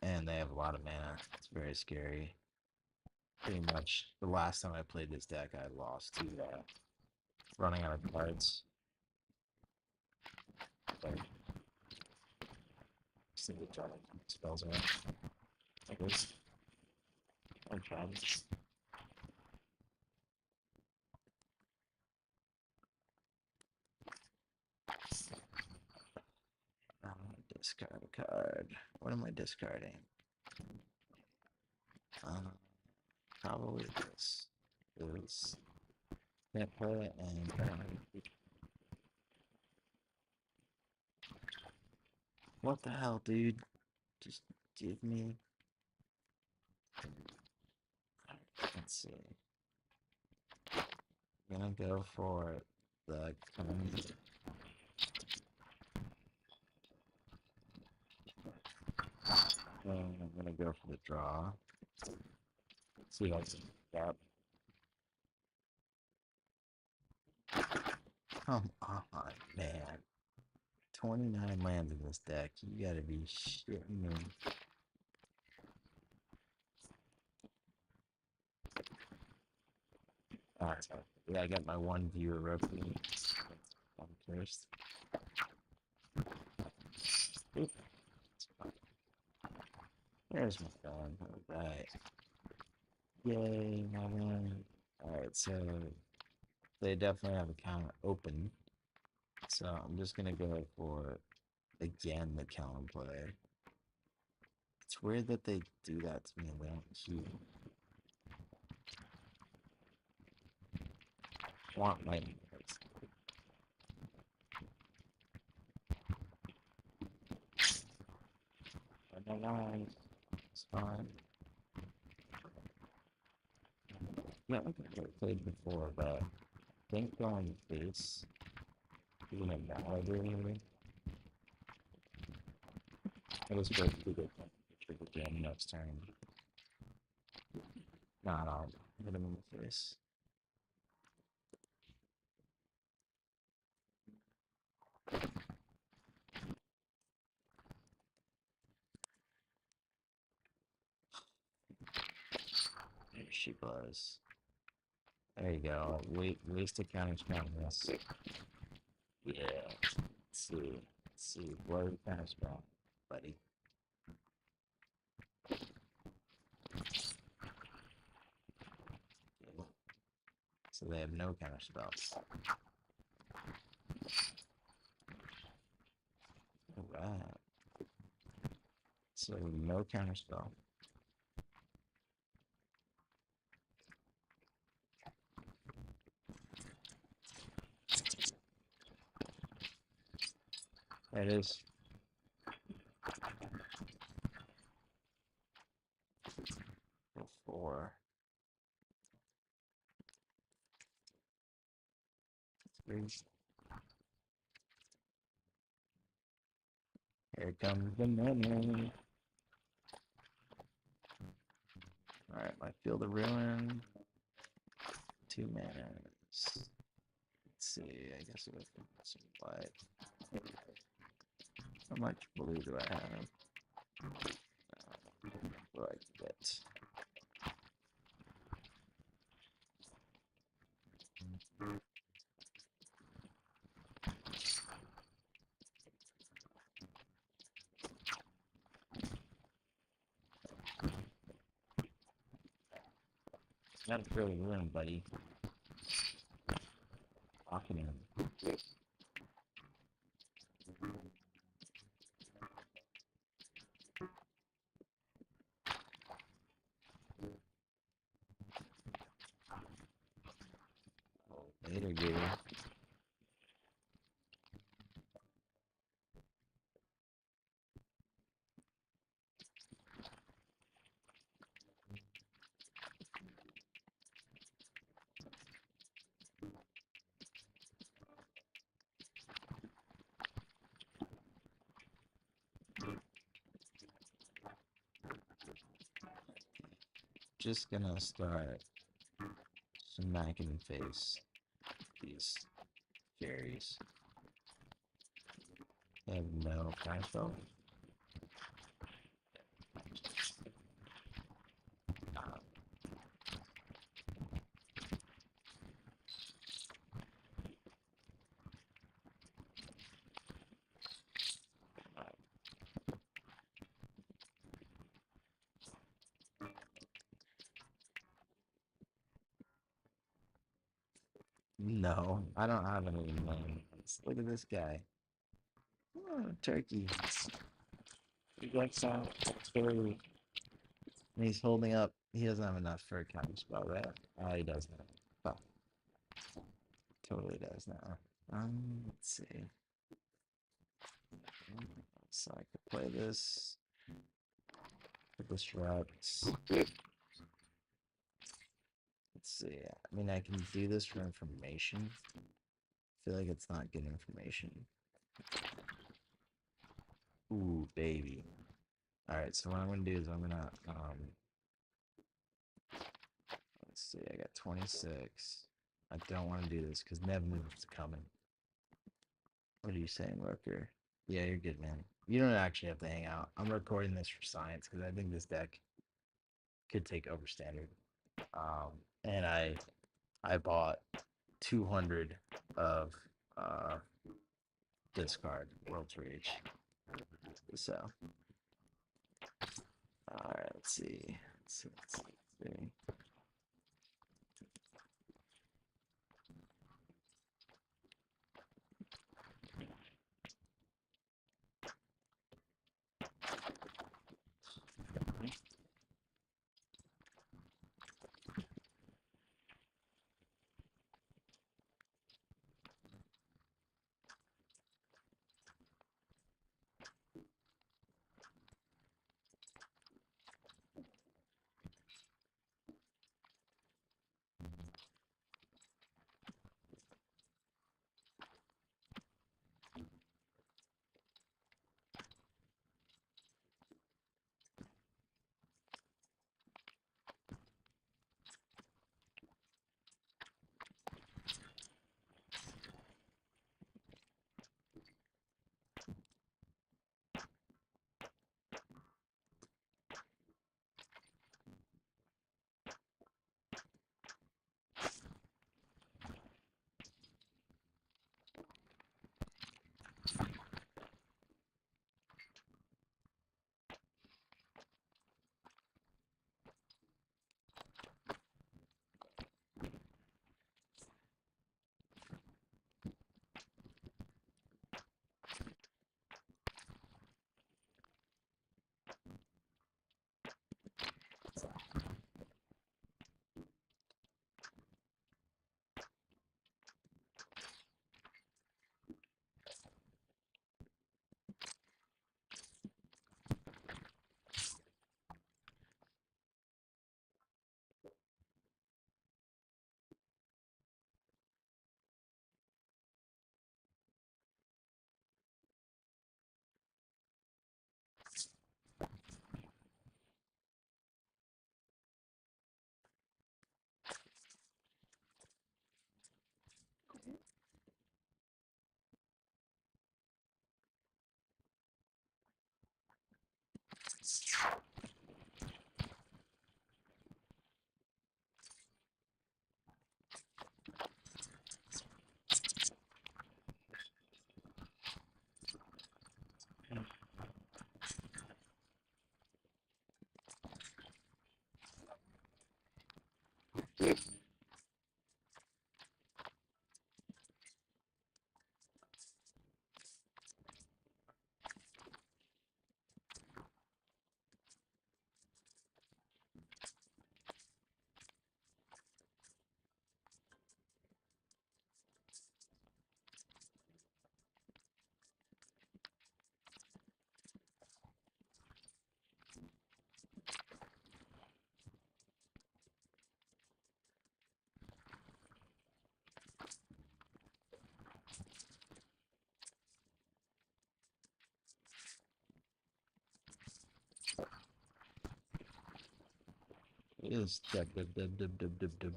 And they have a lot of mana. It's very scary. Pretty much the last time I played this deck, I lost to running out of cards. But simply try to spells around. Like this. I tried this. I'm gonna discard a card. What am I discarding? Probably this. Because can't play it and I don't have a What the hell, dude? Just give me. Let's see. I'm gonna go for the and I'm gonna go for the draw. See what I can get. Come on, man. 29 lands in this deck. You gotta be shitting me. Alright, yeah, I got my one viewer rotating. I'm first. There's my gun. Alright. Yay, my man. Alright, so they definitely have a counter open. So I'm just gonna go for again the counter play. It's weird that they do that to me and they don't keep. Want my cards. No. It's fine. Yeah, I've played before, but I think going face, even a Malady, maybe. It was supposed to be good for the game next turn. Nah, no, hit him in the face. There she was. There you go. Waste a counter spell on this. Yeah. Let's see. Let's see. What are the counter spell, buddy? So they have no counter spells. Alright. So no counter spell. There it is. Four. Three. Here comes the money. Alright, my Field of Ruin. 2 manas. Let's see, I guess it was some white. How much blue do I have? What do I get? Not really ruin, buddy. Talking him. Oh, later, dude. Just gonna start smacking in the face these fairies. They have no counterspell. No, I don't have any names. Look at this guy. Oh, turkey. He likes Faerie. And he's holding up. He doesn't have enough for a counterspell, right? Oh, he does now. Well, totally does now. Let's see. So I could play this. Put this Rex. Let's see. I mean, I can do this for information. I feel like it's not good information. Ooh, baby. Alright, so what I'm gonna do is I'm gonna let's see, I got 26. I don't want to do this because Niv-Mizzet's coming. What are you saying, Worker? Yeah, you're good, man. You don't actually have to hang out. I'm recording this for science because I think this deck could take over standard. And I bought 200 of discard World's Rage. So, alright, let's see. Let's see. Is dub dub dub dub dub dub dub.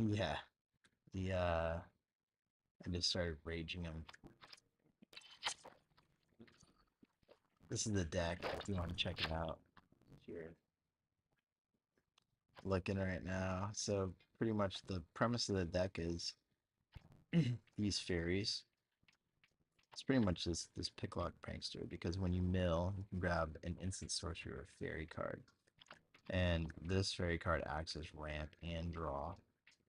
Yeah, the I just started raging him. This is the deck if you want to check it out. If you're looking right now. So pretty much the premise of the deck is these fairies. It's pretty much this Picklock Prankster, because when you mill, you can grab an instant sorcery or a fairy card. And this fairy card acts as ramp and draw.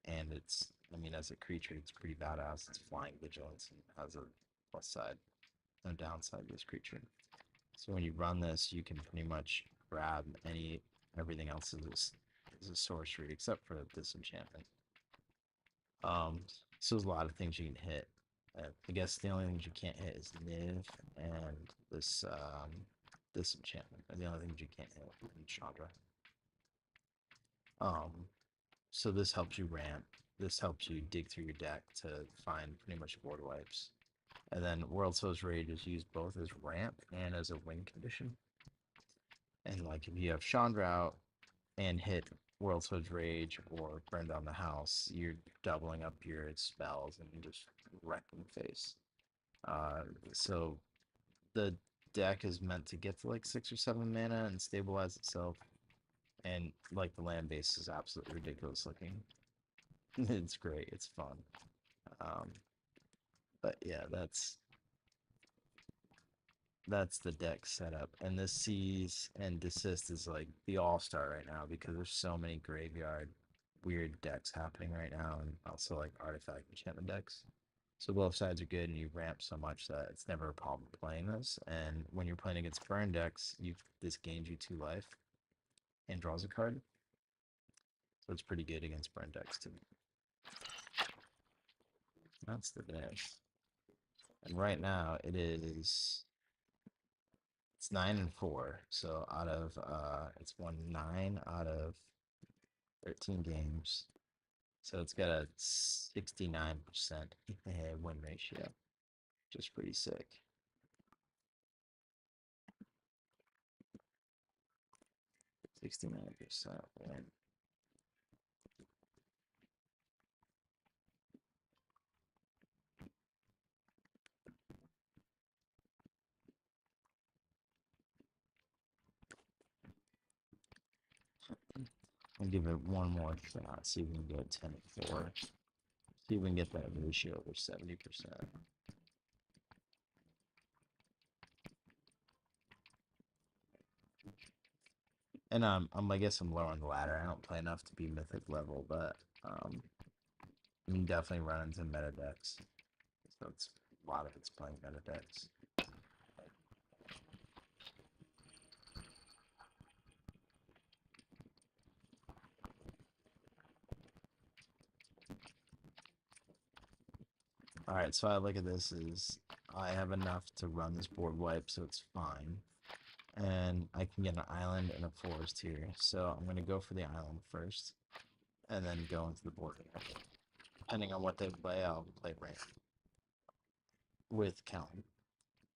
And it's, I mean, as a creature, it's pretty badass. It's flying vigilance and has a plus side, no downside to this creature. So when you run this, you can pretty much grab everything else is a sorcery except for disenchantment. So there's a lot of things you can hit. I guess the only things you can't hit is Niv and this disenchantment are the only things you can't hit in Chandra. So this helps you ramp. This helps you dig through your deck to find pretty much board wipes. And then Worldsoul's Rage is used both as ramp and as a win condition. And like if you have Chandra out and hit Worldsoul's Rage or burn down the house, you're doubling up your spells and just wrecking face. So the deck is meant to get to like 6 or 7 mana and stabilize itself. And like the land base is absolutely ridiculous looking. It's great. It's fun. But yeah, that's the deck setup. And this seize and desist is like the all-star right now because there's so many graveyard weird decks happening right now, and also like artifact enchantment decks. So both sides are good, and you ramp so much that it's never a problem playing this. And when you're playing against burn decks, this gains you 2 life and draws a card. So it's pretty good against burn decks too. That's the deck. And right now it's 9-4. So out of it's won 9 out of 13 games. So it's got a 69% win ratio, which is pretty sick. 69% win. I'll give it one more shot, see if we can get 10-4. See if we can get that ratio over 70%. And I guess I'm low on the ladder. I don't play enough to be mythic level, but you can definitely run into meta decks. So it's a lot of it's playing meta decks. Alright, so I look at this as I have enough to run this board wipe, so it's fine. And I can get an island and a forest here. So I'm going to go for the island first, and then go into the board. Depending on what they play, I'll play ramp with Kellan.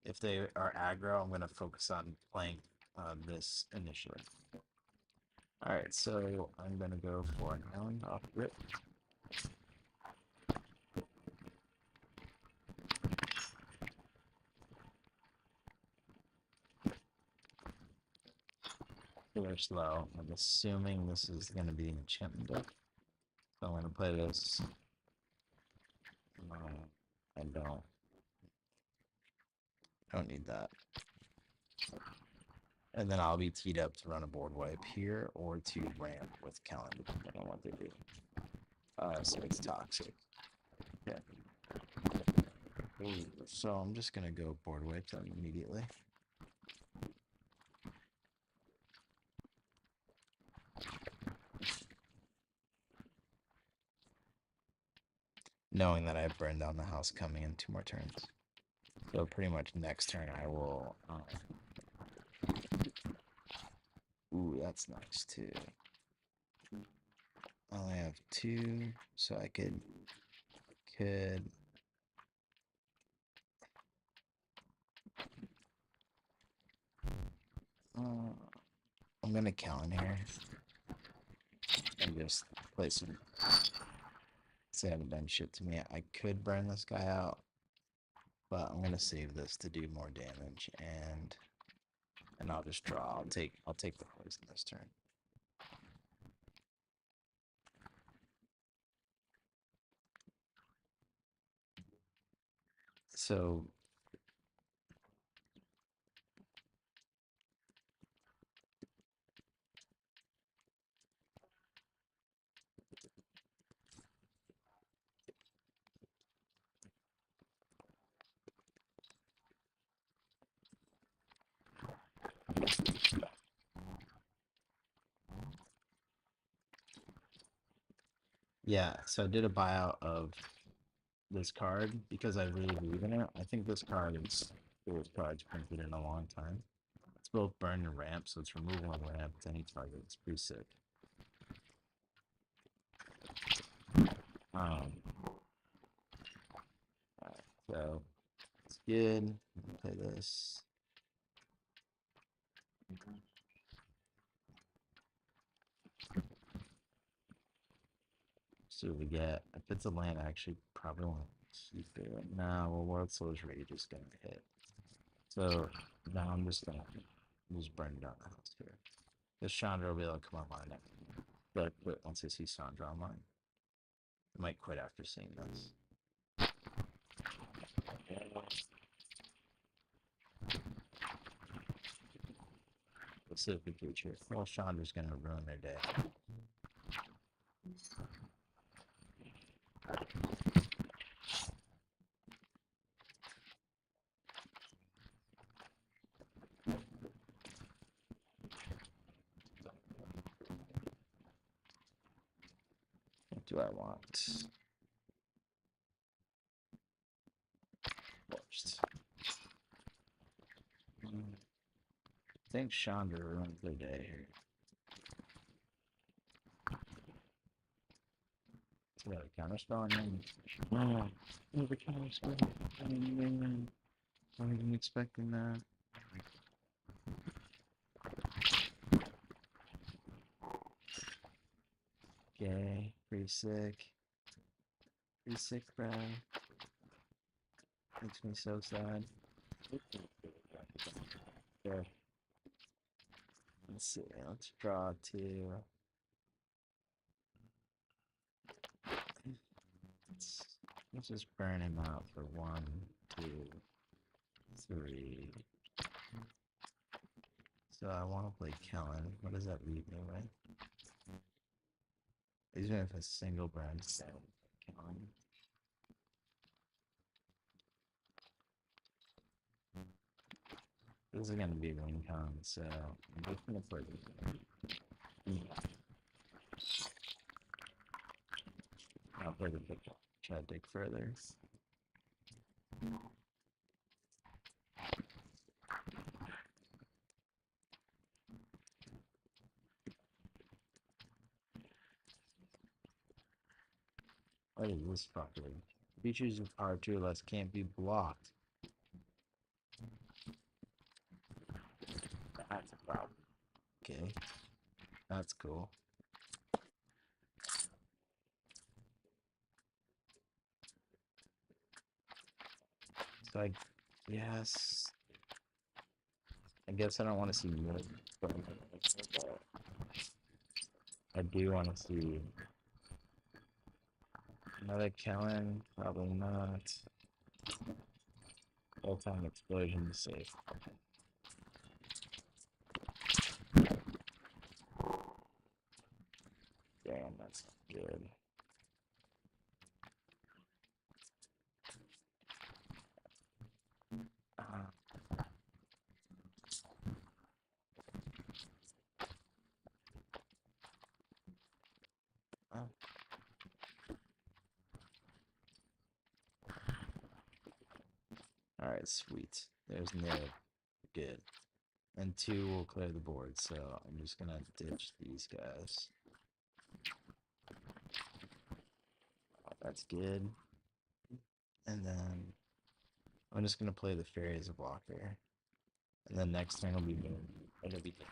If they are aggro, I'm going to focus on playing this initially. Alright, so I'm going to go for an island off rip. They're slow. I'm assuming this is going to be an enchantment deck. So I'm going to play this. I don't need that. And then I'll be teed up to run a board wipe here or to ramp with Kellan, depending on what they do. So it's toxic. Yeah. Ooh, so I'm just going to go board wipe them immediately. Knowing that I burned down the house coming in 2 more turns. So pretty much next turn I will... Ooh, that's nice too. I only have 2, so I could... I'm gonna Kellan here. And just play some... They haven't done shit to me. I could burn this guy out. But I'm gonna save this to do more damage, and I'll just draw. I'll take the poison this turn. So yeah, so I did a buyout of this card because I really believe in it. I think this card is the coolest card printed in a long time. It's both burn and ramp, so it's removal and ramp to any target. It's pretty sick. So it's good. Play this. So we get, if it's a land, I actually probably want to keep it. Nah, well, Worldsoul's Rage is going to hit. So now I'm just going to just burn down the house here. This Chandra will be able to come online next. But quit once I see Chandra online. I might quit after seeing this. Specific creature. Well, Chandra's going to ruin their day. What do I want? Worst. I think Chandra ruins their day here. We got a counterspell on him. Oh, we have a counterspell. I wasn't even expecting that. Okay, pretty sick. Pretty sick, bro. Makes me so sad. Okay. Let's see, let's draw 2. Let's just burn him out for 1, 2, 3. So I want to play Kellan. What does that leave me with? Even if a single brand Kellan. This is gonna be WinCon, so I'm just gonna play this. I'll play the Picklock. Try to dig further. What is this property? Features of R2 or less can't be blocked. That's a problem. Okay. That's cool. So yes. I guess I don't want to see more, but I do want to see another Kellan. Probably not. Full-time explosion is safe. Damn, that's good. Oh. Alright, sweet. There's Niv. Good. And 2 will clear the board, so I'm just gonna ditch these guys. That's good. And then I'm just gonna play the Faerie as a blocker. And then next turn will be good. It'll be good.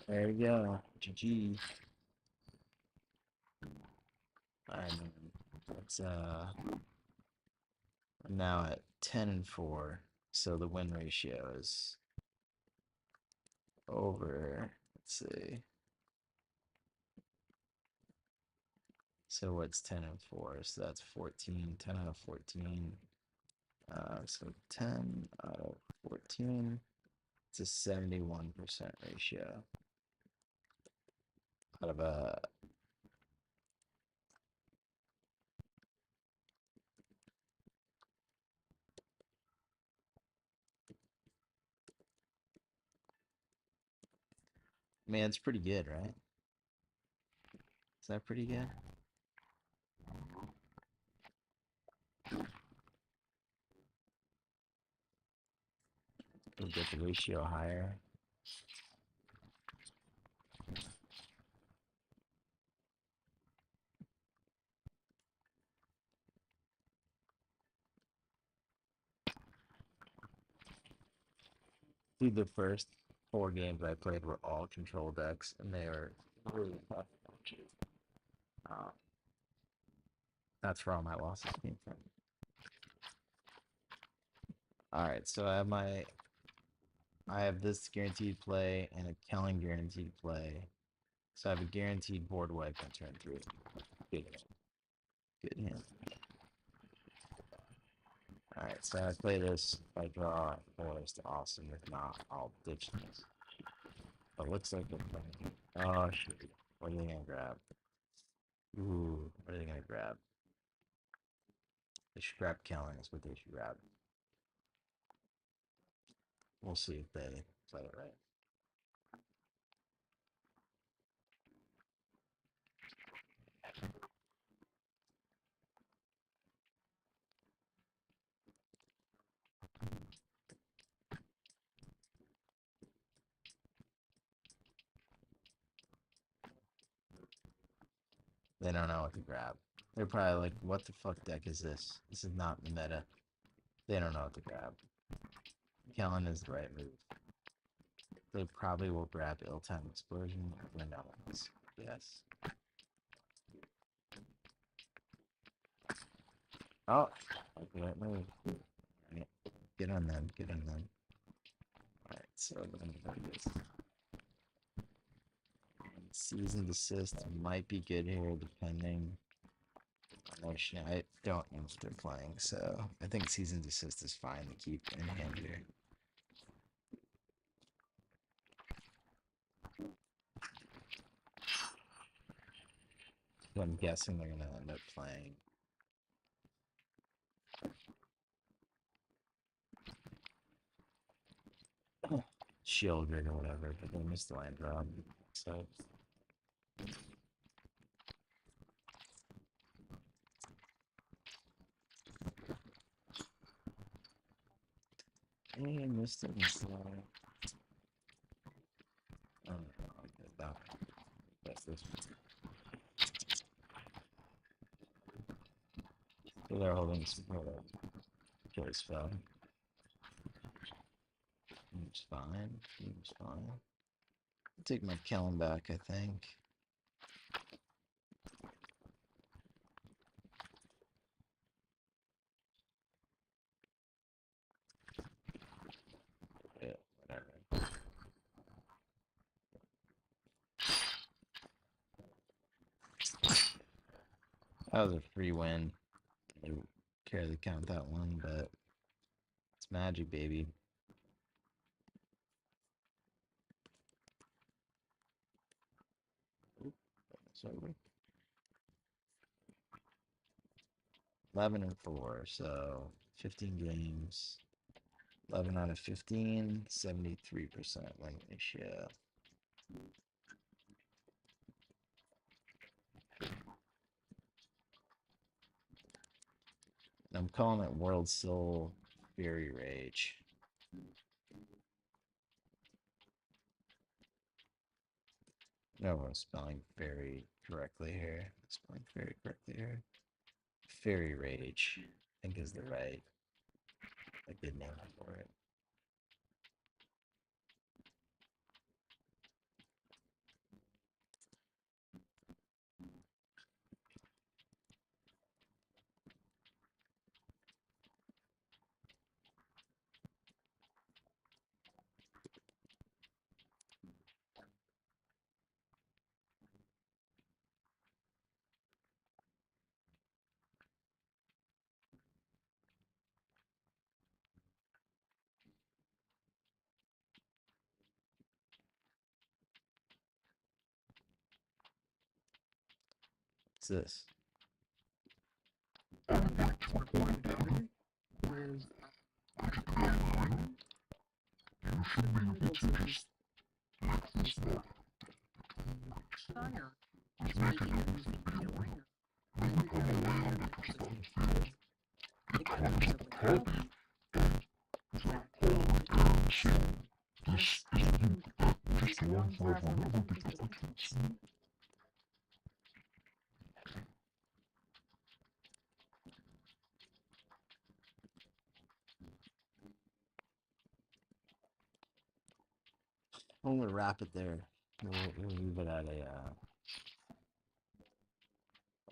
There we go. GG. Alright, let's I'm now at 10-4. So the win ratio is over, let's see. So what's 10-4? So that's 14, 10 out of 14. So 10 out of 14. It's a 71% ratio. Out of a man, it's pretty good, right? Is that pretty good? We'll get the ratio higher. Dude, the first 4 games I played were all control decks, and they were really tough. That's where all my losses came from. Alright, so I have this guaranteed play and a Kellan guaranteed play. So I have a guaranteed board wipe on turn 3. Good. Good hand. Alright, so I play this. If I draw forest, awesome. If not, I'll ditch this. But it looks like they're playing. Oh, shit. What are they gonna grab? Ooh, what are they gonna grab? They should grab Kellan, is what they should grab. We'll see if they play it right. They don't know what to grab. They're probably like, what the fuck deck is this? This is not the meta. They don't know what to grab. Kellan is the right move. They probably will grab Ill-Time Explosion. Yes. Oh, that's the right move. Right. Get on them. Get on them. Alright, so I'm gonna do this. Season Desist might be good here, depending on their I don't know what they're playing, so I think Season Desist is fine to keep in hand here. So I'm guessing they're gonna end up playing. shield rig or whatever, but they missed the land drop. So hey, I missed it. Oh, okay, that. That's this one. So they're holding support up. Killer spell. Seems fine. Seems fine. I'll take my Kellan back, I think. Yeah, whatever. That was a free win. I don't care to count that one, but it's magic, baby. Oop, that's over. 11-4, so 15 games. 11 out of 15, 73% win ratio. And I'm calling it Worldsoul Faerie Rage. No, I'm spelling Faerie correctly here. I'm spelling Faerie correctly here. Faerie Rage, I think is the right, a good name for it. What's this? I'm gonna wrap it there. We'll leave it at a.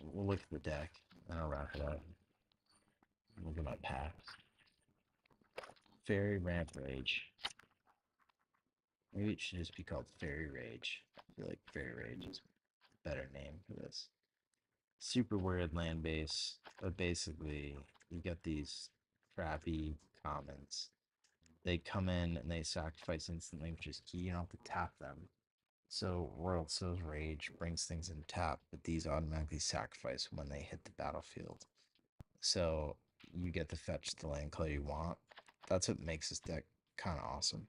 We'll look at the deck, and I'll wrap it up. Look at my packs. Fairy Ramp Rage. Maybe it should just be called Fairy Rage. I feel like Fairy Rage is a better name for this. Super weird land base, but basically you get these crappy commons. They come in and they sacrifice instantly, which is key. You don't have to tap them. So Worldsoul's Rage brings things in tap, but these automatically sacrifice when they hit the battlefield. So you get to fetch the land color you want. That's what makes this deck kind of awesome.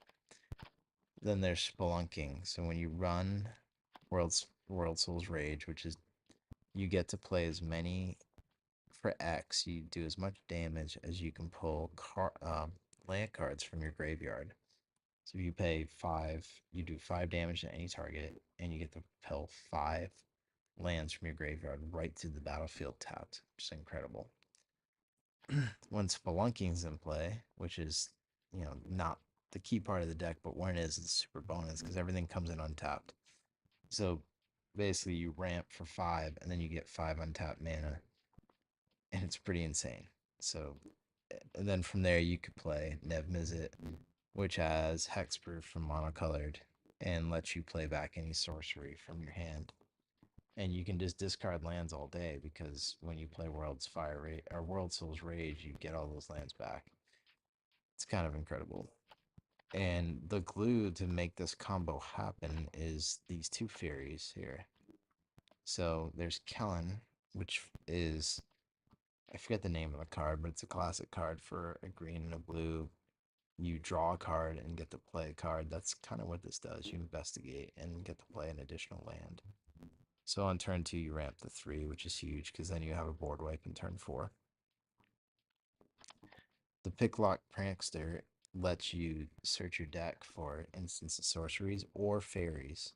Then there's Spelunking. So when you run Worldsoul's Rage, which is you get to play as many for X. You do as much damage as you can pull land cards from your graveyard. So if you pay 5, you do 5 damage to any target, and you get to pull 5 lands from your graveyard right through the battlefield tapped, which is incredible. When Spelunking's in play, which is, not the key part of the deck, but when it is, it's super bonus because everything comes in untapped. So basically, you ramp for 5, and then you get 5 untapped mana, and it's pretty insane. So, and then from there, you could play Niv-Mizzet, which has hexproof from monocolored and lets you play back any sorcery from your hand. And you can just discard lands all day because when you play Worldsoul's Rage, you get all those lands back. It's kind of incredible. And the glue to make this combo happen is these 2 fairies here. So there's Kellan, which is, I forget the name of the card, but it's a classic card for a green and a blue you draw a card and get to play a card. That's kind of what this does. You investigate and get to play an additional land. So on turn 2, you ramp the 3, which is huge because then you have a board wipe in turn 4. The Picklock Prankster lets you search your deck for instants of sorceries or fairies.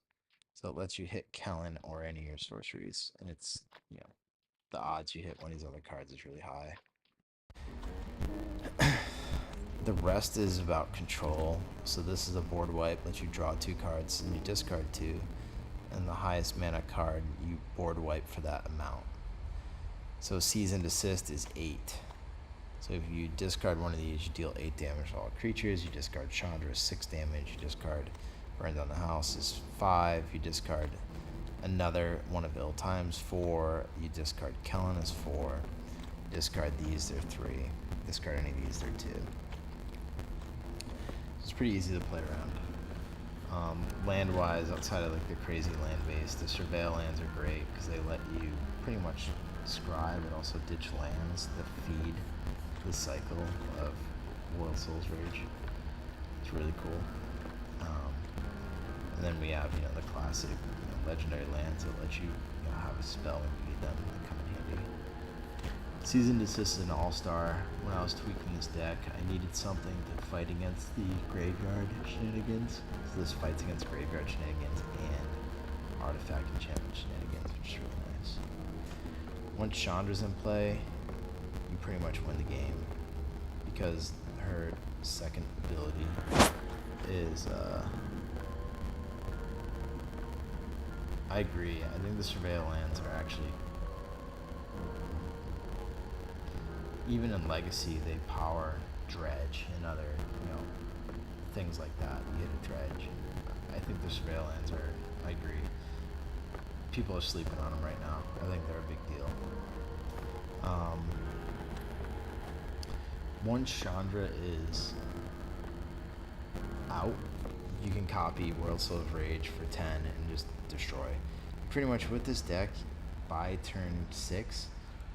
So it lets you hit Kellan or any of your sorceries. And it's, the odds you hit one of these other cards is really high. The rest is about control. So this is a board wipe, lets you draw 2 cards and you discard 2. And the highest mana card, you board wipe for that amount. So Seasoned Assist is 8. So if you discard one of these, you deal 8 damage to all creatures. You discard Chandra is 6 damage. You discard Burn Down the House is 5. You discard another one of Ill Times 4. You discard Kellan is 4. Discard these, they're 3. Discard any of these, they're 2. It's pretty easy to play around. Land-wise, outside of like the crazy land base, the surveil lands are great because they let you pretty much scribe and also ditch lands that feed the cycle of Worldsoul's Rage. It's really cool. And then we have, the classic legendary lands that let you, have a spell and beat them that come in handy. Seasoned Assist is an all-star. When I was tweaking this deck, I needed something to fight against the graveyard shenanigans. So this fights against graveyard shenanigans and artifact enchantment shenanigans, which is really nice. Once Chandra's in play, you pretty much win the game because her second ability is I agree. I think the surveil lands are actually, even in Legacy, they power Dredge and other, things like that. You hit a Dredge. I think the surveil lands are, I agree. People are sleeping on them right now. I think they're a big deal. Once Chandra is out, you can copy Worldsoul's Rage for 10 and just destroy. Pretty much with this deck, by turn 6,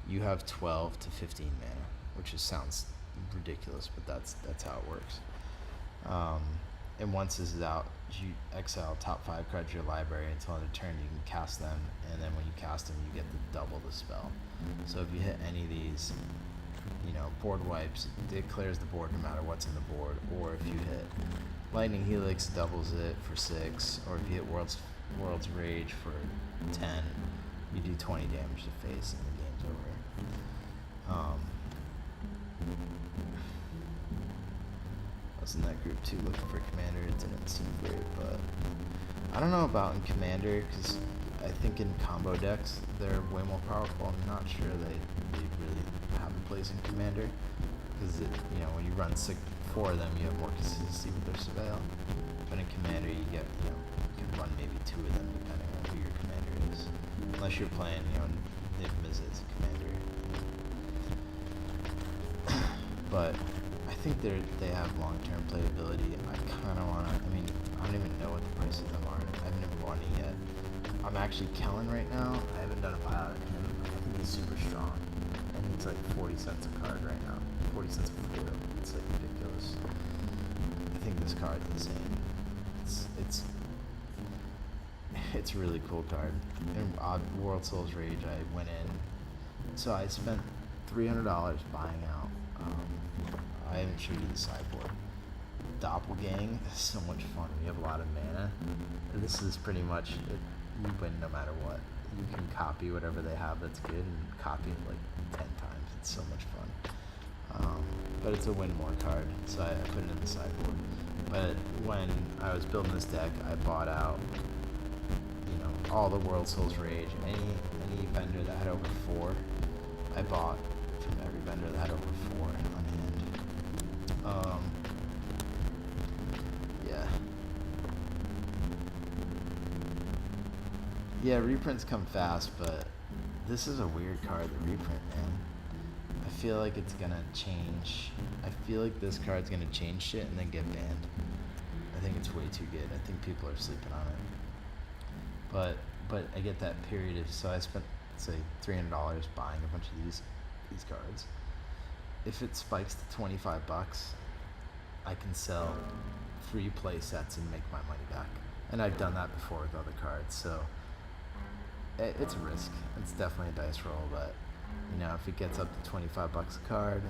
you have 12 to 15 mana, which sounds ridiculous, but that's how it works. And once this is out, you exile top 5 cards of your library until end of turn. You can cast them, and then when you cast them, you get to double the spell. So if you hit any of these, board wipes, it clears the board no matter what's in the board. Or if you hit Lightning Helix, doubles it for 6. Or if you hit World's Rage for 10, you do 20 damage to face, and the game's over. I was in that group too looking for Commander. It didn't seem great, but I don't know about in Commander because I think in combo decks they're way more powerful. I'm not sure they really have a place in Commander because when you run 4 of them, you have more consistency with their surveil. But in Commander, you get you can run maybe 2 of them depending on who your commander is, unless you're playing Niv-Mizzet as a commander. But I think they have long-term playability. I kind of want to. I don't even know what the prices of them are. I've never bought any yet. I'm actually Kellan right now. I haven't done a pilot on him. I think he's super strong, and he's like 40 cents a card right now. 40 cents a foil. It's like ridiculous. I think this card's insane. It's a really cool card. In Worldsoul's Rage, I went in. So I spent $300 buying out. I haven't showed you the sideboard. Doppelgang is so much fun. We have a lot of mana. This is pretty much it. You win no matter what. You can copy whatever they have that's good and copy it like 10 times. It's so much fun. But it's a win more card, so I put it in the sideboard. But when I was building this deck, I bought out, all the Worldsoul's Rage. Any vendor that had over 4, I bought from every vendor that had over 4 on hand. Yeah, reprints come fast, but this is a weird card, the reprint, man. I feel like it's gonna change. I feel like this card's gonna change shit and then get banned. I think it's way too good. I think people are sleeping on it. But I get that period of, so I spent, say, $300 buying a bunch of these cards. If it spikes to $25, I can sell 3 play sets and make my money back. And I've done that before with other cards, so it's a risk. It's definitely a dice roll, but you know, if it gets up to $25 a card,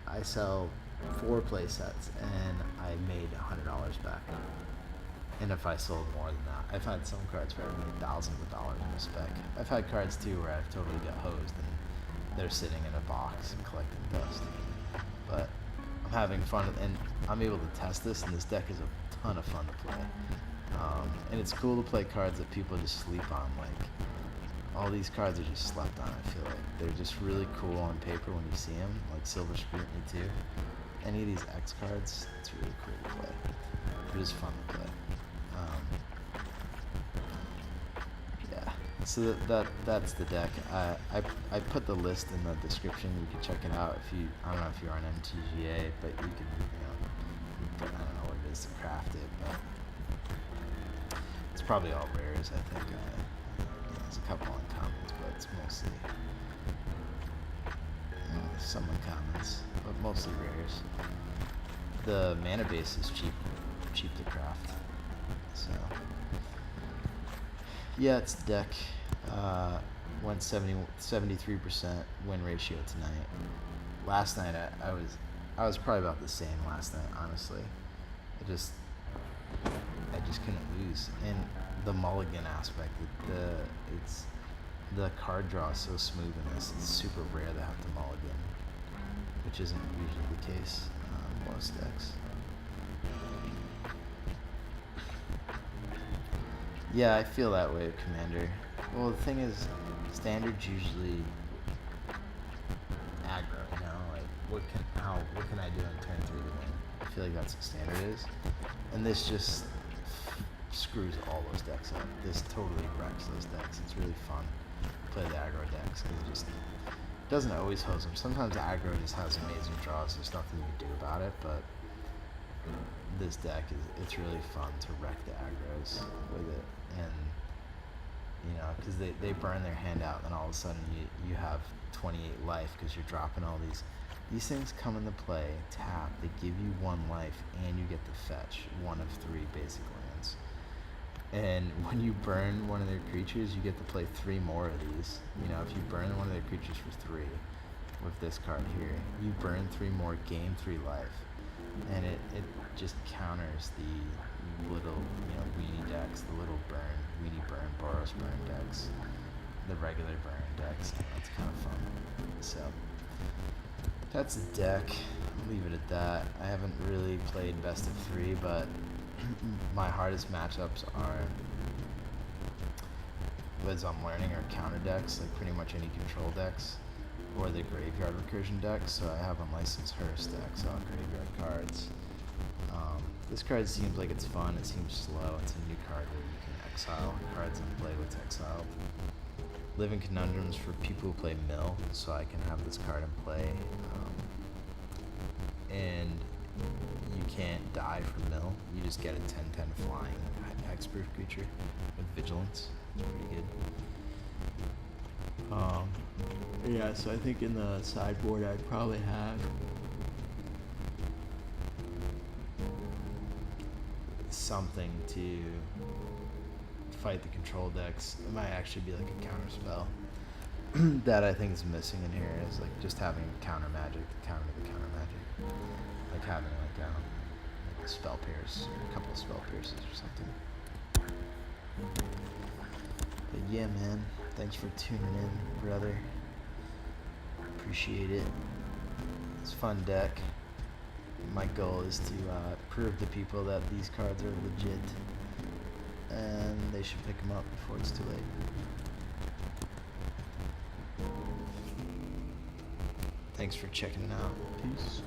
I sell 4 play sets and I made $100 back. And if I sold more than that, I've had some cards where I made thousands of dollars in a spec. I've had cards too where I've totally got hosed and they're sitting in a box and collecting dust. But I'm having fun, and I'm able to test this, and this deck is a ton of fun to play. And it's cool to play cards that people just sleep on. Like, all these cards are just slept on, I feel like. They're just really cool on paper when you see them, like Silver Scrutiny too. Any of these X cards, it's really cool to play. It is fun to play. Yeah, so that's the deck. I put the list in the description. You can check it out if you, I don't know if you're on MTGA, but you can, I don't know what it is to craft it, but it's probably all rares, I think. There's a couple uncommons, but it's mostly some uncommons, but mostly rares. The mana base is cheap to craft. So yeah, it's the deck. Went 73% win ratio tonight. Last night I was probably about the same last night, honestly. I just couldn't lose. And the mulligan aspect, the card draw is so smooth in this. It's super rare to have to mulligan, which isn't usually the case in most decks. Yeah, I feel that way, Commander. Well, the thing is, standard's usually aggro, you know? Like, what can I do in turn 3 to win? I feel like that's what standard is. And this just screws all those decks up. This totally wrecks those decks. It's really fun to play the aggro decks, because it just doesn't always hose them. Sometimes the aggro just has amazing draws. There's nothing you can do about it, but this deck it's really fun to wreck the aggros with it. And you know, because they burn their hand out, and all of a sudden you have 28 life because you're dropping all these things come into play, tap, they give you 1 life, and you get to fetch 1 of 3 basic lands. And when you burn one of their creatures, you get to play 3 more of these. You know, if you burn one of their creatures for 3 with this card here, you burn 3 more, gain 3 life. And it just counters the little, weenie decks, the little burn, weenie burn, Boros burn decks, the regular burn decks. It's kind of fun. So that's the deck. I'll leave it at that. I haven't really played best of 3, but my hardest matchups are, as I'm learning, are counter decks, like pretty much any control decks, or the graveyard recursion decks. So I have Unlicensed Hearse decks, so graveyard cards. This card seems like it's fun. It seems slow. It's a new card where you can exile cards and play what's exiled. Living Conundrums for people who play Mill, so I can have this card in play. And you can't die from Mill. You just get a 10/10 flying hexproof creature with Vigilance. It's pretty good. Yeah, so I think in the sideboard I'd probably have something to fight the control decks. It might actually be like a counter spell that I think is missing in here, is like just having counter magic to counter the counter magic, like having like a spell pierce, or a couple of spell pierces or something. But yeah, man, thanks for tuning in, brother. Appreciate it. It's a fun deck. My goal is to prove to people that these cards are legit, and they should pick them up before it's too late. Thanks for checking it out. Peace.